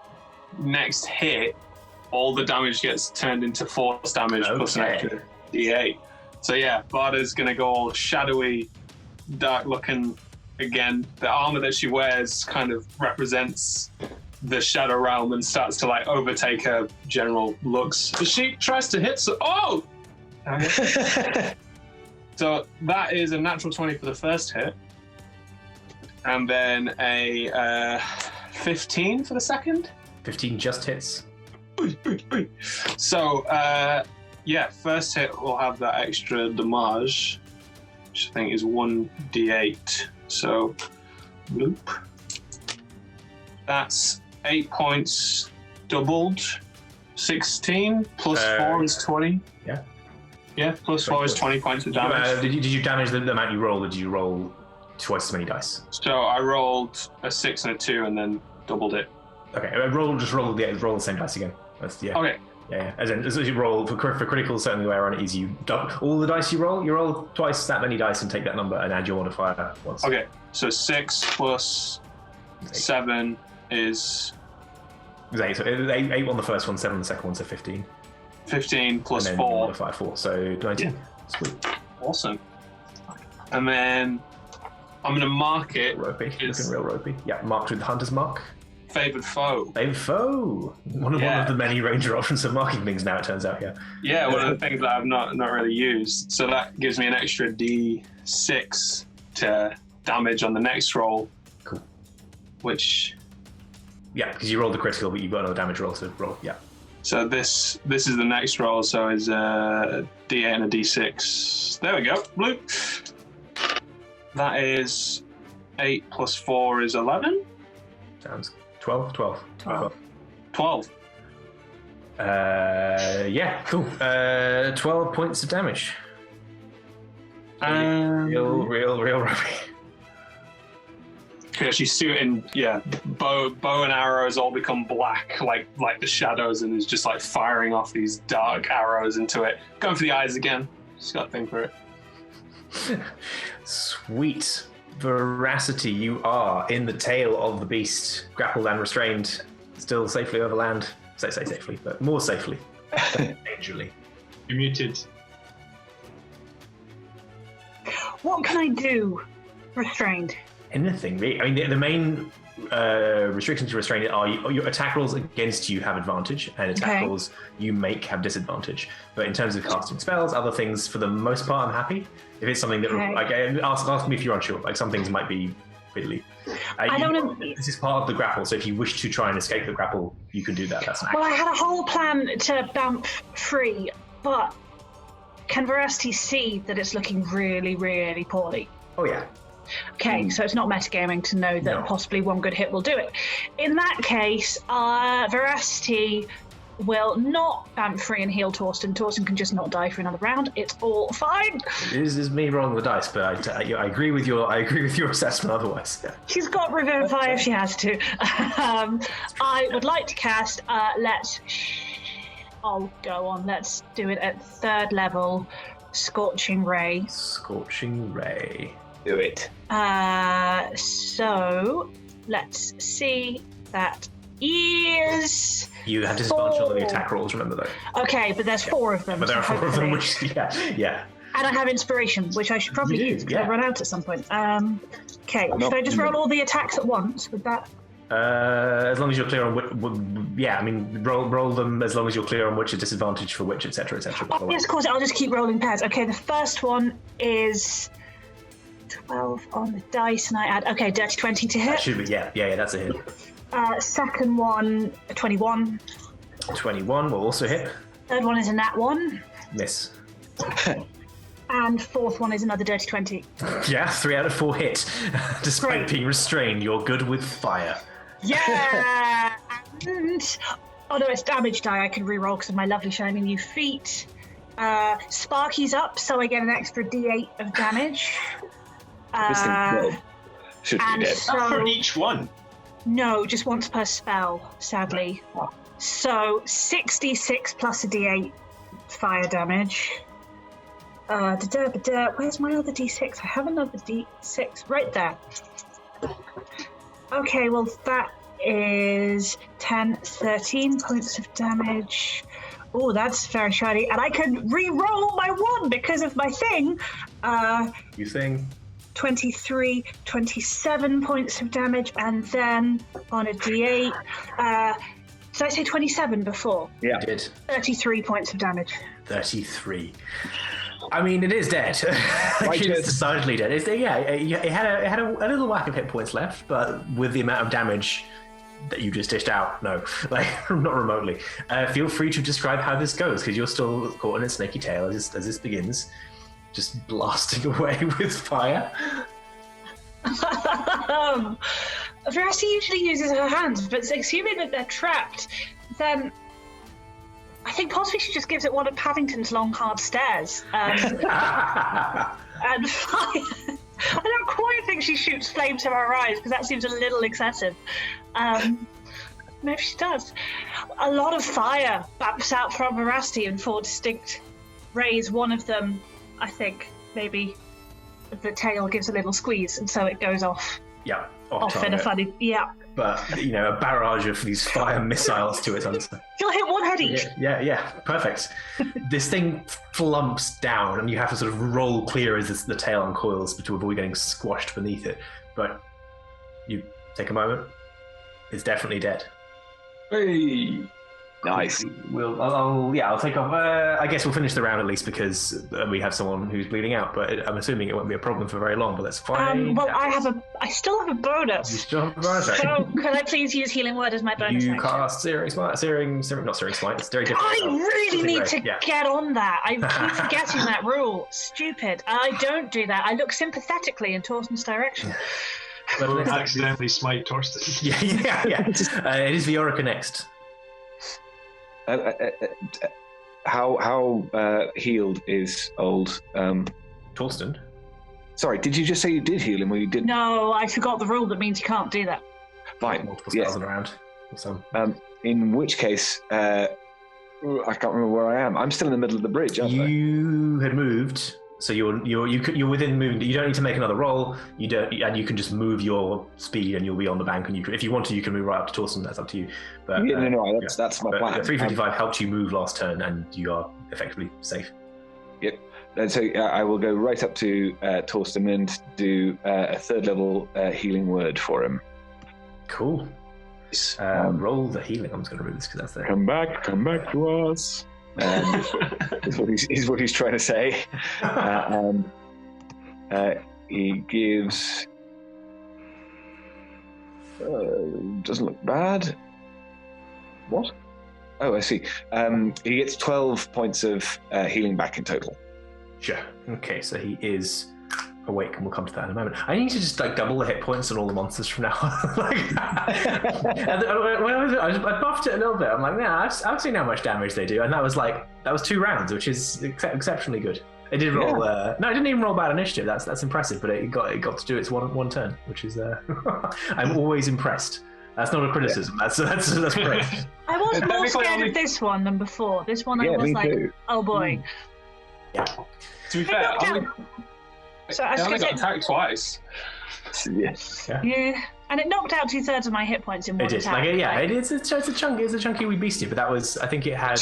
next hit, all the damage gets turned into force damage plus an extra D8. So yeah, Barda's gonna go all shadowy, dark looking again. The armor that she wears kind of represents the shadow realm and starts to like overtake her general looks. She tries to hit. So that is a natural 20 for the first hit, and then a 15 for the second. 15 just hits. So first hit will have that extra damage, which I think is 1d8. So, loop. That's 8 points doubled. 16 plus 4 is 20. Yeah. Yeah, plus 4 is 20 points of damage. Did you damage the amount you rolled, or did you roll twice as many dice? So I rolled a 6 and a 2 and then doubled it. Okay, roll the same dice again. Okay. Yeah. As you roll for critical, certainly the way around it is you all the dice you roll twice that many dice and take that number and add your modifier once. Okay, so 6 plus 7 is 8. So 8 on the first one, 7 on the second one, so 15. 15 plus and then 4. Modify 4, so 19. Yeah. Sweet. Awesome. And then I'm gonna mark it. Ropey, looking real ropey. Yeah, marked with the hunter's mark. Favored foe. Favored foe. One of the many ranger options for marking things now. It turns out, yeah. Yeah, one of the things that I've not really used. So that gives me an extra D6 to damage on the next roll. Cool. Which. Yeah, because you rolled the critical, but you've got another damage roll to roll. Yeah. So this is the next roll. So it's a D8 and a D6. There we go. Blue. That is 8 plus 4 is 11. Sounds 12. 12. 12. Yeah, cool. 12 points of damage. Real ropey. Yeah, she's shooting. Yeah, bow and arrows all become black, like the shadows, and is just like firing off these dark arrows into it. Going for the eyes again. She's got a thing for it. Sweet. Veracity, you are in the tail of the beast, grappled and restrained, still safely over land. Say safely, but more safely. Dangerously. You're muted. What can I do? Restrained. Anything, really. I mean, the main restrictions to restrain it are your attack rolls against you have advantage, and attack rolls you make have disadvantage. But in terms of casting spells, other things, for the most part, I'm happy. If it's something that, ask me if you're unsure. Like, some things might be fiddly. This is part of the grapple, so if you wish to try and escape the grapple, you can do that. That's an action. Well, I had a whole plan to bamf free, but can Veracity see that it's looking really, really poorly? Oh, yeah. Okay, so it's not metagaming to know that possibly one good hit will do it. In that case, Veracity will not bamf free and heal Torsten. Torsten can just not die for another round. It's all fine. This is me rolling the dice, but I agree with your assessment. Otherwise, yeah. She's got Revivify if she has to. I would like to cast. I'll go on. Let's do it at 3rd level. Scorching Ray. Scorching Ray. Do it. So let's see. That is. You have disadvantage on the attack rolls, remember though. Okay, but there's 4 of them. But there are 4 of them, which, yeah. And I have inspiration, which I should probably use because I'll run out at some point. Okay, should I just roll all the attacks at once with that? As long as you're clear on roll them as long as you're clear on which are disadvantage for which, etc., etc. Oh, yes, of course. I'll just keep rolling pairs. Okay, the first one is 12 on the dice, and I add dirty 20 to hit. That should be yeah, that's a hit. Second one, 21. 21 will also hit. Third one is a nat 1. Miss. And 4th one is another dirty 20. Yeah, 3 out of 4 hit. Despite being restrained, you're good with fire. Yeah! And although it's damage die, I can reroll because of my lovely shiny new feat. Sparky's up, so I get an extra D8 of damage. This thing's dead. Should be dead. Not for each one. No, just once per spell, sadly. So 66 plus a D8 fire damage. Where's my other D6? I have another D6 right there. Okay, well that is 10, 13 points of damage. Oh, that's very shiny. And I can re-roll my 1 because of my thing. You thing. 23, 27 points of damage, and then on a D8. Did I say 27 before? Yeah. You did. 33 points of damage. 33. I mean, it is dead. It's decidedly dead. It had a little whack of hit points left, but with the amount of damage that you just dished out, no, not remotely. Feel free to describe how this goes, because you're still caught in a snaky tail as this begins, just blasting away with fire. Veracity usually uses her hands, but assuming that they're trapped, then I think possibly she just gives it one of Paddington's long, hard stares. And fire. I don't quite think she shoots flames from her eyes, because that seems a little excessive. Maybe she does. A lot of fire bumps out from Veracity and 4 distinct rays. One of them, I think, maybe the tail gives a little squeeze, and so it goes off. Yeah, off in a funny. Yeah. But a barrage of these fire missiles to its answer. You'll hit one head each. Yeah, perfect. This thing flumps down, and you have to sort of roll clear as the tail uncoils to avoid getting squashed beneath it. But you take a moment. It's definitely dead. Hey. Nice. I'll take off. I guess we'll finish the round at least because we have someone who's bleeding out. But I'm assuming it won't be a problem for very long. But that's fine. I still have a bonus. You still have a bonus. So could I please use Healing Word as my bonus? You cast Searing Smite. Not Searing Smite. It's very different. I really need to get on that. I keep forgetting that rule. Stupid. I don't do that. I look sympathetically in Torsten's direction. Don't accidentally smite Torsten. Yeah. It is Viorica next. How healed is old Torsten? Sorry, did you just say you did heal him or you didn't? No, I forgot the rule that means you can't do that. Fine. Multiple spells around. In which case, I can't remember where I am. I'm still in the middle of the bridge, aren't I? You had moved, so you're within movement. You don't need to make another roll. You don't, and you can just move your speed, and you'll be on the bank. And if you want to, you can move right up to Torsten. That's up to you. But that's my plan. 355 helped you move last turn, and you are effectively safe. Yep. And so I will go right up to Torsten and do a 3rd level healing word for him. Cool. Roll the healing. I'm just going to remove this because that's there. Come back to us. Is what he's trying to say. He gives. Doesn't look bad. What? Oh, I see. He gets 12 points of healing back in total. Sure. Okay, so he is awake, and we'll come to that in a moment. I need to just double the hit points on all the monsters from now on. I buffed it a little bit. I'm like, I've seen how much damage they do, and that was 2 rounds, which is exceptionally good. It did roll. No, it didn't even roll bad initiative. That's impressive, but it got to do its one turn, which is. I'm always impressed. That's not a criticism. That's great. I was more scared of this one than before. This one, I was like, too. Oh boy. Yeah. To be fair, I only got attacked twice. Yeah, and it knocked out 2/3 of my hit points in one attack. It's a chunky wee beastie, but that was, I think it had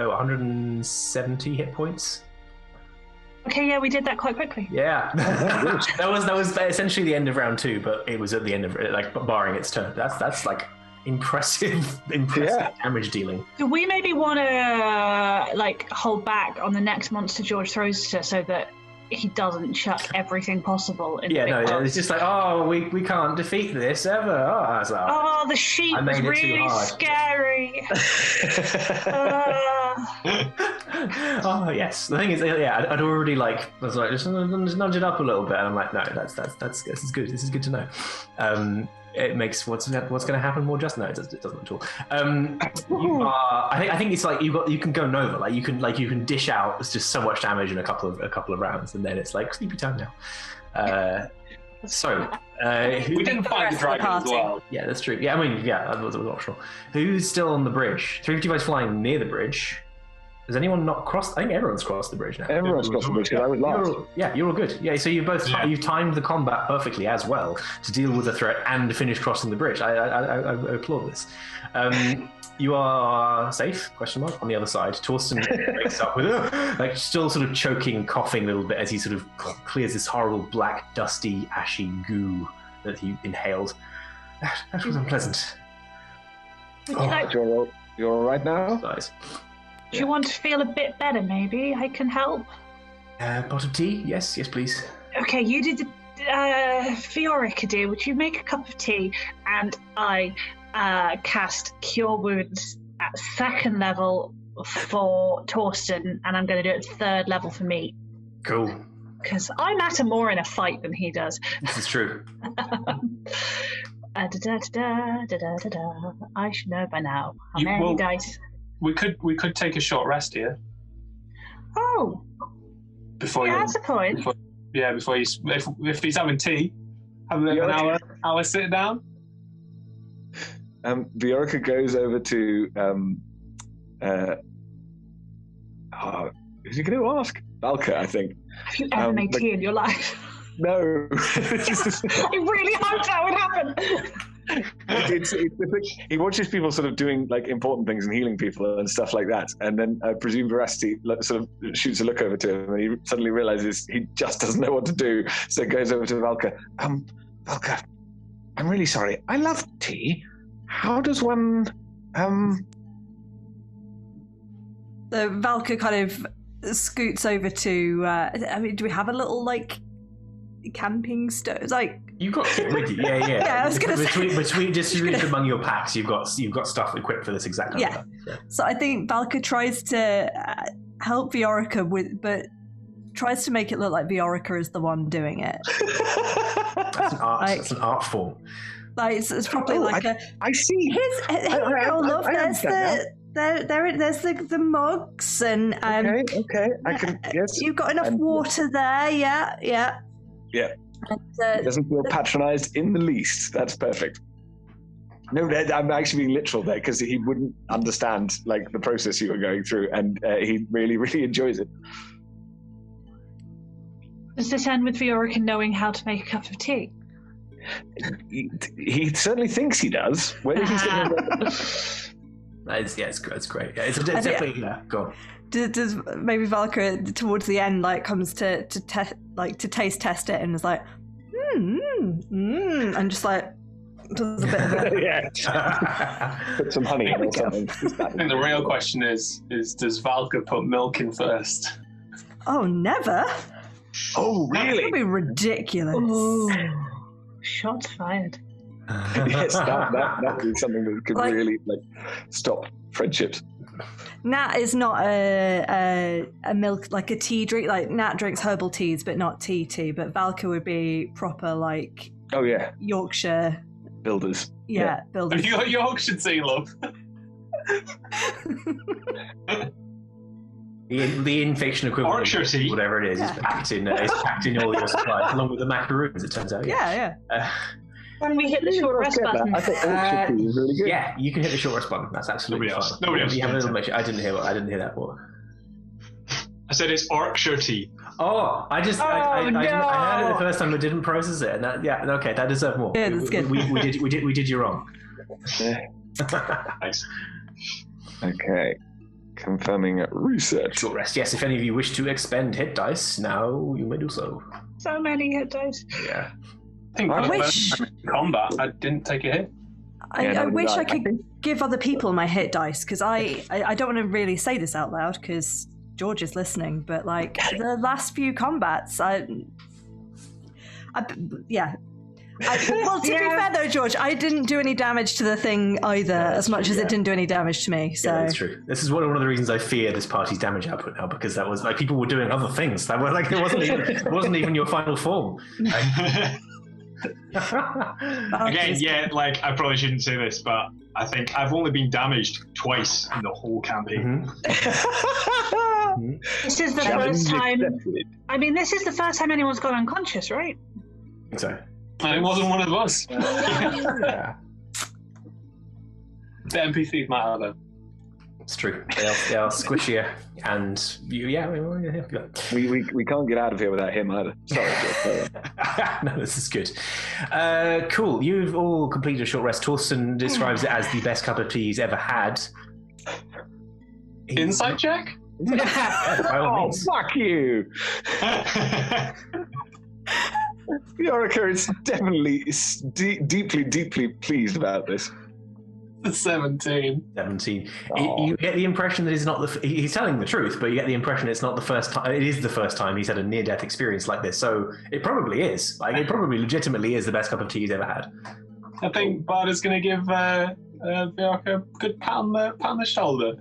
170 hit points. Okay, yeah, we did that quite quickly. Yeah, that was essentially the end of round 2, but it was at the end of barring its turn. That's impressive damage dealing. Do we maybe want to hold back on the next monster George throws to, so that he doesn't chuck everything possible in it's just we can't defeat this ever. I was like, the sheep is really scary. Oh yes, the thing is, I'd already just nudge it up a little bit, and I'm like, no, this is good. This is good to know. It makes what's going to happen more just. No, it doesn't at all. I think it's you can go Nova. You can dish out just so much damage in a couple of rounds, and then it's like sleepy time now. We didn't find the dragon as well. Yeah, that's true. Yeah, I mean, I was optional. Who's still on the bridge? 355 is flying near the bridge. Has anyone not crossed? I think everyone's crossed the bridge now. Everyone's crossed the bridge because I was last. You're all good. Yeah, so you've timed the combat perfectly as well to deal with the threat and finish crossing the bridge. I applaud this. You are safe? Question mark on the other side. Torsten wakes up with still sort of choking, coughing a little bit as he sort of clears this horrible black, dusty, ashy goo that he inhaled. That was unpleasant. You're all right now? Nice. Do you want to feel a bit better, maybe? I can help. Pot of tea? Yes, please. Okay, you did the Viorica, dear. Would you make a cup of tea? And I cast Cure Wounds at 2nd level for Torsten, and I'm going to do it at 3rd level for me. Cool. Because I matter more in a fight than he does. This is true. I should know by now. How You- many well- dice? We could take a short rest here Oh, before yeah, you. that's a point. Before you. If he's having tea, have an hour sit down. Viorica goes over to who's he going to ask? Valka, I think. Have you ever made tea in your life? No. I really hoped that would happen. He watches people sort of doing like important things and healing people and stuff like that, and then I presume Veracity sort of shoots a look over to him, and he suddenly realizes he just doesn't know what to do, so goes over to Valka. Valka, I'm really sorry. I love tea. How does one So Valka kind of scoots over to. Do we have a little like camping stove? Like You've got kit with you. Yeah. Yeah, I was gonna say. Between distributed among your packs, you've got stuff equipped for this exact kind of stuff. Yeah. So I think Valka tries to help Viorica but tries to make it look like Viorica is the one doing it. That's an art form. Like it's probably I see. Here you go, love. There's the mugs and Okay. I can. Yes. You've got enough water there. Yeah. And, It doesn't feel patronized in the least. That's perfect. No, I'm actually being literal there because he wouldn't understand like the process you were going through, and he really, really enjoys it. Does this end with Viorica knowing how to make a cup of tea? He certainly thinks he does. Whether he's going to... It's great. Yeah, it's definitely go on. Does maybe Valka towards the end like comes to taste test it and is like and just like does a bit of it. Yeah. Put some honey in or something. I think the real question is does Valka put milk in first? Oh, never. Oh, That really? would be ridiculous. Ooh, shots fired. Yes, that would be something that could really stop friendships. Nat is not a milk, like a tea drink. Like Nat drinks herbal teas, but not tea. But Valka would be proper like Yorkshire Builders. Yeah, builders. You got Yorkshire tea, love. The infection equivalent, Yorkshire tea, whatever it is, is packed in all your supplies, along with the macaroons. It turns out. Yeah. When we hit the short rest button. I think Yorkshire tea is really good. Yeah, you can hit the short rest button. That's absolutely fine. Nobody else. You have a little mixture. I didn't hear that one. I said it's Yorkshire tea. Oh, I heard it the first time, but didn't process it. And that deserved more. Yeah, that's good. We did you wrong. Nice. Okay. Confirming research. Short rest. Yes, if any of you wish to expend hit dice, now you may do so. So many hit dice. Yeah. I wish combat. I didn't take a hit. I wish I could give other people my hit dice because I don't want to really say this out loud because George is listening, but like the last few combats, well, to be fair though, George, I didn't do any damage to the thing either, as much as it didn't do any damage to me. So yeah, that's true. This is one of the reasons I fear this party's damage output now, because that was like people were doing other things. That were like it wasn't even your final form. Again, I probably shouldn't say this, but I think I've only been damaged twice in the whole campaign. This is the first time. I mean, this is the first time anyone's gone unconscious, right? So. And it wasn't one of us. Yeah. The NPCs matter, though. It's true. They are squishier, and we can't get out of here without him either. Sorry. No, this is good. Cool. You've all completed a short rest. Torsten describes it as the best cup of tea he's ever had. Insight check? By all means. Fuck you! Viorica is definitely deeply pleased about this. 17. 17. Oh. You get the impression that he's telling the truth, but you get the impression it's not the first time. It is the first time he's had a near-death experience like this. So it probably is. Like it probably legitimately is the best cup of tea he's ever had. I think Barda's going to give Viorica a good pat on the shoulder.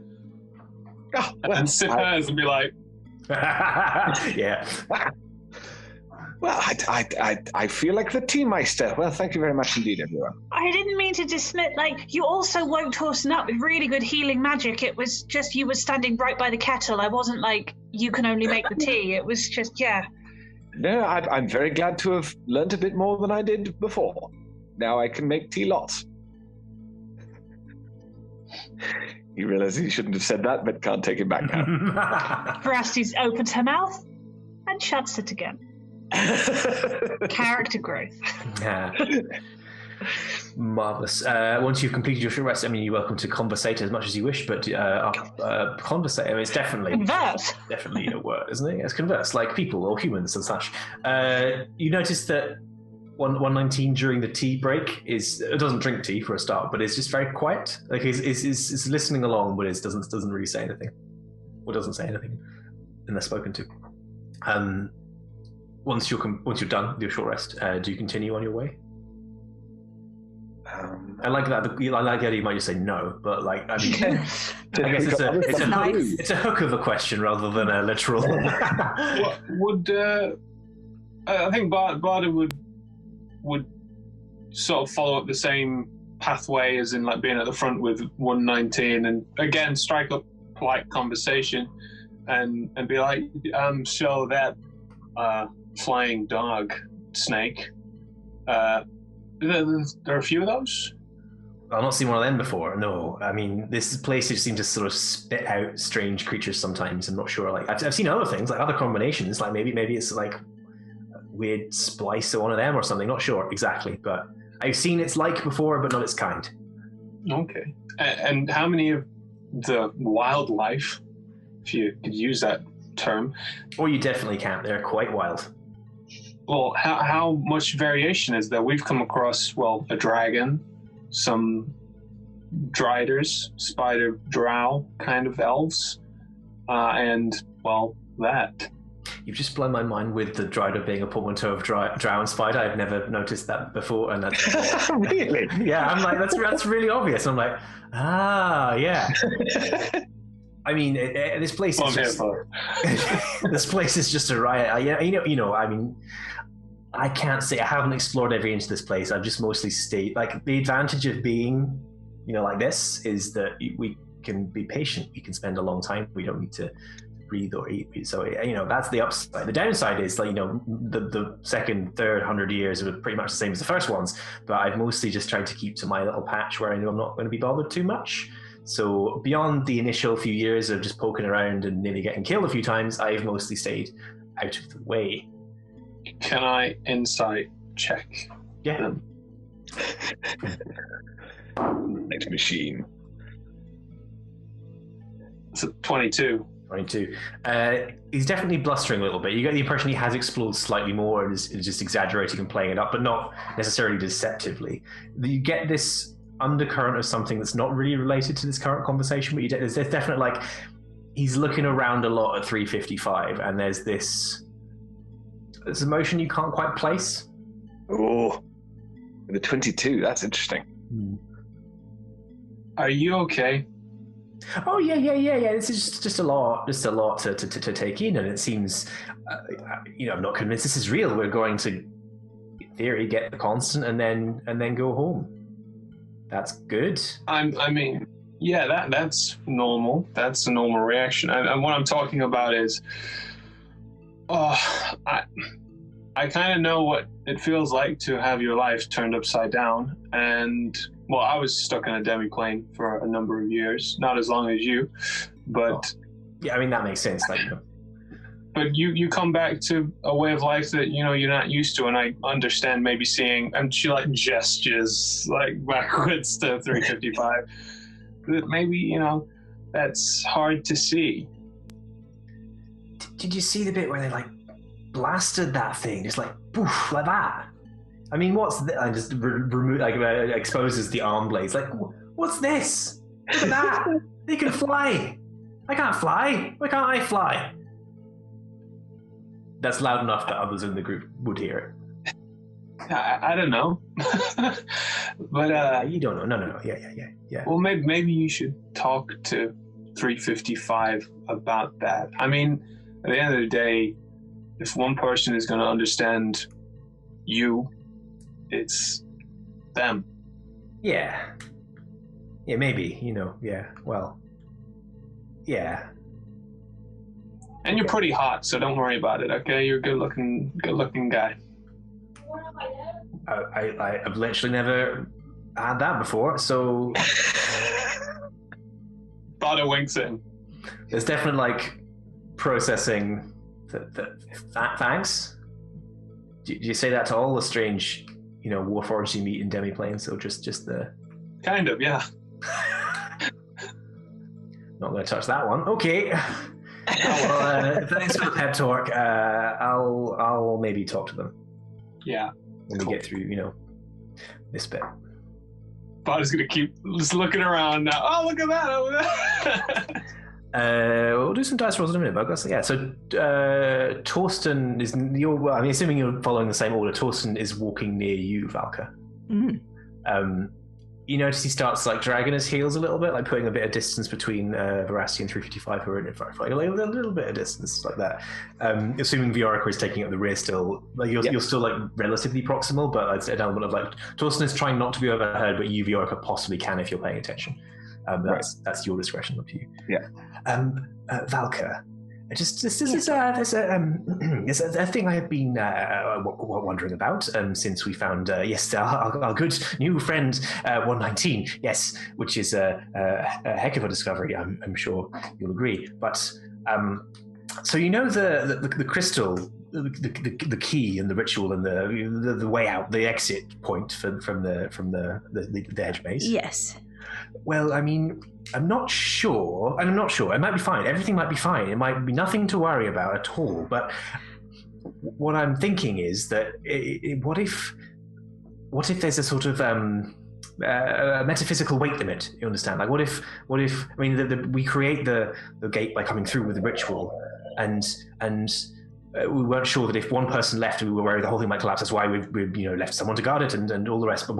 Oh, and sip hers and be like, Yeah. Well, I feel like the tea meister. Well, thank you very much indeed, everyone. I didn't mean to dismiss. Like, you also woke Torsten up with really good healing magic. It was just you were standing right by the kettle. I wasn't like, you can only make the tea. It was just, yeah. No, I'm very glad to have learnt a bit more than I did before. Now I can make tea lots. You realize he shouldn't have said that, but can't take it back now. Veracity opens her mouth and shuts it again. Character growth. Yeah. Marvelous. Once you've completed your short rest, I mean, you're welcome to conversate as much as you wish, but conversate. I mean, it's definitely a word, isn't it? It's converse, like people or humans and such. You notice that 119 during the tea break it doesn't drink tea for a start, but it's just very quiet. Like it's listening along, but it doesn't really say anything, or doesn't say anything unless spoken to. Once you're done with your short rest, do you continue on your way? I like that. I like that you might just say no, but like, I mean, I guess it's a hook of a question rather than a literal. I think Barda would sort of follow up the same pathway as in like being at the front with 119 and again strike up polite conversation and be like, so that flying dog snake, there are a few of those? I've not seen one of them before, no. I mean, this place just seems to sort of spit out strange creatures sometimes. I'm not sure. Like I've seen other things, like other combinations, like maybe it's like a weird splice of one of them or something. Not sure exactly, but I've seen its like before, but not its kind. Okay. And how many of the wildlife, if you could use that term? Or you definitely can't. They're quite wild. Well, how much variation is there? We've come across, a dragon, some driders, spider drow kind of elves, and, that. You've just blown my mind with the drider being a portmanteau of drow and spider. I've never noticed that before, and that's really, yeah. I'm like, that's really obvious. I'm like, yeah. I mean, this place is just this place is just a riot. I mean, I can't say I haven't explored every inch of this place. I've just mostly stayed. Like the advantage of being, like this is that we can be patient. We can spend a long time. We don't need to breathe or eat. So that's the upside. The downside is like the second, third 100 years are pretty much the same as the first ones. But I've mostly just tried to keep to my little patch where I know I'm not going to be bothered too much. So beyond the initial few years of just poking around and nearly getting killed a few times, I've mostly stayed out of the way. Can I insight check? Yeah. Next machine. It's a 22. 22. He's definitely blustering a little bit. You get the impression he has explored slightly more and is just exaggerating and playing it up, but not necessarily deceptively. You get this undercurrent of something that's not really related to this current conversation, but there's definitely like he's looking around a lot at 355, and there's this emotion you can't quite place. Oh, the 22. That's interesting. Are you okay? Oh yeah. This is just a lot to take in, and it seems, I'm not convinced this is real. We're going to, in theory, get the constant and then go home. That's good. I mean, yeah, that's normal. That's a normal reaction. And what I'm talking about is, I kind of know what it feels like to have your life turned upside down. And, I was stuck in a demiplane for a number of years. Not as long as you, but... Yeah, I mean, that makes sense. But you come back to a way of life that, you're not used to. And I understand maybe seeing... And she, gestures, backwards to 355. That maybe, that's hard to see. Did you see the bit where they, blasted that thing, just poof, like that? I mean, what's this? I just remove, exposes the arm blades. What's this? Look at that! They can fly. I can't fly. Why can't I fly? That's loud enough that others in the group would hear it. I don't know, but you don't know. No. Yeah. Well, maybe you should talk to 355 about that. I mean, at the end of the day, if one person is going to understand you. It's them. Yeah. Yeah, maybe. Yeah. Well. Yeah. And you're pretty hot, so don't worry about it, okay? You're a good-looking guy. I've literally never had that before, so... Bada winks in. There's definitely, processing... Thanks? Do you say that to all the strange, warforged you meet in Demiplanes, or just the... Kind of, yeah. Not going to touch that one. Okay. Well, thanks for the pep talk. I'll maybe talk to them. Yeah. When we get through, this bit. Bada's going to keep just looking around now. Oh, look at that over there. We'll do some dice rolls in a minute, but yeah. So Torsten is assuming you're following the same order. Torsten is walking near you, Valka. Mm. You notice he starts dragging his heels a little bit, putting a bit of distance between Veracity and 355 who are in front, a little bit of distance like that. Assuming Viorica is taking up the rear still, you're still relatively proximal, but it's an element of Torsten is trying not to be overheard, but you, Viorica, possibly can if you're paying attention. That's your discretion, up to you. Yeah. Valka, this is a thing I have been wondering about since we found our good new friend 119. Yes, which is a heck of a discovery. I'm sure you'll agree. But so the crystal, the key and the ritual and the way out, the exit point from the edge maze. Yes. Well, I'm not sure. It might be fine. Everything might be fine. It might be nothing to worry about at all. But what I'm thinking is that what if there's a sort of a metaphysical weight limit? You understand? What if we create the gate by coming through with the ritual, and we weren't sure that if one person left, we were worried the whole thing might collapse. That's why we left someone to guard it and all the rest. But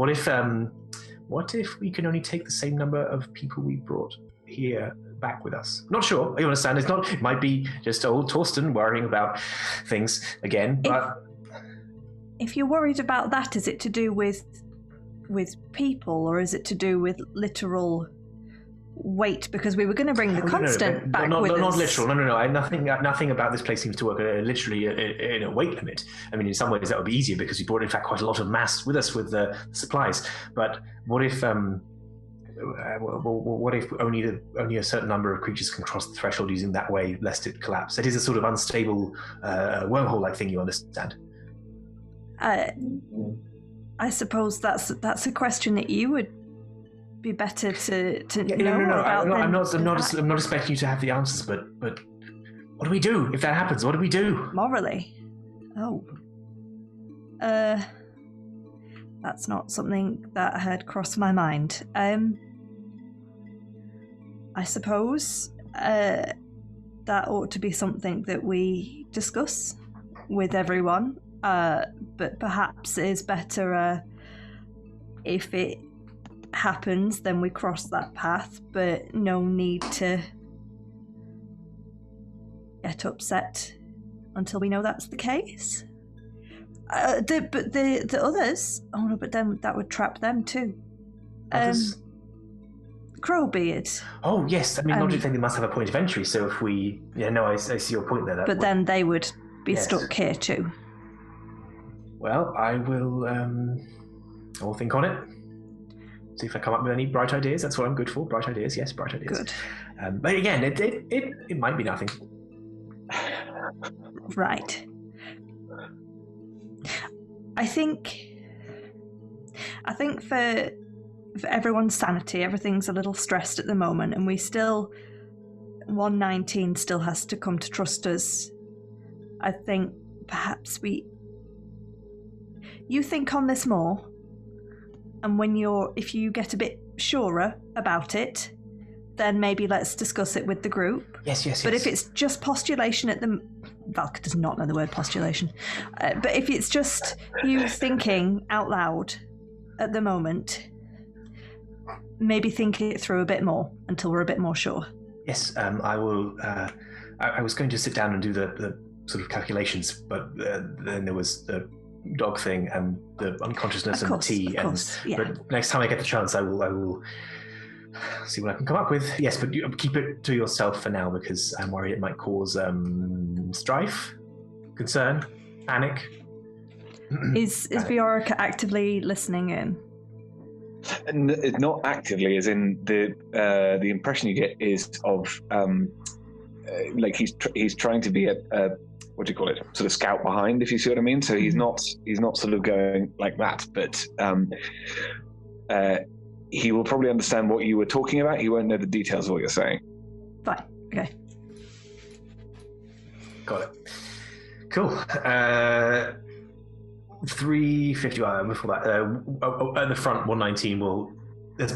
what if we can only take the same number of people we brought here back with us? Not sure. You understand? It might be just old Torsten worrying about things again. But if you're worried about that, is it to do with people, or is it to do with literal weight? Because we were going to bring the constant back with us. Not literal. No. Nothing about this place seems to work literally in a weight limit. In some ways that would be easier because we brought, in fact, quite a lot of mass with us with the supplies. But what if only a certain number of creatures can cross the threshold using that way, lest it collapse? It is a sort of unstable wormhole-like thing. You understand? I suppose that's a question that you would be better to know about. I'm not expecting you to have the answers, but what do we do if that happens? What do we do? Morally? Oh. That's not something that had crossed my mind. I suppose that ought to be something that we discuss with everyone, but perhaps it is better if it happens, then we cross that path, but no need to get upset until we know that's the case. But the others, oh no, but then that would trap them too. Others? Crowbeard. Oh yes, logically they must have a point of entry. So if we, I see your point there. Then they would be stuck here too. Well, I will think on it. See if I come up with any bright ideas. That's what I'm good for. Bright ideas, yes, bright ideas. Good. But again, it might be nothing. Right. I think for everyone's sanity, everything's a little stressed at the moment, and 119 still has to come to trust us. I think perhaps you think on this more. And if you get a bit surer about it, then maybe let's discuss it with the group. Yes. But if it's just postulation Valka does not know the word postulation. But if it's just you thinking out loud at the moment, maybe think it through a bit more until we're a bit more sure. Yes, I will. I was going to sit down and do the sort of calculations, but then there was dog thing and the unconsciousness Of and course, the tea. of course, yeah. But next time I get the chance, I will see what I can come up with. Yes, but keep it to yourself for now because I'm worried it might cause strife, concern, panic. Is Viorica actively listening in? Not actively, as in the impression you get is of like he's trying to be a what do you call it, sort of scout behind, if you see what I mean. So he's not sort of going like that, but he will probably understand what you were talking about. He won't know the details of what you're saying. Fine. Okay. Got it. Cool. 350. Before that, at the front, 119 will.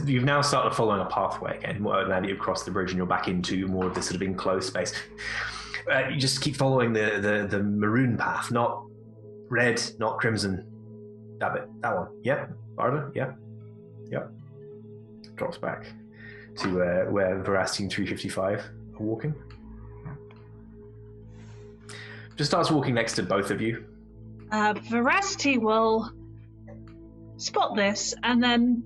You've now started following a pathway again. Now that you've crossed the bridge and you're back into more of this sort of enclosed space. You just keep following the maroon path, not red, not crimson. That bit, that one. Yep. Barber. Yep. Drops back to where Veracity and 355 are walking. Just starts walking next to both of you. Veracity will spot this and then.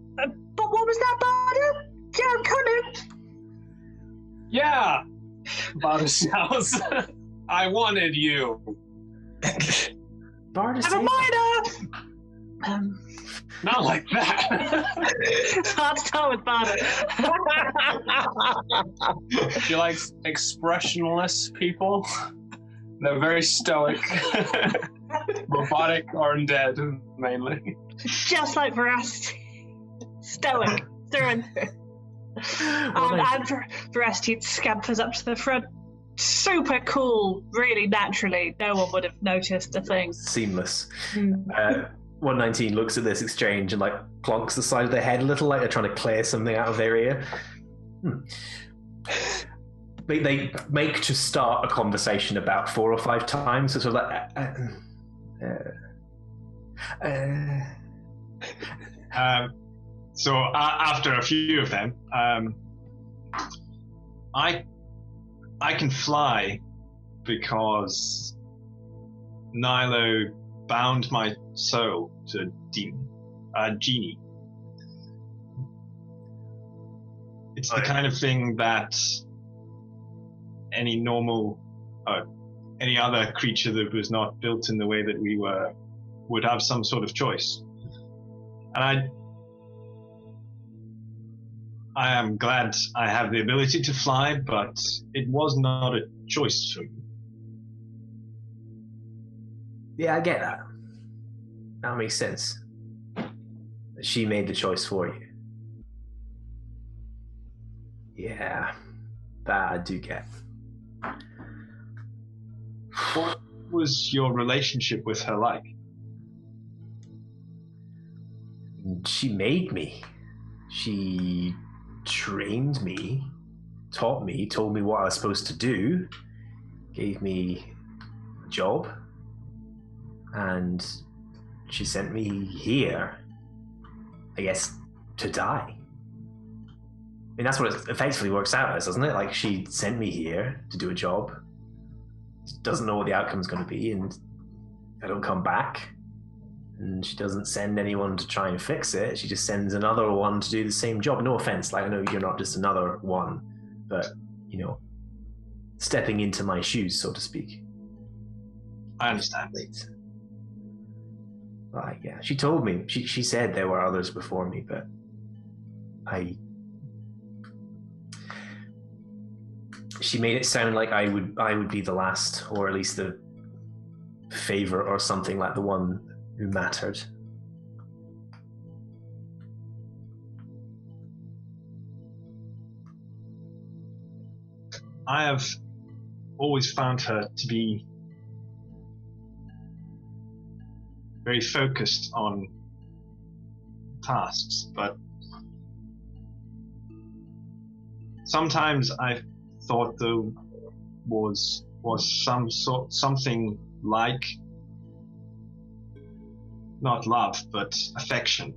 But what was that, Bardo? Yeah, I'm coming. Yeah, Bardo shouts. I wanted you. Bardo, I'm a minor. Not like that. Hard to tell with Bardo. She likes expressionless people. They're very stoic, robotic, or undead, mainly. Just like Veracity. Stoic. Through and Veracity scampers up to the front. Super cool, really naturally. No one would have noticed a thing. Seamless. 119 looks at this exchange and like plonks the side of their head a little, like they're trying to clear something out of their ear. They make to start a conversation about 4 or 5 times. So sort of like. So after a few of them, I can fly because Nilo bound my soul to a genie. It's the kind of thing that any normal, any other creature that was not built in the way that we were would have some sort of choice. And I am glad I have the ability to fly, but it was not a choice for me. Yeah, I get that. That makes sense. She made the choice for you. Yeah, that I do get. What was your relationship with her like? She made me. She trained me, taught me, told me what I was supposed to do, gave me a job, and she sent me here, I guess, to die. I mean, that's what it effectively works out as, doesn't it? Like, she sent me here to do a job, doesn't know what the outcome's going to be, and I don't come back. And she doesn't send anyone to try and fix it. She just sends another one to do the same job. No offense, like I know you're not just another one, but, you know, stepping into my shoes, so to speak. I understand. Like, yeah, she told me. She said there were others before me, but she made it sound like I would be the last, or at least the favor or something, like the one who mattered. I have always found her to be very focused on tasks, but sometimes I thought there was something like, not love, but affection.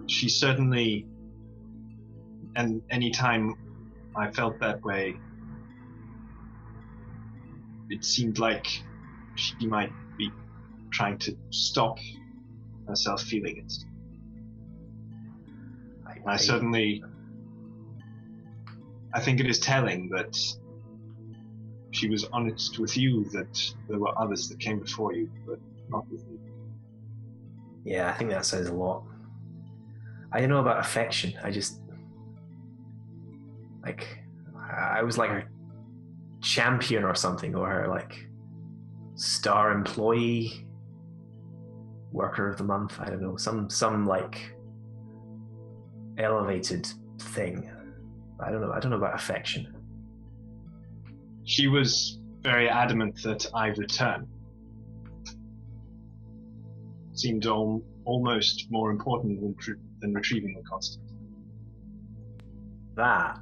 She certainly, and any time I felt that way, it seemed like she might be trying to stop herself feeling it. I think it is telling that she was honest with you that there were others that came before you, but not with me. Yeah, I think that says a lot. I don't know about affection. I was like her champion or something, or her like star employee, worker of the month. I don't know, some like elevated thing. I don't know about affection. She was very adamant that I return. Seemed almost more important than retrieving the constant. That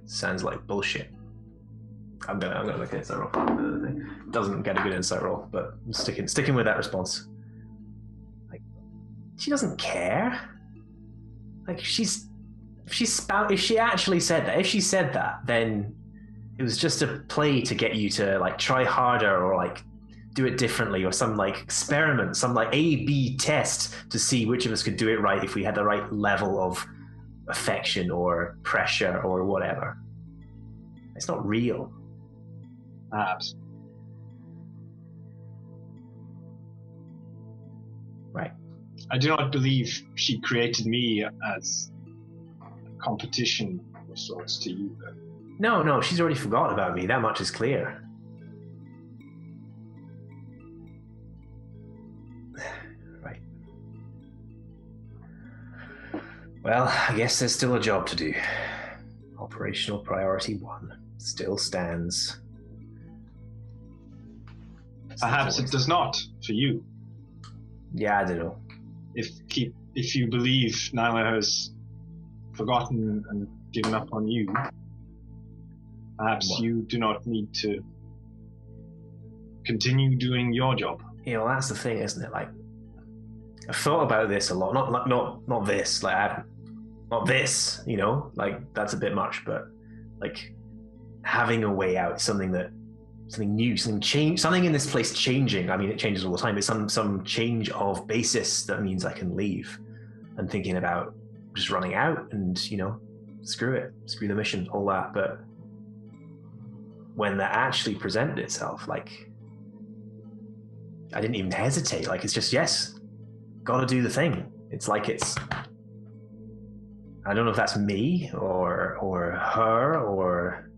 sounds like bullshit. I'm gonna look at insight roll. Doesn't get a good insight roll, but I'm sticking with that response. Like, she doesn't care. Like, if she actually said that, if she said that, then it was just a play to get you to like try harder or like do it differently, or some like experiment, some like A/B test to see which of us could do it right if we had the right level of affection or pressure or whatever. It's not real. Perhaps. Right. I do not believe she created me as a competition of sorts to you, though. No, she's already forgotten about me. That much is clear. Right. Well, I guess there's still a job to do. Operational priority 1 still stands. Perhaps it does not for you. Yeah, I don't know. If you believe Nyla has forgotten and given up on you, perhaps you do not need to continue doing your job. You know, that's the thing, isn't it? Like, I've thought about this a lot. Not this. Like, not this. You know, like that's a bit much. But like, having a way out, something new, something in this place changing. I mean, it changes all the time. But some change of basis that means I can leave. And thinking about just running out and, you know, screw the mission, all that. But when that actually presented itself, like, I didn't even hesitate. Like, it's just, yes, gotta do the thing. It's like I don't know if that's me or her or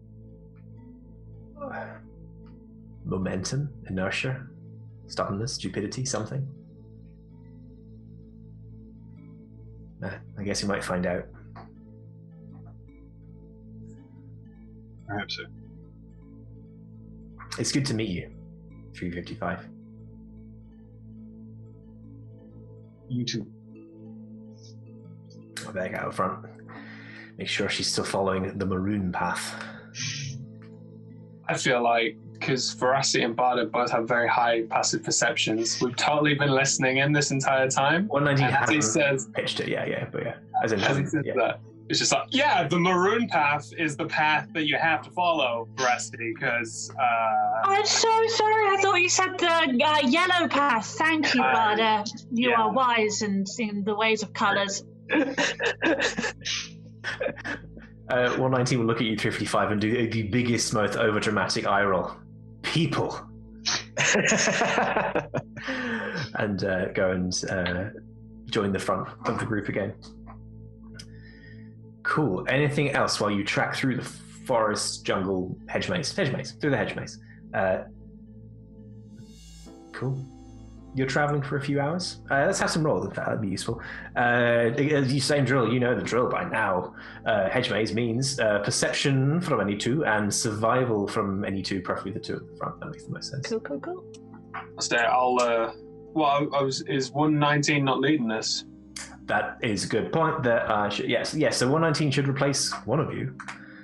momentum, inertia, stubbornness, stupidity, something. I guess you might find out. I hope so. It's good to meet you, 355. You too. I'll back out front. Make sure she's still following the maroon path. I feel like, because Veracity and Barda both have very high passive perceptions, we've totally been listening in this entire time. 119 as he says, pitched it, but yeah. As he says that, it's just like, yeah, the maroon path is the path that you have to follow, Veracity, because... I'm so sorry, I thought you said the yellow path. Thank you, Barda. You are wise and in the ways of colours. 119 will look at you, 355, and do the biggest, most overdramatic eye roll. People. And go and join the front of the group again. Cool. Anything else while you track through the forest, jungle, hedge maze, through the hedge maze? Cool. You're traveling for a few hours. Let's have some rolls. That'd be useful. You same drill. You know the drill by now. Hedge maze means perception from any two and survival from any two, preferably the two at the front. That makes the most sense. Cool. So is 119 not leading this? That is a good point. That yes. So 119 should replace one of you.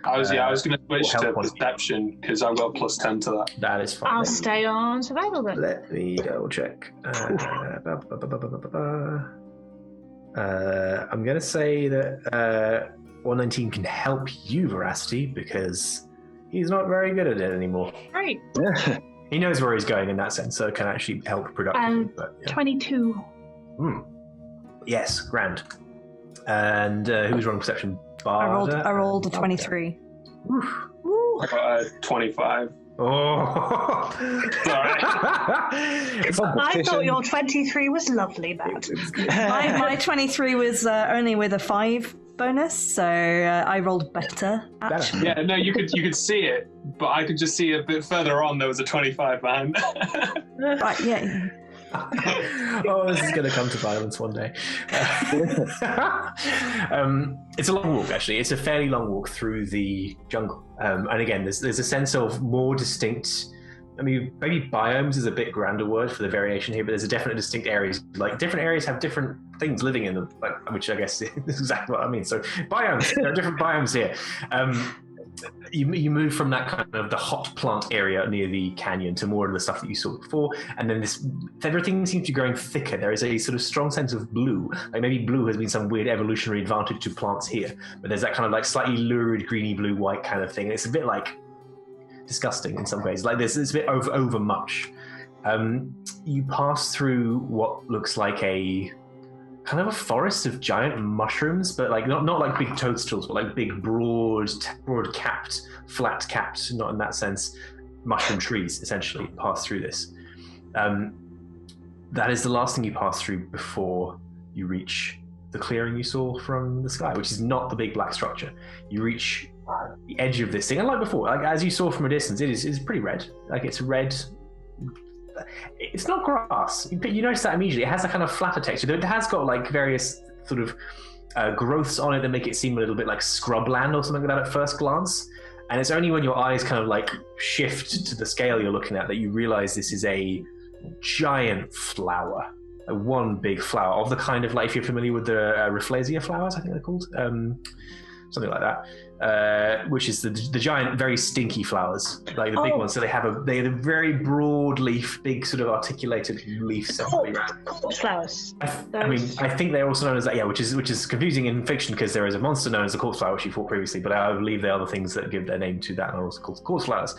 I was going to switch to perception because I've got +10 to that. That is fine. I'll stay on survival then. Let me double check. I'm going to say that 119 can help you, Veracity, because he's not very good at it anymore. Right. He knows where he's going in that sense, so it can actually help productively. But, yeah. 22. Yes, grand. And who's rolling perception? I rolled a 23. Oof. I got a 25. Oh, Sorry. I thought your 23 was lovely, Matt. My 23 was only with a 5 bonus, so I rolled better. Actually. Yeah, no, you could see it, but I could just see a bit further on there was a 25 behind. Right, yeah. Oh, this is going to come to violence one day. It's a long walk, actually. It's a fairly long walk through the jungle. And again, there's a sense of more distinct. I mean, maybe biomes is a bit grander word for the variation here, but there's a definite distinct areas. Like different areas have different things living in them, which I guess is exactly what I mean. So biomes, there are different biomes here. You move from that kind of the hot plant area near the canyon to more of the stuff that you saw before, and then everything seems to be growing thicker. There is a sort of strong sense of blue, like maybe blue has been some weird evolutionary advantage to plants here, but there's that kind of like slightly lurid greeny blue white kind of thing. It's a bit like disgusting in some ways, like it's a bit over much. You pass through what looks like a kind of a forest of giant mushrooms, but like not like big toadstools, but like big broad capped, flat capped, not in that sense, mushroom trees essentially pass through this. That is the last thing you pass through before you reach the clearing you saw from the sky, which is not the big black structure. You reach the edge of this thing, and like before, like as you saw from a distance, it's pretty red. Like it's red. It's not grass, but you notice that immediately. It has a kind of flatter texture. It has got like various sort of growths on it that make it seem a little bit like scrubland or something like that at first glance. And it's only when your eyes kind of like shift to the scale you're looking at that you realize this is a giant flower, one big flower of the kind of like, if you're familiar with the Rafflesia flowers, I think they're called, something like that, which is the giant, very stinky flowers, like the big ones. So they have a very broad leaf, big sort of articulated leaf. Corpse flowers. I mean, I think they're also known as that, yeah, which is confusing in fiction because there is a monster known as the corpse flower, which you fought previously, but I believe there are other things that give their name to that and are also called corpse flowers.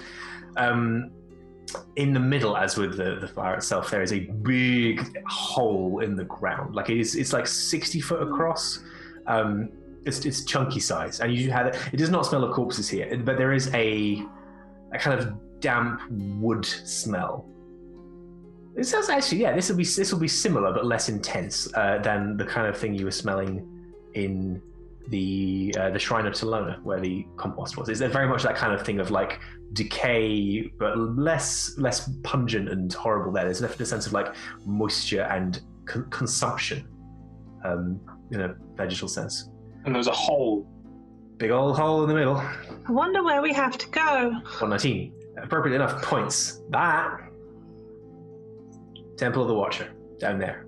In the middle, as with the flower itself, there is a big hole in the ground. Like it's like 60 foot across. It's chunky size, and you have it does not smell of corpses here, but there is a kind of damp wood smell. It sounds actually, yeah, this will be similar but less intense than the kind of thing you were smelling in the Shrine of Telona, where the compost was. It's very much that kind of thing of like decay, but less pungent and horrible. There's definitely a sense of like moisture and consumption in a vegetal sense. And there's a hole. Big old hole in the middle. I wonder where we have to go. 119. Appropriate enough points. That Temple of the Watcher down there.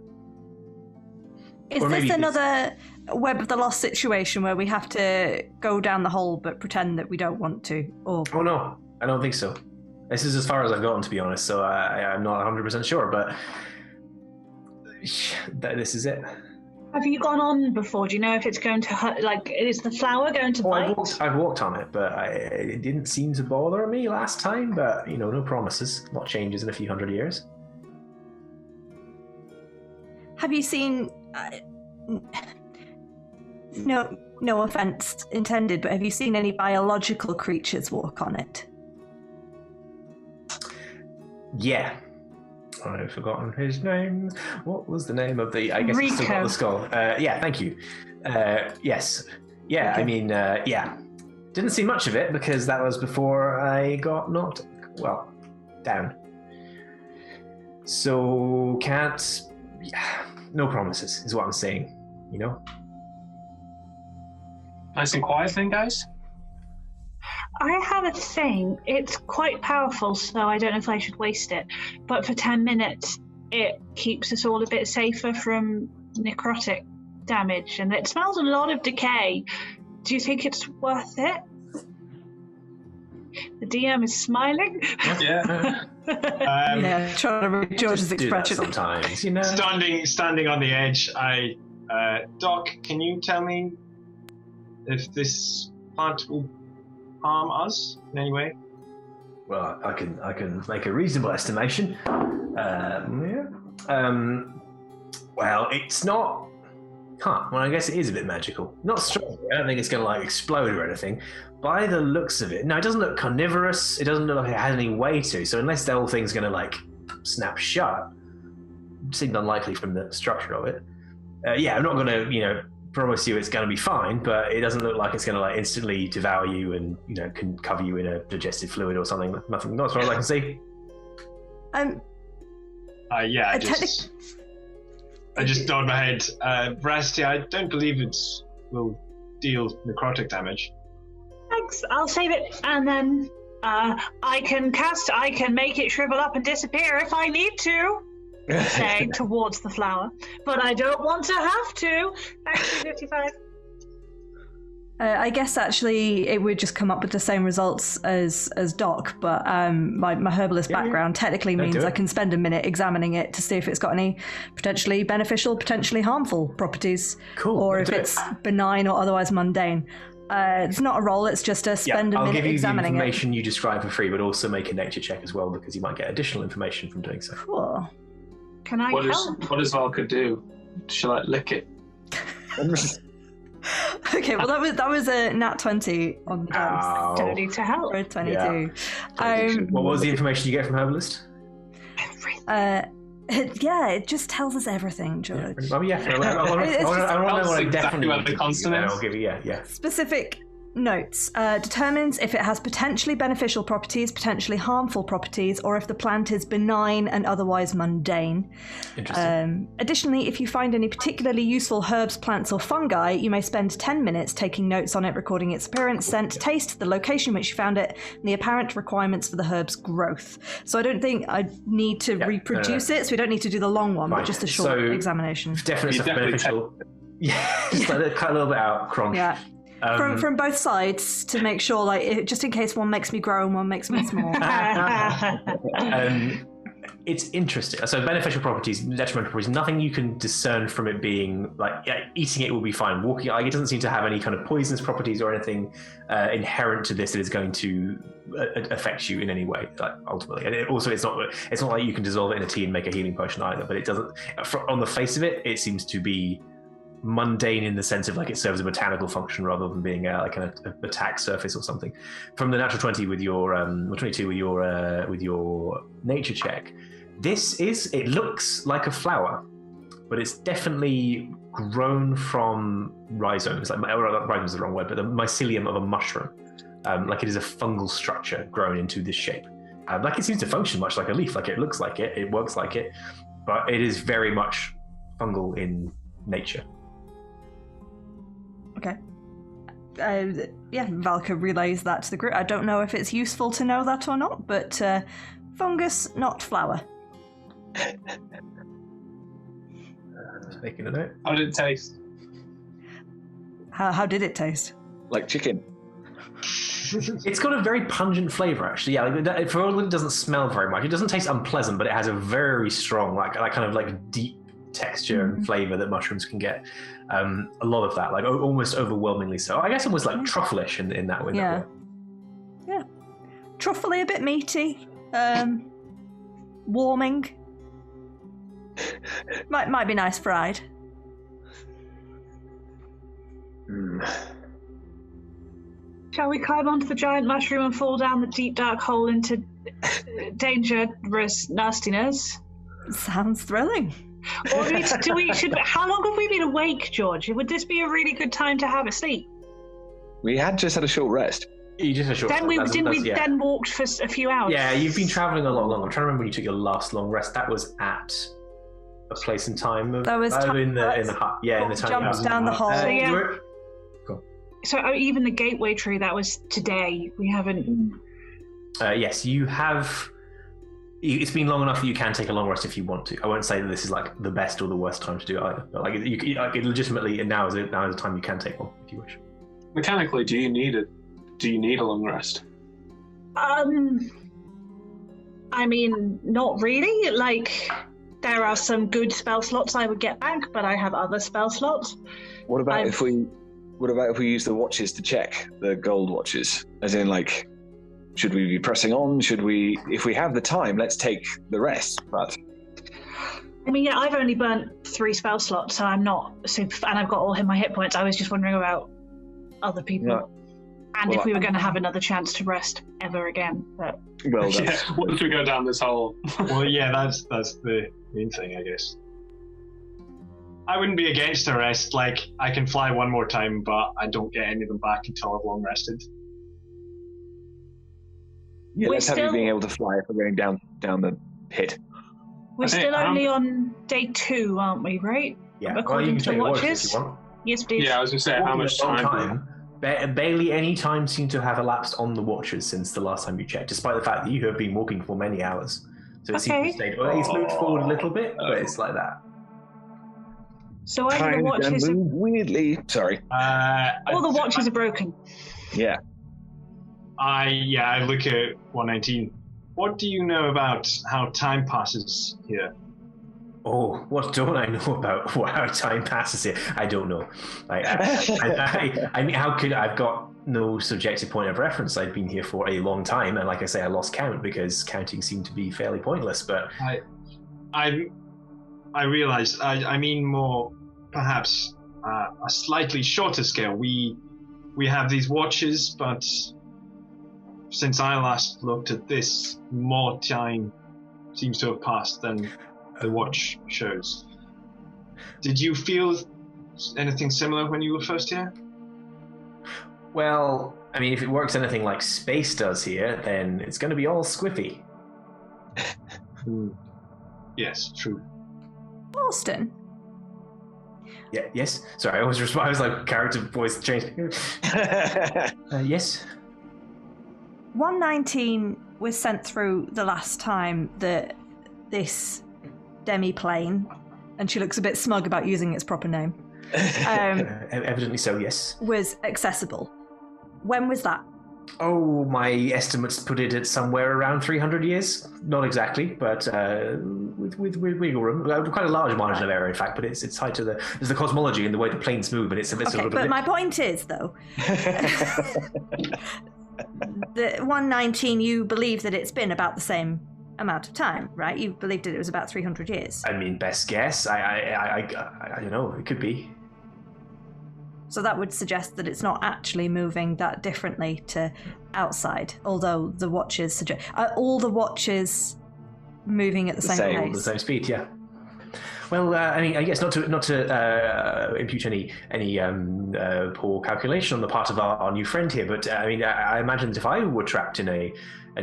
Is this another Web of the Lost situation where we have to go down the hole but pretend that we don't want to? Or... Oh no, I don't think so. This is as far as I've gotten, to be honest, so I'm not 100% sure, but this is it. Have you gone on before? Do you know if it's going to hurt? Like, is the flower going to bite? I've walked on it, but it didn't seem to bother me last time. But no promises. A lot changes in a few hundred years. Have you seen? No offense intended, but have you seen any biological creatures walk on it? Yeah. I've forgotten his name. What was the name of the... I guess Rico. It's still got the skull. Yeah, thank you. Yes. Yeah, okay. I mean, yeah. Didn't see much of it because that was before I got knocked, down. So, can't... Yeah, no promises is what I'm saying, Nice and quiet then, guys? I have a thing. It's quite powerful, so I don't know if I should waste it. But for 10 minutes, it keeps us all a bit safer from necrotic damage, and it smells a lot of decay. Do you think it's worth it? The DM is smiling. Yeah. Yeah, trying to read George's expression. Sometimes, Standing on the edge, Doc, can you tell me if this plant will harm us in any way? Well, I can make a reasonable estimation. Well, it's not. Well, I guess it is a bit magical. Not strong. I don't think it's going to like explode or anything. By the looks of it, no, it doesn't look carnivorous. It doesn't look like it has any way to. So unless the whole thing's going to like snap shut, it seemed unlikely from the structure of it. I'm not going to, promise you it's going to be fine, but it doesn't look like it's going to like instantly devour you and can cover you in a digestive fluid or something. Nothing, not as far as I can see. I just nod my head. Veracity, I don't believe it will deal necrotic damage. Thanks, I'll save it, and then I can make it shrivel up and disappear if I need to. Saying towards the flower, but I don't want to have to. Actually, 55. I guess actually it would just come up with the same results as Doc, but my herbalist background technically means I can spend a minute examining it to see if it's got any potentially beneficial, potentially harmful properties, or if it's benign or otherwise mundane. It's not a roll, it's just a spend a minute examining it. I'll give you the information you describe for free, but also make a nature check as well, because you might get additional information from doing so. Cool. Can I help? What does Valka do? Shall I lick it? Okay, well that was a nat 20 on the dice. Don't need to help. For 22. Yeah. What was the information you get from Herbalist? It just tells us everything, George. I want to know what I definitely about the consonants. I'll give you, Specific notes. Determines if it has potentially beneficial properties, potentially harmful properties, or if the plant is benign and otherwise mundane. Interesting. Additionally, if you find any particularly useful herbs, plants, or fungi, you may spend 10 minutes taking notes on it, recording its appearance, scent, taste, the location in which you found it, and the apparent requirements for the herb's growth. So I don't think I need to reproduce it, so we don't need to do the long one, but just a short examination. Definitely stuff beneficial. Just cut a little bit out, crunch. Yeah. From both sides to make sure, just in case one makes me grow and one makes me small. It's interesting. So beneficial properties, detrimental properties, nothing you can discern from it being eating it will be fine. Walking, it doesn't seem to have any kind of poisonous properties or anything inherent to this that is going to affect you in any way. Ultimately, and it's not like you can dissolve it in a tea and make a healing potion either. But it doesn't. On the face of it, it seems to be mundane in the sense of it serves a botanical function rather than being an attack surface or something. From the natural 20 with your 22 with your nature check, it looks like a flower, but it's definitely grown from rhizomes. Rhizomes is the wrong word, but the mycelium of a mushroom. It is a fungal structure grown into this shape. It seems to function much like a leaf. It looks like it. It works like it, but it is very much fungal in nature. Okay. Valka relays that to the group. I don't know if it's useful to know that or not, but fungus, not flower. Just making a note. How did it taste? How did it taste? Like chicken. It's got a very pungent flavour, actually. Yeah, for all that it doesn't smell very much. It doesn't taste unpleasant, but it has a very strong, deep texture and flavour that mushrooms can get. A lot of that, almost overwhelmingly so. I guess almost like truffle-ish in that way. Yeah. Yeah. Truffly, a bit meaty. Warming. Might be nice fried. Shall we climb onto the giant mushroom and fall down the deep dark hole into dangerous nastiness? Sounds thrilling. Or how long have we been awake, George? Would this be a really good time to have a sleep? We had just had a short rest. You just had a short rest. Then walked for a few hours? Yeah, you've been travelling a lot longer. I'm trying to remember when you took your last long rest. That was at a place and time. That was in the hut. Yeah, in the time. Jumped down the hole. So even the gateway tree, that was today. We haven't. Yes, you have. It's been long enough that you can take a long rest if you want to. I won't say that this is the best or the worst time to do it either. But legitimately, now is a time you can take one if you wish. Mechanically, do you need a long rest? I mean, not really. There are some good spell slots I would get back, but I have other spell slots. What about if we what about if we use the watches to check the gold watches? As in, like, should we be pressing on? Should we, if we have the time, let's take the rest. But I mean, yeah, I've only burnt 3 spell slots, so I'm not super. And I've got all my hit points. I was just wondering about other people, and well, if we were going to have another chance to rest ever again. But well, Yeah, once we go down this hole. Well, yeah, that's the main thing, I guess. I wouldn't be against a rest. Like, I can fly one more time, but I don't get any of them back until I've long rested. yeah, we're let's have you still- being able to fly if we're going down the pit. we're Okay, still only on day 2, aren't we? Right? Yeah, well, According you can to take the the watches watches. if you want. Yes, please. Yeah, I was going to say, how much time? Barely any time seemed to have elapsed on the watches since the last time you checked, despite the fact that you have been walking for many hours. So it seems to Okay. have stayed. Well, it's moved forward a little bit, but it's like that. So either the Time's gonna watches, move weirdly. Sorry. all the watches are broken. Yeah. I look at 119. What do you know about how time passes here? Oh, what don't I know about how time passes here? I don't know. I mean, how could I've got no subjective point of reference? I've been here for a long time, and like I say, I lost count because counting seemed to be fairly pointless. But I realize. I mean more, perhaps a slightly shorter scale. We have these watches, but since I last looked at this, more time seems to have passed than the watch shows. Did you feel anything similar when you were first here? well, I mean, if it works anything like space does here, then it's going to be all squiffy. Yes, true. Austin, Yeah. Yes. Sorry, I was like character voice changed. Yes. 119 was sent through the last time that this demi-plane, and she looks a bit smug about using its proper name, Evidently so. Yes. was accessible. When was that? Oh, my estimates put it at somewhere around 300 years. Not exactly, but with wiggle room. Quite a large margin of error, in fact. But it's tied to there's the cosmology and the way the planes move, and it's a bit Okay, sort of. but my point is, though, the 119, you believe that it's been about the same amount of time, right? You believed that it was about 300 years. I mean, best guess. I don't know. It could be. So that would suggest that it's not actually moving that differently to outside, although the watches suggest... all the watches moving at the same The pace? same speed, yeah. Well, I mean, I guess not to impute any poor calculation on the part of our new friend here, but I mean, I imagine that if I were trapped in a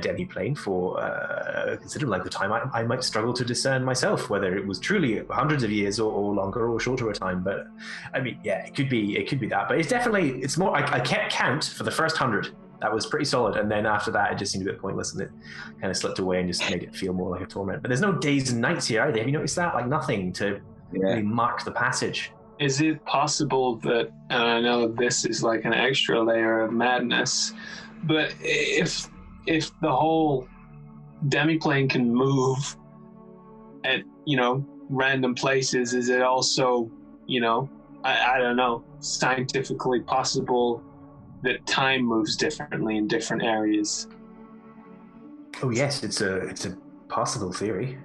demi-plane for a considerable length of time, I might struggle to discern myself whether it was truly hundreds of years or longer or shorter a time. But I mean, yeah, it could be that. But it's more. I kept count for the first 100. That was pretty solid, and then after that, it just seemed a bit pointless, and it kind of slipped away and just made it feel more like a torment. But there's no days and nights here either. Have you noticed that? Like nothing to really mark the passage. Is it possible that, and I know this is like an extra layer of madness, but if the whole demiplane can move at, random places, is it also, I don't know, scientifically possible that time moves differently in different areas? Oh yes, it's a possible theory.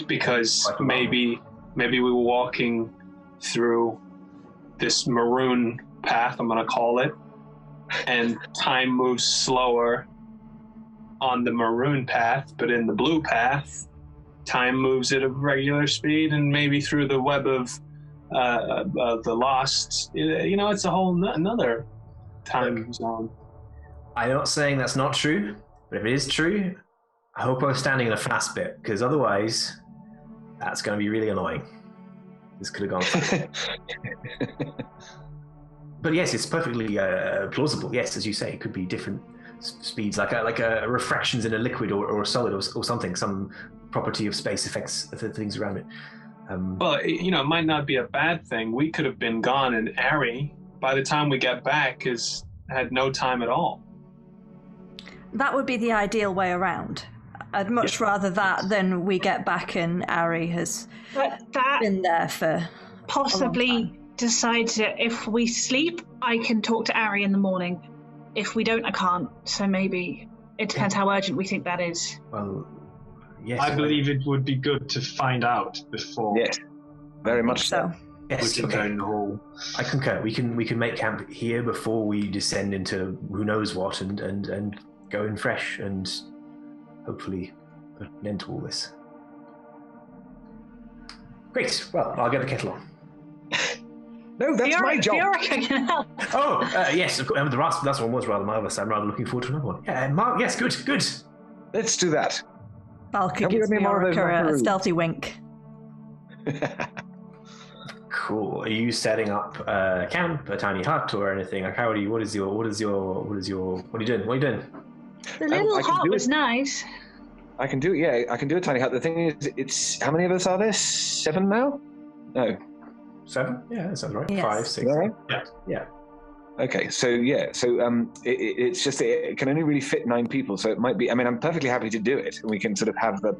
Because maybe we were walking through this maroon path, I'm going to call it, and time moves slower on the maroon path, but in the blue path, time moves at a regular speed, and maybe through the web of the lost, it's a whole another time zone. I'm not saying that's not true, but if it is true, I hope I was standing in the fast bit, because otherwise, that's going to be really annoying. This could have gone fast. But yes, it's perfectly plausible. Yes, as you say, it could be different speeds, like a refractions in a liquid or a solid or something. Some property of space affects the things around it. Well, it might not be a bad thing. We could have been gone, and Ari, by the time we get back, had no time at all. That would be the ideal way around. I'd much rather that than we get back and Ari has But that been there for possibly decide to, if we sleep, I can talk to Ari in the morning. If we don't, I can't. So maybe it depends how urgent we think that is. Well, yes. I believe it would be good to find out before. Yes, very much so. Yes, Looking okay. down the hall. I concur. We can make camp here before we descend into who knows what, and go in fresh and hopefully put an end to all this. Great. Well, I'll get the kettle on. No, that's my job. Fiora can help. Oh, yes, of course. The last one was rather marvelous. I'm rather looking forward to another one. Yeah, Mark. Yes, good. Let's do that. Valka Can we gives give me more of those Fiora a macaroons? stealthy wink. Cool. Are you setting up a camp, a tiny hut, or anything? Like, how are you? What are you doing? The little I can hut do was it. nice. I can do a tiny hut. The thing is, it's how many of us are there? 7 now? No. 7? Yeah, that sounds right. Yes. 5, Is 6. that right? Yeah. Okay, so it's just it can only really fit 9 people, so it might be. I mean, I'm perfectly happy to do it, and we can sort of have the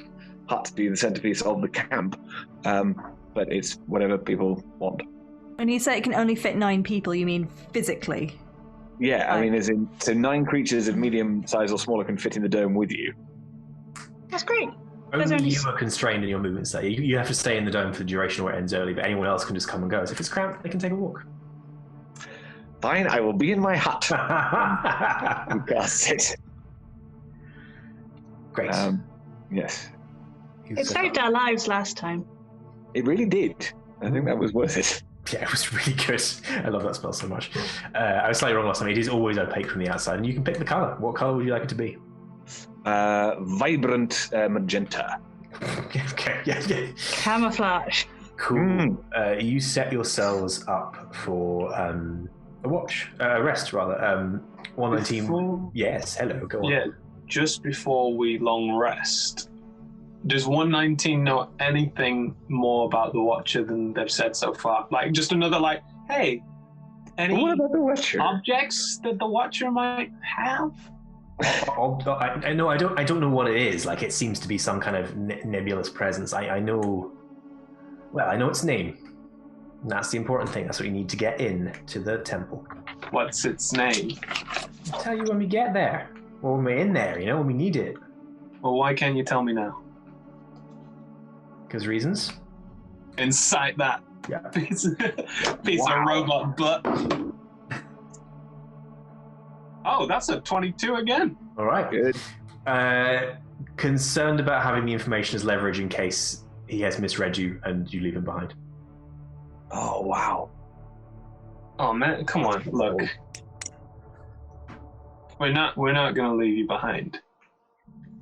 hut be the centerpiece of the camp, but it's whatever people want. When you say it can only fit 9 people, you mean physically? Yeah, I mean, as in, so 9 creatures of medium size or smaller can fit in the dome with you. That's great. There's Only only you are constrained in your movements there. You have to stay in the dome for the duration where it ends early, but anyone else can just come and go. So if it's cramped, they can take a walk. Fine, I will be in my hut. You cast it. Great. Yes, It saved our lives last time. it really did. I think that was worth it. Yeah, it was really good. I love that spell so much. I was slightly wrong last time. It is always opaque from the outside, and you can pick the color. What color would you like it to be? Vibrant magenta. Okay, yeah. Camouflage. Cool. You set yourselves up for a rest rather. 119. Before- Yes, hello, go on. Yeah, just before we long rest, does 119 know anything more about the Watcher than they've said so far? Like, just another, like, hey, any What about the Watcher? objects that the Watcher might have? I don't know what it is. Like, it seems to be some kind of nebulous presence. I know its name. And that's the important thing. That's what you need to get in to the temple. What's its name? I'll tell you when we get there. Or when we're in there, when we need it. Well, why can't you tell me now? Because reasons. Incite that Yeah. piece of Wow. robot butt. Oh, that's a 22 again. All right. Good. Concerned about having the information as leverage in case he has misread you and you leave him behind. Oh, wow. Oh man, come on, look. We're not gonna leave you behind.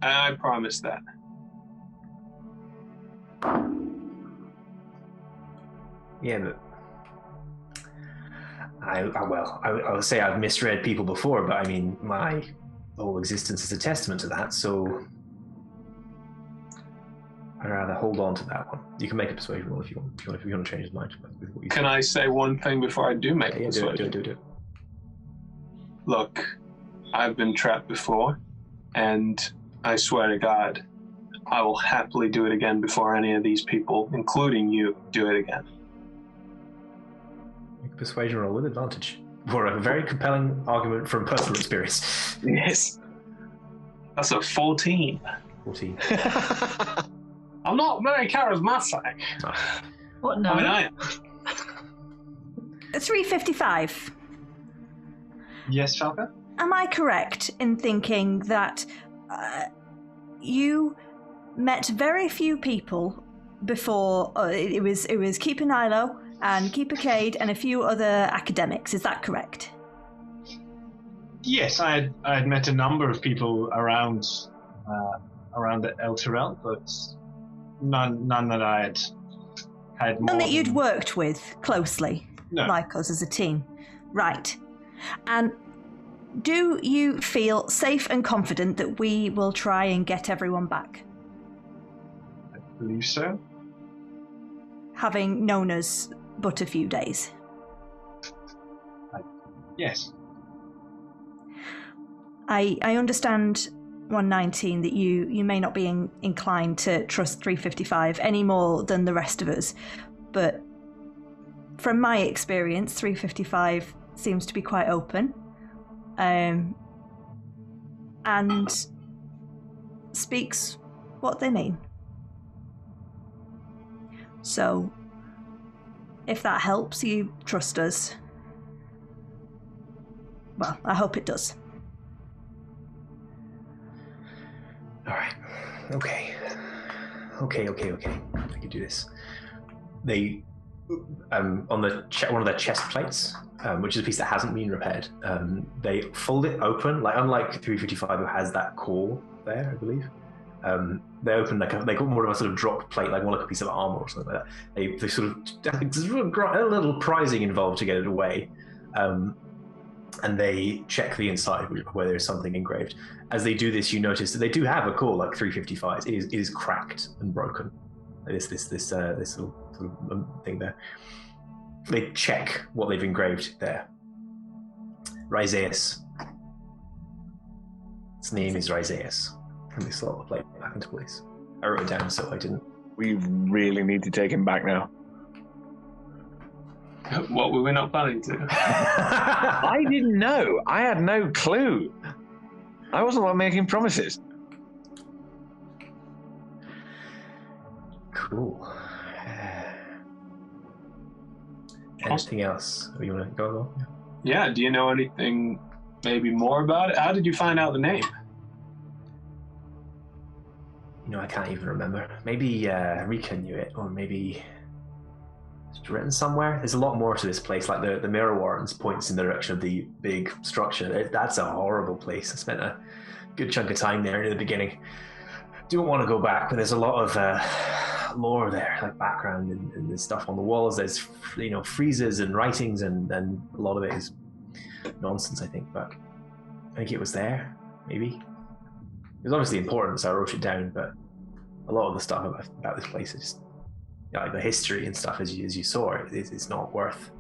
I promise that. Yeah, but I would say I've misread people before, but I mean, my whole existence is a testament to that, so I'd rather hold on to that one. You can make a persuasion roll if you want to change his mind. With what you Can I say one thing before I do make a do persuasion? it. Look, I've been trapped before, and I swear to God, I will happily do it again before any of these people, including you, do it again. Make a persuasion roll with advantage. For a very compelling argument from personal experience. Yes. That's a 14. 14. I'm not very charismatic. What? No. I mean, I am. 355. Yes, Falca? Am I correct in thinking that you met very few people before? It was Keeper Nilo and Keeper Cade and a few other academics. Is that correct? Yes, I had met a number of people around the Elturel, but none that I had more. None that you'd than- worked with closely, No. like us as a team. Right. And do you feel safe and confident that we will try and get everyone back? I believe so. Having known us but a few days. Yes. I understand 119 that you may not be inclined to trust 355 any more than the rest of us, but from my experience, 355 seems to be quite open, and speaks what they mean. So, if that helps you trust us, well, I hope it does. All right. Okay. I can do this. They, on one of their chest plates, which is a piece that hasn't been repaired, they fold it open, like unlike 355 who has that core there, I believe. They open they got more of a sort of drop plate, like more like a piece of armor or something like that. They sort of, I think there's a little prizing involved to get it away, and they check the inside where there is something engraved. As they do this, you notice that they do have a core like 355. It is cracked and broken. This little sort of thing there. They check what they've engraved there. Rhizaeus. Its name is Rhizaeus. And they slot the plate back into place. I wrote it down so I didn't. We really need to take him back now. What were we not planning to? I didn't know. I had no clue. I wasn't the one making promises. Cool. Anything else? You want to go on? Yeah, do you know anything maybe more about it? How did you find out the name? I can't even remember. Maybe Rika knew it, or maybe it's written somewhere. There's a lot more to this place. Like the Mirror Warrens points in the direction of the big structure. That's a horrible place. I spent a good chunk of time there in the beginning. Don't want to go back, but there's a lot of lore there, like background and there's stuff on the walls. There's friezes and writings, and a lot of it is nonsense, I think. But I think it was there, maybe. It was obviously important, so I wrote it down. But a lot of the stuff about this place is just, like the history and stuff, as you saw it, it's not worth.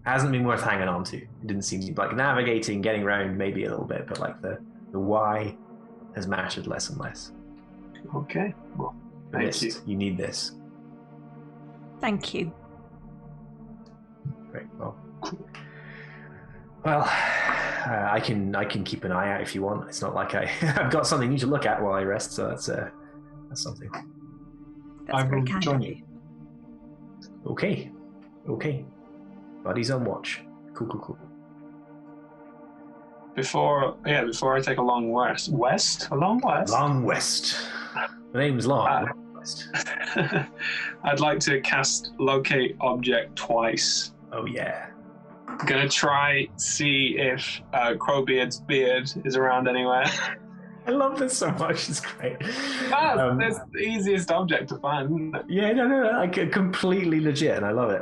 Hasn't been worth hanging on to. It didn't seem like navigating, getting around, maybe a little bit, but like the why has mattered less and less. Okay, well, thank you. You need this. Thank you. Great. Well, I can keep an eye out if you want. It's not like I've got something new to look at while I rest, so that's something. That's very kind of you. Okay. Buddies on watch. Cool. Before I take a long west. Long West. The name's Long West. I'd like to cast Locate Object twice. Oh yeah. I'm gonna try see if Crowbeard's beard is around anywhere. I love this so much. It's great. That's the easiest object to find, isn't it? Yeah, no, like completely legit, and I love it.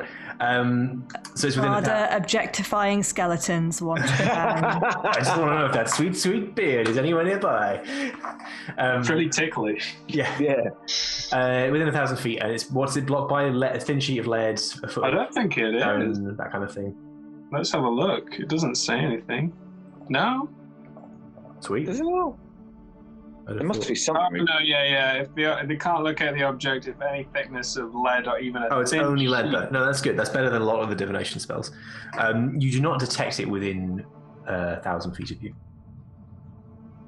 So it's within objectifying skeletons want to band. I just want to know if that sweet beard is anywhere nearby. Pretty ticklish. Yeah. Within 1,000 feet, and what's it blocked by? A thin sheet of lead. I don't think it is. That kind of thing. Let's have a look. It doesn't say anything. No. Sweet. Does it all? There must be something. No, yeah. If they can't locate the object, if any thickness of lead or even it's only lead, though. No, that's good. That's better than a lot of the divination spells. You do not detect it within 1,000 feet of you.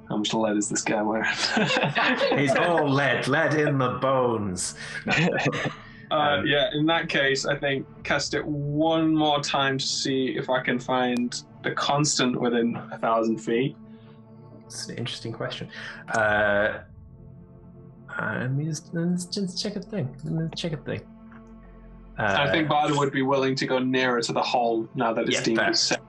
How much lead is this guy wearing? It's all lead in the bones. In that case, I think cast it one more time to see if I can find the constant within 1,000 feet. It's an interesting question. Let's just check a thing. I think Bardo would be willing to go nearer to the hole now that it's deemed as safe.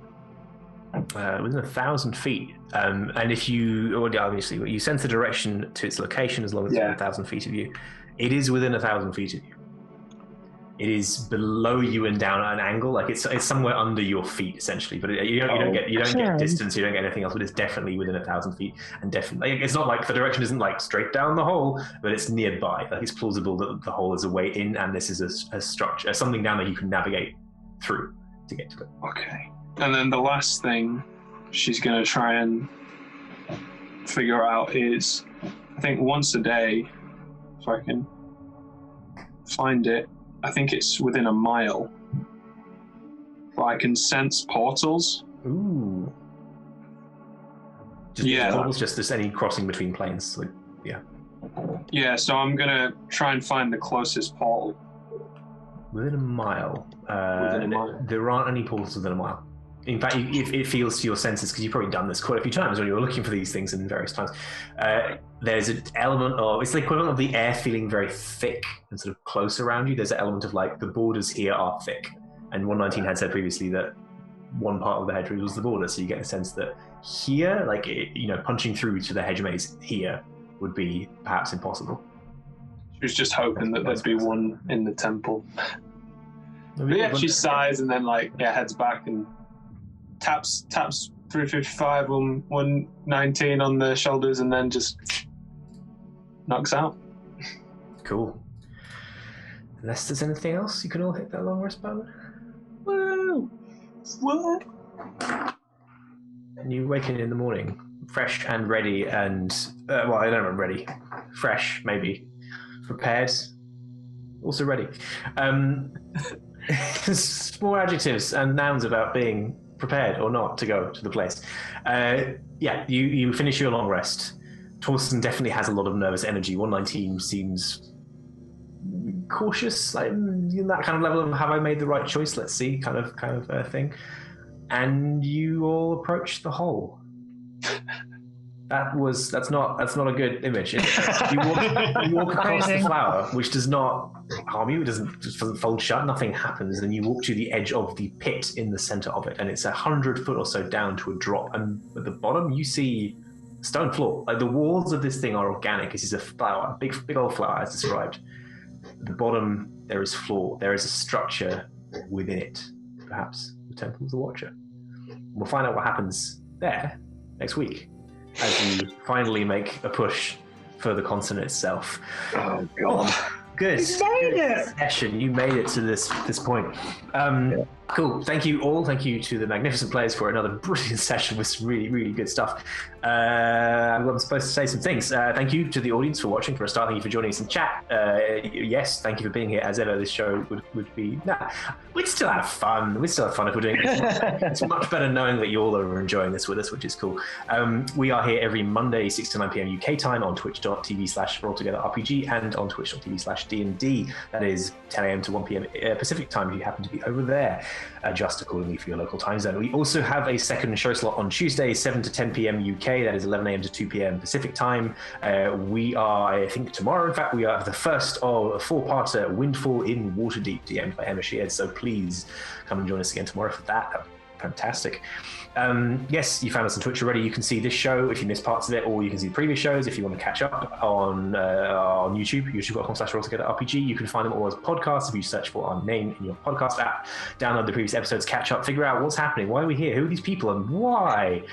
Within 1,000 feet, and if you obviously you sense the direction to its location as long as it's within 1,000 feet of you, it is within 1,000 feet of you. It is below you and down at an angle, like it's somewhere under your feet essentially. But you don't get distance, you don't get anything else. But it's definitely within 1,000 feet, and definitely it's not like the direction isn't like straight down the hole, but it's nearby. Like it's plausible that the hole is a way in, and this is a structure, something down there you can navigate through to get to it. Okay. And then the last thing she's going to try and figure out is, I think once a day, if I can find it, I think it's within a mile. but I can sense portals. Ooh. Just portals, just any crossing between planes. Like, yeah. Yeah, so I'm gonna try and find the closest portal. Within a mile. Within a mile. There aren't any portals within a mile. In fact, it feels to your senses, because you've probably done this quite a few times when you were looking for these things in various times. There's an element of, it's the equivalent of the air feeling very thick and sort of close around you. There's an element of like the borders here are thick. And 119 had said previously that one part of the hedge was the border, so you get a sense that here, like, punching through to the hedge maze here would be perhaps impossible. She was just hoping that there'd be one in the temple. But yeah, she sighs and then heads back and taps 355 on 119 on the shoulders and then just knocks out. Cool. Unless there's anything else, you can all hit that long rest button. Woo! What? And you waken in the morning, fresh and ready, and I don't know, ready, fresh maybe, prepared, also ready. More adjectives and nouns about being prepared or not to go to the place. You finish your long rest. Torsten definitely has a lot of nervous energy. 119 seems cautious, like in that kind of level of have I made the right choice? Let's see, kind of thing. And you all approach the hole. That's not a good image. You walk across the flower, which does not harm you. It doesn't fold shut. Nothing happens. And you walk to the edge of the pit in the center of it, and it's 100 foot or so down to a drop. And at the bottom, you see stone floor. Like the walls of this thing are organic. This is a flower, big old flower, as described. At the bottom, there is floor. There is a structure within it. Perhaps the Temple of the Watcher. We'll find out what happens there next week, as you finally make a push for the continent itself. Oh, God. Good. You made it! Session. You made it to this point. Cool. Thank you all. Thank you to the magnificent players for another brilliant session with some really, really good stuff. I'm supposed to say some things. Thank you to the audience for watching. For a start, thank you for joining us in chat. Yes, thank you for being here. As ever, this show would be... we'd still have fun. We'd still have fun if we're doing it. It's much better knowing that you all are enjoying this with us, which is cool. We are here every Monday, 6 to 9 p.m. UK time on twitch.tv/rolltogetherrpg and on twitch.tv/D&D. That is 10 a.m. to 1 p.m. Pacific time if you happen to be over there. Adjust accordingly for your local time zone. We also have a second show slot on Tuesday, 7 to 10 p.m. UK. That is 11 a.m. to 2 p.m. Pacific time. We are, I think tomorrow, in fact, we are the first of a four-parter Windfall in Waterdeep, DM'd by Emma Sheard. So please come and join us again tomorrow for that. Fantastic. Yes, you found us on Twitch already. You can see this show if you missed parts of it, or you can see the previous shows if you want to catch up on YouTube, youtube.com/rolltogetherrpg. You can find them all as podcasts if you search for our name in your podcast app. Download the previous episodes, catch up, figure out what's happening, why are we here, who are these people, and why.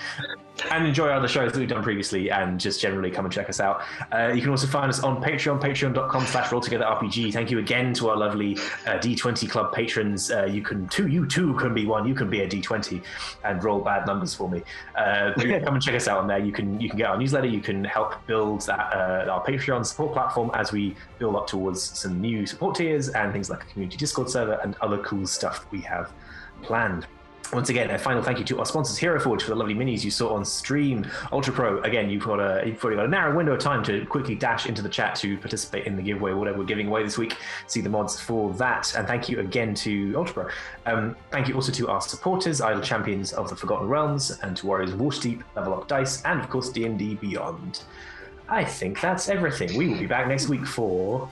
And enjoy our other shows that we've done previously, and just generally come and check us out. You can also find us on Patreon, patreon.com/rolltogetherrpg. Thank you again to our lovely D20 Club patrons. You too can be one. You can be a D20 and roll bad numbers for me. Come and check us out on there. You can get our newsletter. You can help build that our Patreon support platform as we build up towards some new support tiers and things like a community Discord server and other cool stuff that we have planned. Once again, a final thank you to our sponsors, Hero Forge, for the lovely minis you saw on stream. Ultra Pro, again, you've probably got a narrow window of time to quickly dash into the chat to participate in the giveaway, whatever we're giving away this week. See the mods for that. And thank you again to Ultra Pro. Thank you also to our supporters, Idle Champions of the Forgotten Realms, and to Warriors of Waterdeep, Level Up Dice, and of course D&D Beyond. I think that's everything. We will be back next week for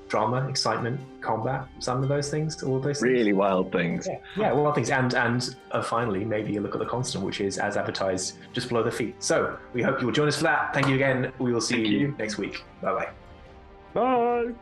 drama, excitement, combat, some of those things, all of those things. Really wild things. Yeah, wild things. And finally, maybe a look at the constant, which is as advertised just below the feet. So we hope you will join us for that. Thank you again. We will see you next week. Bye-bye. Bye.